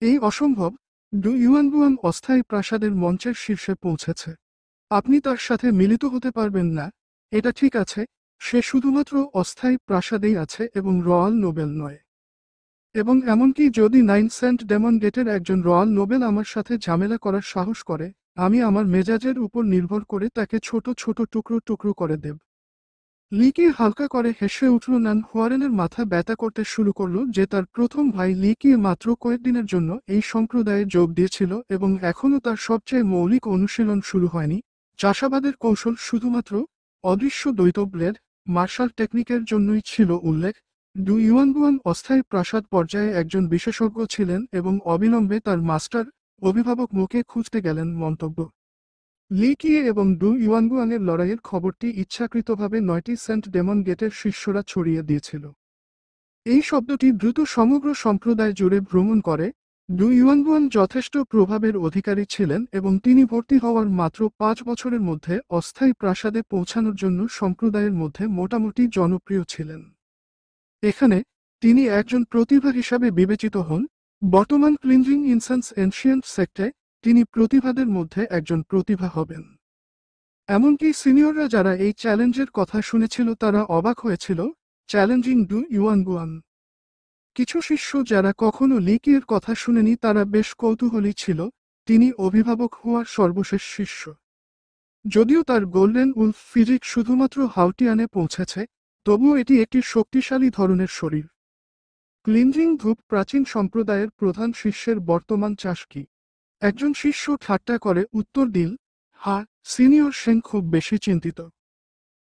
এই অসম্ভব। ডু ইউয়ানগুয়াং অস্থায়ী প্রাসাদের মঞ্চের শীর্ষে পৌঁছেছে। আপনি তার সাথে মিলিত হতে পারবেন না। এটা ঠিক আছে, সে শুধুমাত্র অস্থায়ী প্রাসাদেই আছে এবং রয়্যাল নোবেল নয়। এবং এমনকি যদি 9 সেন্ট ডেমন গেটের একজন রয়্যাল নোবেল আমার সাথে ঝামেলা করার সাহস করে, আমি আমার মেজাজের উপর নির্ভর করে তাকে ছোট ছোট টুকরো টুকরো করে দেব। লিকি হালকা করে হেসে উঠল। নান হোয়ারেনের মাথা ব্যথা করতে শুরু করল যে তার প্রথম ভাই লিকি মাত্র কয়েকদিনের জন্য এই সম্প্রদায়ে যোগ দিয়েছিল এবং এখনও তার সবচেয়ে মৌলিক অনুশীলন শুরু হয়নি। চাষাবাদের কৌশল শুধুমাত্র অদৃশ্য দ্বৈত ব্লেড মার্শাল টেকনিকের জন্যই ছিল উল্লেখ। ডু ইউয়ানগুয়ান অস্থায়ী প্রাসাদ পর্যায়ে একজন বিশেষজ্ঞ ছিলেন এবং অবিলম্বে তার মাস্টার অভিভাবক মুখে খুঁজতে গেলেন। মন্তব্য: লি কিয়ে এবং ডু ইউয়ানগুয়ানের লড়াইয়ের খবরটি ইচ্ছাকৃতভাবে 9টি সেন্ট ডেমন গেটের শিষ্যরা ছড়িয়ে দিয়েছিল। এই শব্দটি দ্রুত সমগ্র সম্প্রদায় জুড়ে ভ্রমণ করে। ডু ইউয়ানগুয়ান যথেষ্ট প্রভাবের অধিকারী ছিলেন এবং তিনি ভর্তি হওয়ার মাত্র 5 বছরের মধ্যে অস্থায়ী প্রাসাদে পৌঁছানোর জন্য সম্প্রদায়ের মধ্যে মোটামুটি জনপ্রিয় ছিলেন। এখানে তিনি একজন প্রতিভা হিসাবে বিবেচিত হন। বর্তমান ক্লিনজিং ইনসেন্স এনশিয়েন্ট সেক্টে তিনি প্রতিভাদের মধ্যে একজন প্রতিভা হবেন। এমনকি সিনিয়ররা যারা এই চ্যালেঞ্জের কথা শুনেছিল তারা অবাক হয়েছিল। Challenging Du Yuanguan. কিছু শিষ্য যারা কখনো লিকিয়ের কথা শুনেনি তারা বেশ কৌতূহলী ছিল। তিনি অভিভাবক হওয়ার সর্বশেষ শিষ্য। যদিও তার গোল্ডেন উলফ ফিজিক শুধুমাত্র হাউটিয়ানে পৌঁছেছে, তবুও এটি একটি শক্তিশালী ধরনের শরীর। ক্লিনজিং ধূপ প্রাচীন সম্প্রদায়ের প্রধান শিষ্যের বর্তমান চাষ কি? একজন শিষ্য ঠাট্টা করে উত্তর দিল, হ্যাঁ, সিনিয়র সেন খুব বেশি চিন্তিত।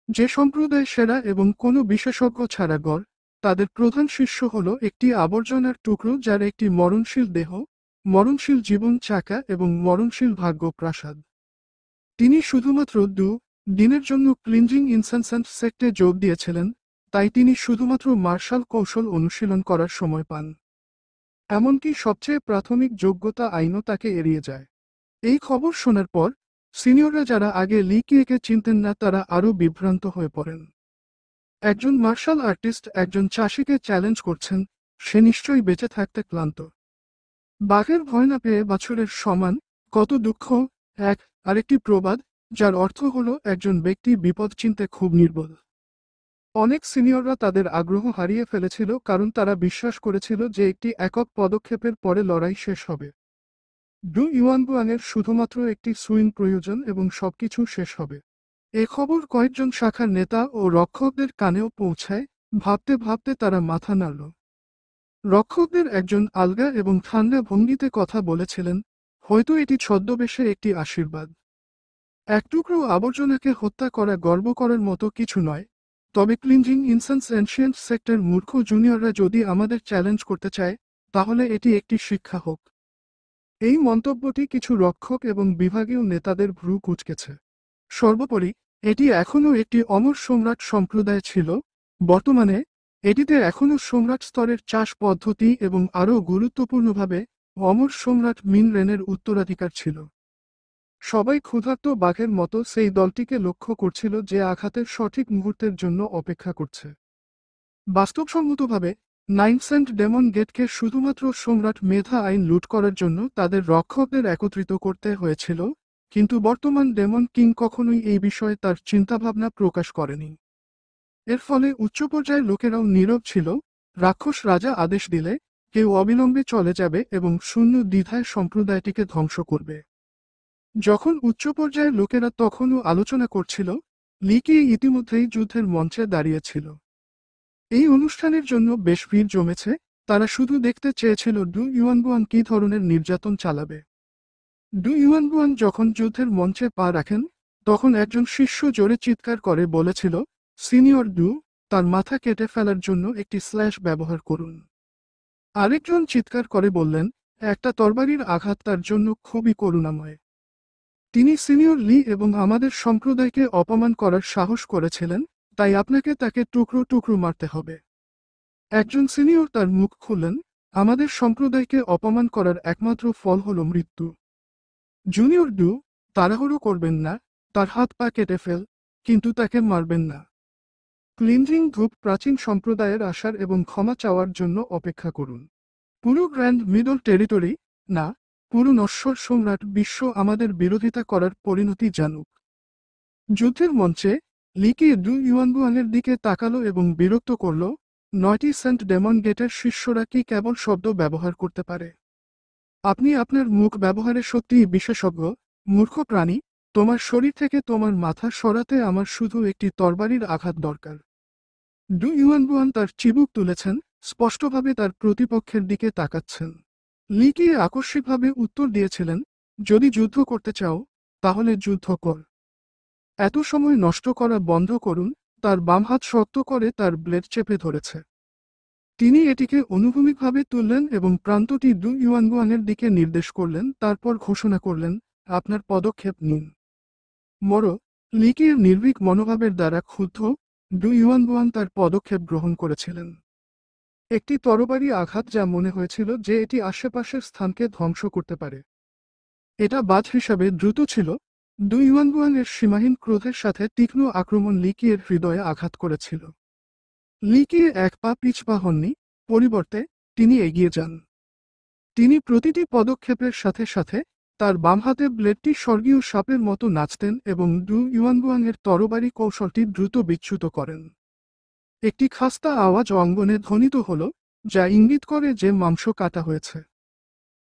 যে সম্প্রদায় সেরা এবং কোনো বিশেষজ্ঞ ছাড়া গড়, তাদের প্রধান শিষ্য হল একটি আবর্জনার টুকরো যার একটি মরণশীল দেহ, মরণশীল জীবন চাকা এবং মরণশীল ভাগ্য প্রাসাদ। তিনি শুধুমাত্র দিনের জন্য ক্লিনজিং ইনসেন্সেন্ট সেক্টে যোগ দিয়েছিলেন, তাই তিনি শুধুমাত্র মার্শাল কৌশল অনুশীলন করার সময় পান। এমনকি সবচেয়ে প্রাথমিক যোগ্যতা আইনও তাকে এড়িয়ে যায়। এই খবর শোনার পর সিনিয়ররা যারা আগে লি কিয়েকে চিনতেন না তারা আরও বিভ্রান্ত হয়ে পড়েন। একজন মার্শাল আর্টিস্ট একজন চাষিকে চ্যালেঞ্জ করছেন, সে নিশ্চয়ই বেঁচে থাকতে ক্লান্ত। বাঘের ভয় না পেয়ে বাছুরের সমান, কত দুঃখ। আরেকটি প্রবাদ, যার অর্থ হলো একজন ব্যক্তি বিপদ চিনতে খুব নির্বল। অনেক সিনিয়ররা তাদের আগ্রহ হারিয়ে ফেলেছিল কারণ তারা বিশ্বাস করেছিল যে একটি একক পদক্ষেপের পরে লড়াই শেষ হবে। ডু ইউয়ানগুয়ানের শুধুমাত্র একটি সুইং প্রয়োজন এবং সবকিছু শেষ হবে। এ খবর কয়েকজন শাখার নেতা ও রক্ষকদের কানেও পৌঁছায়। ভাবতে ভাবতে তারা মাথা নাড়ল। রক্ষকদের একজন আলগা এবং ঠান্ডা ভঙ্গিতে কথা বলেছিলেন, হয়তো এটি ছদ্মবেশে একটি আশীর্বাদ। এক টুকরো আবর্জনাকে হত্যা করা গর্ব করার মতো কিছু নয়, তবে ক্লিনজিং ইনসেন্স এনশিয়েন্ট সেক্টর মূর্খ জুনিয়ররা যদি আমাদের চ্যালেঞ্জ করতে চায়, তাহলে এটি একটি শিক্ষা হোক। এই মন্তব্যটি কিছু রক্ষক এবং বিভাগীয় নেতাদের ভ্রু কুঁচকেছে। সর্বোপরি, এটি এখনও একটি অমর সম্রাট সম্প্রদায় ছিল। বর্তমানে এটিতে এখনও সম্রাট স্তরের চাষ পদ্ধতি এবং আরও গুরুত্বপূর্ণভাবে অমর সম্রাট মিন রেনের উত্তরাধিকার ছিল। সবাই ক্ষুধার্ত বাঘের মতো সেই দলটিকে লক্ষ্য করছিল যে আঘাতের সঠিক মুহূর্তের জন্য অপেক্ষা করছে। বাস্তবসম্মতভাবে 9 সেন্ট ডেমন গেটকে শুধুমাত্র সম্রাট মেধা আইন লুট করার জন্য তাদের রক্ষকদের একত্রিত করতে হয়েছিল, কিন্তু বর্তমান ডেমন কিং কখনোই এই বিষয়ে তার চিন্তাভাবনা প্রকাশ করেনি। এর ফলে উচ্চপর্যায়ের লোকেরাও নীরব ছিল। রাক্ষস রাজা আদেশ দিলে কেউ অবিলম্বে চলে যাবে এবং শূন্য দ্বিধায় সম্প্রদায়টিকে ধ্বংস করবে। যখন উচ্চপর্যায়ের লোকেরা তখনও আলোচনা করছিল, লি কি ইতিমধ্যেই যুদ্ধের মঞ্চে দাঁড়িয়েছিল। এই অনুষ্ঠানের জন্য বেশ ভিড় জমেছে। তারা শুধু দেখতে চেয়েছিল ডু ইউয়ানগুয়ান কী ধরনের নির্যাতন চালাবে। ডু ইউয়ানগুয়ান যখন যুদ্ধের মঞ্চে পা রাখেন, তখন একজন শিষ্য জোরে চিৎকার করে বলেছিল, সিনিয়র ডু, তার মাথা কেটে ফেলার জন্য একটি স্ল্যাশ ব্যবহার করুন। আরেকজন চিৎকার করে বললেন, একটা তরবারির আঘাত তার জন্য খুবই করুণাময়। তিনি সিনিয়র লি এবং আমাদের সম্প্রদায়কে অপমান করার সাহস করেছিলেন, তাই আপনাকে তাকে টুকরো টুকরো মারতে হবে। একজন সিনিয়র তার মুখ খুললেন, আমাদের সম্প্রদায়কে অপমান করার একমাত্র ফল হল মৃত্যু। জুনিয়র ডু, তাড়াহুড়ো করবেন না, তার হাত পা কেটে ফেল, কিন্তু তাকে মারবেন না। ক্লিনজিং ধূপ প্রাচীন সম্প্রদায়ের আসার এবং ক্ষমা চাওয়ার জন্য অপেক্ষা করুন। পুরো গ্র্যান্ড মিডল টেরিটরি, না, পুরো নশ্বর সম্রাট বিশ্ব আমাদের বিরোধিতা করার পরিণতি জানুক। যুদ্ধের মঞ্চে লিকি ডু ইউয়ানগুয়ানের দিকে তাকালো এবং বিরক্ত করল, 9টি সেন্ট ডেমন গেটের শিষ্যরা কি কেবল শব্দ ব্যবহার করতে পারে? আপনি আপনার মুখ ব্যবহারে সত্যিই বিশেষজ্ঞ, মূর্খ প্রাণী। তোমার শরীর থেকে তোমার মাথা সরাতে আমার শুধু একটি তরবারির আঘাত দরকার। ডু ইউয়ানগুয়ান তার চিবুক তুলেছেন, স্পষ্টভাবে তার প্রতিপক্ষের দিকে তাকাচ্ছেন। লি কি আকস্মিকভাবে উত্তর দিয়েছিলেন, যদি যুদ্ধ করতে চাও তাহলে যুদ্ধ কর। এত সময় নষ্ট করা বন্ধ করুন। তার বাম হাত শক্ত করে তার ব্লেড চেপে ধরেছে। তিনি এটিকে অনুভূমিকভাবে তুললেন এবং প্রান্তটি ডু ইউয়ানগুয়ানের দিকে নির্দেশ করলেন, তারপর ঘোষণা করলেন, আপনার পদক্ষেপ নিন। মরো। লিকির নির্ভীক মনোভাবের দ্বারা ক্ষুব্ধ, ডু ইউয়ানগুয়ান তার পদক্ষেপ গ্রহণ করেছিলেন। একটি তরবারি আঘাত যা মনে হয়েছিল যে এটি আশেপাশের স্থানকে ধ্বংস করতে পারে। এটা বাজ হিসাবে দ্রুত ছিল। ডু ইউয়ানগুয়ানের সীমাহীন ক্রোধের সাথে তীক্ষ্ণ আক্রমণ লিকিয়ের হৃদয়ে আঘাত করেছিল। লিকিয়ে এক পা পিছপা হননি, পরিবর্তে তিনি এগিয়ে যান। তিনি প্রতিটি পদক্ষেপের সাথে সাথে তার বাম হাতে ব্লেডটি স্বর্গীয় সাপের মতো নাচতেন এবং ডু ইউয়ানগুয়ানের তরবারি কৌশলটি দ্রুত বিচ্যুত করেন। একটি খাস্তা আওয়াজ অঙ্গনে ধ্বনিত হল, যা ইঙ্গিত করে যে মাংস কাটা হয়েছে।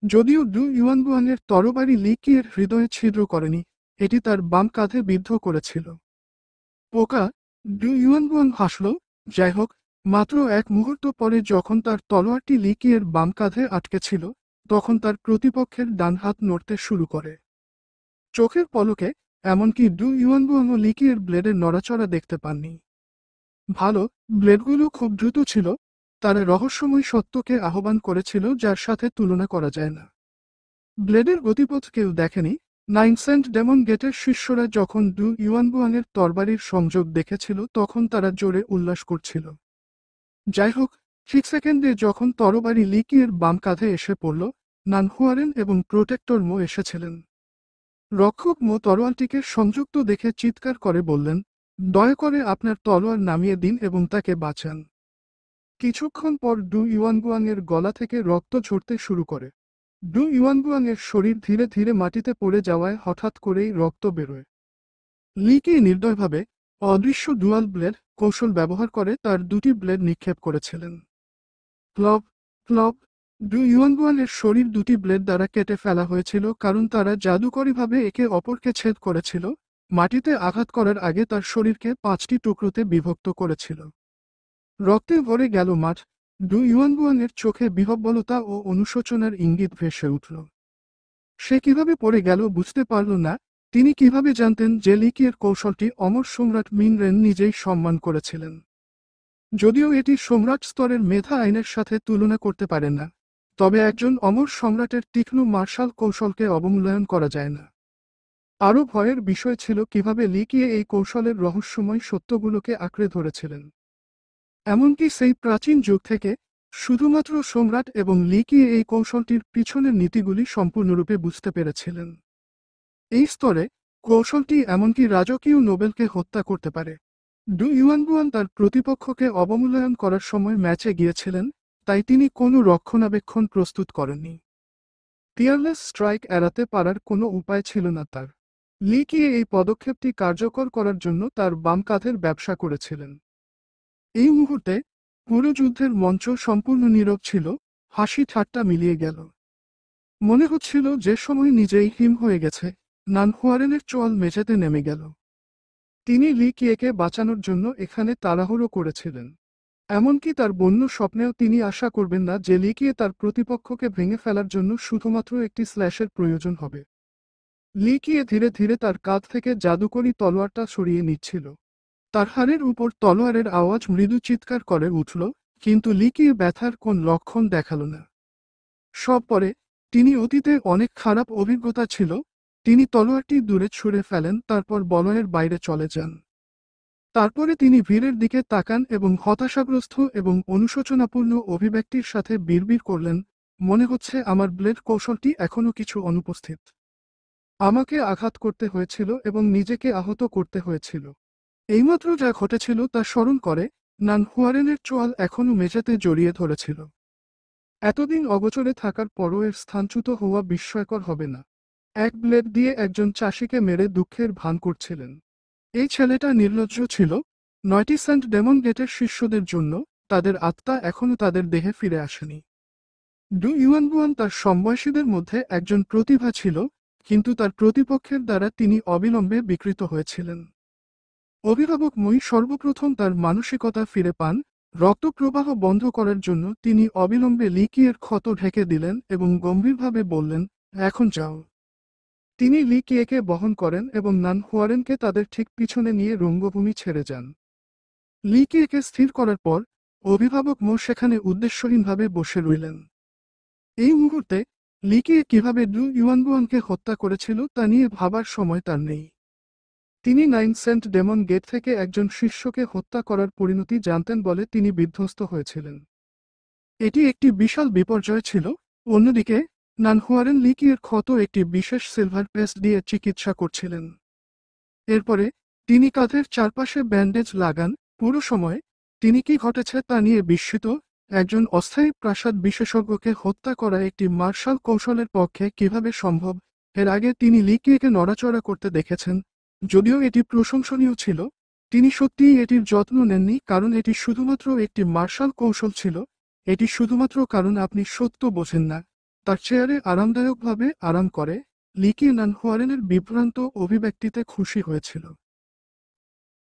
যদিও ডু ইউয়ানগুয়ানের তরবারি লিকিয়ের হৃদয়ে ছিদ্র করেনি, এটি তার বাম কাঁধে বিদ্ধ করেছিল। পোকা। ডু ইউয়ানগুয়ান হাসল। যাই হোক, মাত্র এক মুহূর্ত পরে যখন তার তলোয়ারটি লিকিয়ের বাম কাঁধে আটকে ছিল, তখন তার প্রতিপক্ষের ডান হাত নড়তে শুরু করে। চোখের পলকে, এমনকি ডু ইউয়ানগুয়ানও লিকিয়ের ব্লেডের নড়াচড়া দেখতে পাননি। ভালো, ব্লেডগুলো খুব দ্রুত ছিল। তারা রহস্যময় সত্যকে আহ্বান করেছিল যার সাথে তুলনা করা যায় না। ব্লেডের গতিপথ কেউ দেখেনি। নাইন সেন্ট ডেমন গেটের শিষ্যরা যখন ডু ইউয়ানগুয়ানের তরবারির সংযোগ দেখেছিল তখন তারা জোরে উল্লাস করছিল। যাই হোক, ঠিক সেকেন্ডে যখন তরবারি লিকিয়ের বাম কাঁধে এসে পড়ল, নানহুয়ারেন এবং প্রোটেক্টর মো এসেছিলেন। রক্ষক মো তরোয়ালটিকে সংযুক্ত দেখে চিৎকার করে বললেন, দয়া করে আপনার তলোয়ার নামিয়ে দিন এবং তাকে বাঁচান। কিছুক্ষণ পর ডু ইউয়ানগুয়ানের গলা থেকে রক্ত ঝরতে শুরু করে। ডু ইউয়ানগুয়ানের শরীর ধীরে ধীরে মাটিতে পড়ে যাওয়ায় হঠাৎ করেই রক্ত বেরোয়। লিকি নির্দয়ভাবে অদৃশ্য ডুয়াল ব্লেড কৌশল ব্যবহার করে তার দুটি ব্লেড নিক্ষেপ করেছিলেন। প্লব প্লব। ডু ইউয়ানগুয়ানের শরীর দুটি ব্লেড দ্বারা কেটে ফেলা হয়েছিল কারণ তারা জাদুকরীভাবে একে অপরকে ছেদ করেছিল, মাটিতে আঘাত করার আগে তার শরীরকে 5টি টুকরোতে বিভক্ত করেছিল। রক্তে ভরে গেল মাঠ। ডু ইউয়ানগুয়ানের চোখে বিহ্বলতা ও অনুশোচনার ইঙ্গিত ভেসে উঠল। সে কিভাবে পড়ে গেল বুঝতে পারল না। তিনি কিভাবে জানতেন যে লিকিয়ের কৌশলটি অমর সম্রাট মিনরেন নিজেই সম্মান করেছিলেন। যদিও এটি সম্রাট স্তরের মেধা আইনের সাথে তুলনা করতে পারে না, তবে একজন অমর সম্রাটের তীক্ষ্ণ মার্শাল কৌশলকে অবমূল্যায়ন করা যায় না। আরও ভয়ের বিষয় ছিল কিভাবে লিকিয়ে এই কৌশলের রহস্যময় সত্যগুলোকে আঁকড়ে ধরেছিলেন। এমনকি সেই প্রাচীন যুগ থেকে শুধুমাত্র সম্রাট এবং লিকিয়ে এই কৌশলটির পিছনের নীতিগুলি সম্পূর্ণরূপে বুঝতে পেরেছিলেন। এই স্তরে কৌশলটি এমনকি রাজকীয় নোবেলকে হত্যা করতে পারে। ডু ইউয়ানগুয়ান তার প্রতিপক্ষকে অবমূল্যায়ন করার সময় ম্যাচে গিয়েছিলেন, তাই তিনি কোনো রক্ষণাবেক্ষণ প্রস্তুত করেননি। টিয়ারলেস স্ট্রাইক এড়াতে পারার কোনো উপায় ছিল না তার। লিকিয়ে এই পদক্ষেপটি কার্যকর করার জন্য তার বাম কাঁধের ব্যবসা করেছিলেন। এই মুহূর্তে পুরো যুদ্ধের মঞ্চ সম্পূর্ণ নীরব ছিল, হাসি ঠাট্টা মিলিয়ে গেল। মনে হচ্ছিল যে সময় নিজেই হিম হয়ে গেছে। নানহুয়ারেনের চোয়াল মেঝেতে নেমে গেল। তিনি লিকিয়েকে বাঁচানোর জন্য এখানে তাড়াহুড়ো করেছিলেন। এমনকি তার বন্য স্বপ্নেও তিনি আশা করবেন না যে লিকিয়ে তার প্রতিপক্ষকে ভেঙে ফেলার জন্য শুধুমাত্র একটি স্ল্যাশের প্রয়োজন হবে। লিকিয়ে ধীরে ধীরে তার কাঁধ থেকে জাদুকরী তলোয়ারটা সরিয়ে নিচ্ছিল। তার হাড়ের উপর তলোয়ারের আওয়াজ মৃদু চিৎকার করে উঠল, কিন্তু লিকিয়ে ব্যথার কোন লক্ষণ দেখাল না। সব পরে, তিনি অতীতে অনেক খারাপ অভিজ্ঞতা ছিল। তিনি তলোয়ারটি দূরে ছুঁড়ে ফেলেন, তারপর বলয়ের বাইরে চলে যান। তারপরে তিনি ভিড়ের দিকে তাকান এবং হতাশাগ্রস্ত এবং অনুশোচনাপূর্ণ অভিব্যক্তির সাথে বিড়বিড় করলেন, মনে হচ্ছে আমার ব্লেড কৌশলটি এখনও কিছু অনুপস্থিত। আমাকে আঘাত করতে হয়েছিল এবং নিজেকে আহত করতে হয়েছিল। এইমাত্র যা ঘটেছিল তা স্মরণ করে নানহুয়ারেনের চোয়াল এখনও মেঝেতে জড়িয়ে ধরেছিল। এতদিন অগোচরে থাকার পরও এর স্থানচ্যুত হওয়া বিস্ময়কর হবে না। এক ব্লেড দিয়ে একজন চাষিকে মেরে দুঃখের ভান করছিলেন। এই ছেলেটা নির্লজ্জ ছিল। 9টি সেন্ট ডেমন গেটের শিষ্যদের জন্য তাদের আত্মা এখনও তাদের দেহে ফিরে আসেনি। ডু ইউয়ানগুয়ান তার সমবয়সীদের মধ্যে একজন প্রতিভা ছিল, কিন্তু তার প্রতিপক্ষের দ্বারা তিনি অবিলম্বে বিকৃত হয়েছিলেন। অভিভাবক মই সর্বপ্রথম তার মানসিকতা ফিরে পান। রক্তপ্রবাহ বন্ধ করার জন্য তিনি অবিলম্বে লিকিয়ের ক্ষত ঢেকে দিলেন এবং গম্ভীরভাবে বললেন, এখন যাও। তিনি লিকিয়েকে বহন করেন এবং নান হুয়ারেনকে তাদের ঠিক পিছনে নিয়ে রঙ্গভূমি ছেড়ে যান। লিকিয়েকে স্থির করার পর অভিভাবক মো সেখানে উদ্দেশ্যহীনভাবে বসে রইলেন। এই মুহূর্তে লিকিয়ে কিভাবে ডু ইউয়ানগুয়ানকে হত্যা করেছিল তা নিয়ে ভাবার সময় তার নেই। তিনি 9 সেন্ট ডেমন গেট থেকে একজন শিষ্যকে হত্যা করার পরিণতি জানতেন বলে তিনি বিধ্বস্ত হয়েছিলেন। এটি একটি বিশাল বিপর্যয় ছিল। অন্যদিকে নানহুয়ারেন লিকিয়ের ক্ষত একটি বিশেষ সিলভার পেস্ট দিয়ে চিকিৎসা করছিলেন। এরপরে তিনি কাঁধের চারপাশে ব্যান্ডেজ লাগান। পুরো সময় তিনি কি ঘটেছে তা নিয়ে বিস্মিত। একজন অস্থায়ী প্রাসাদ বিশেষজ্ঞকে হত্যা করা একটি মার্শাল কৌশলের পক্ষে কিভাবে সম্ভব? এর আগে তিনি লিকিয়েকে নড়াচড়া করতে দেখেছেন। যদিও এটি প্রশংসনীয় ছিল, তিনি সত্যিই এটির যত্ন নেননি কারণ এটি শুধুমাত্র একটি মার্শাল কৌশল ছিল। এটি শুধুমাত্র কারণ আপনি সত্য বোঝেন না। তার চেয়ারে আরামদায়কভাবে আরাম করে লিকিয়ে নানহুয়ারেনের বিভ্রান্ত অভিব্যক্তিতে খুশি হয়েছিল।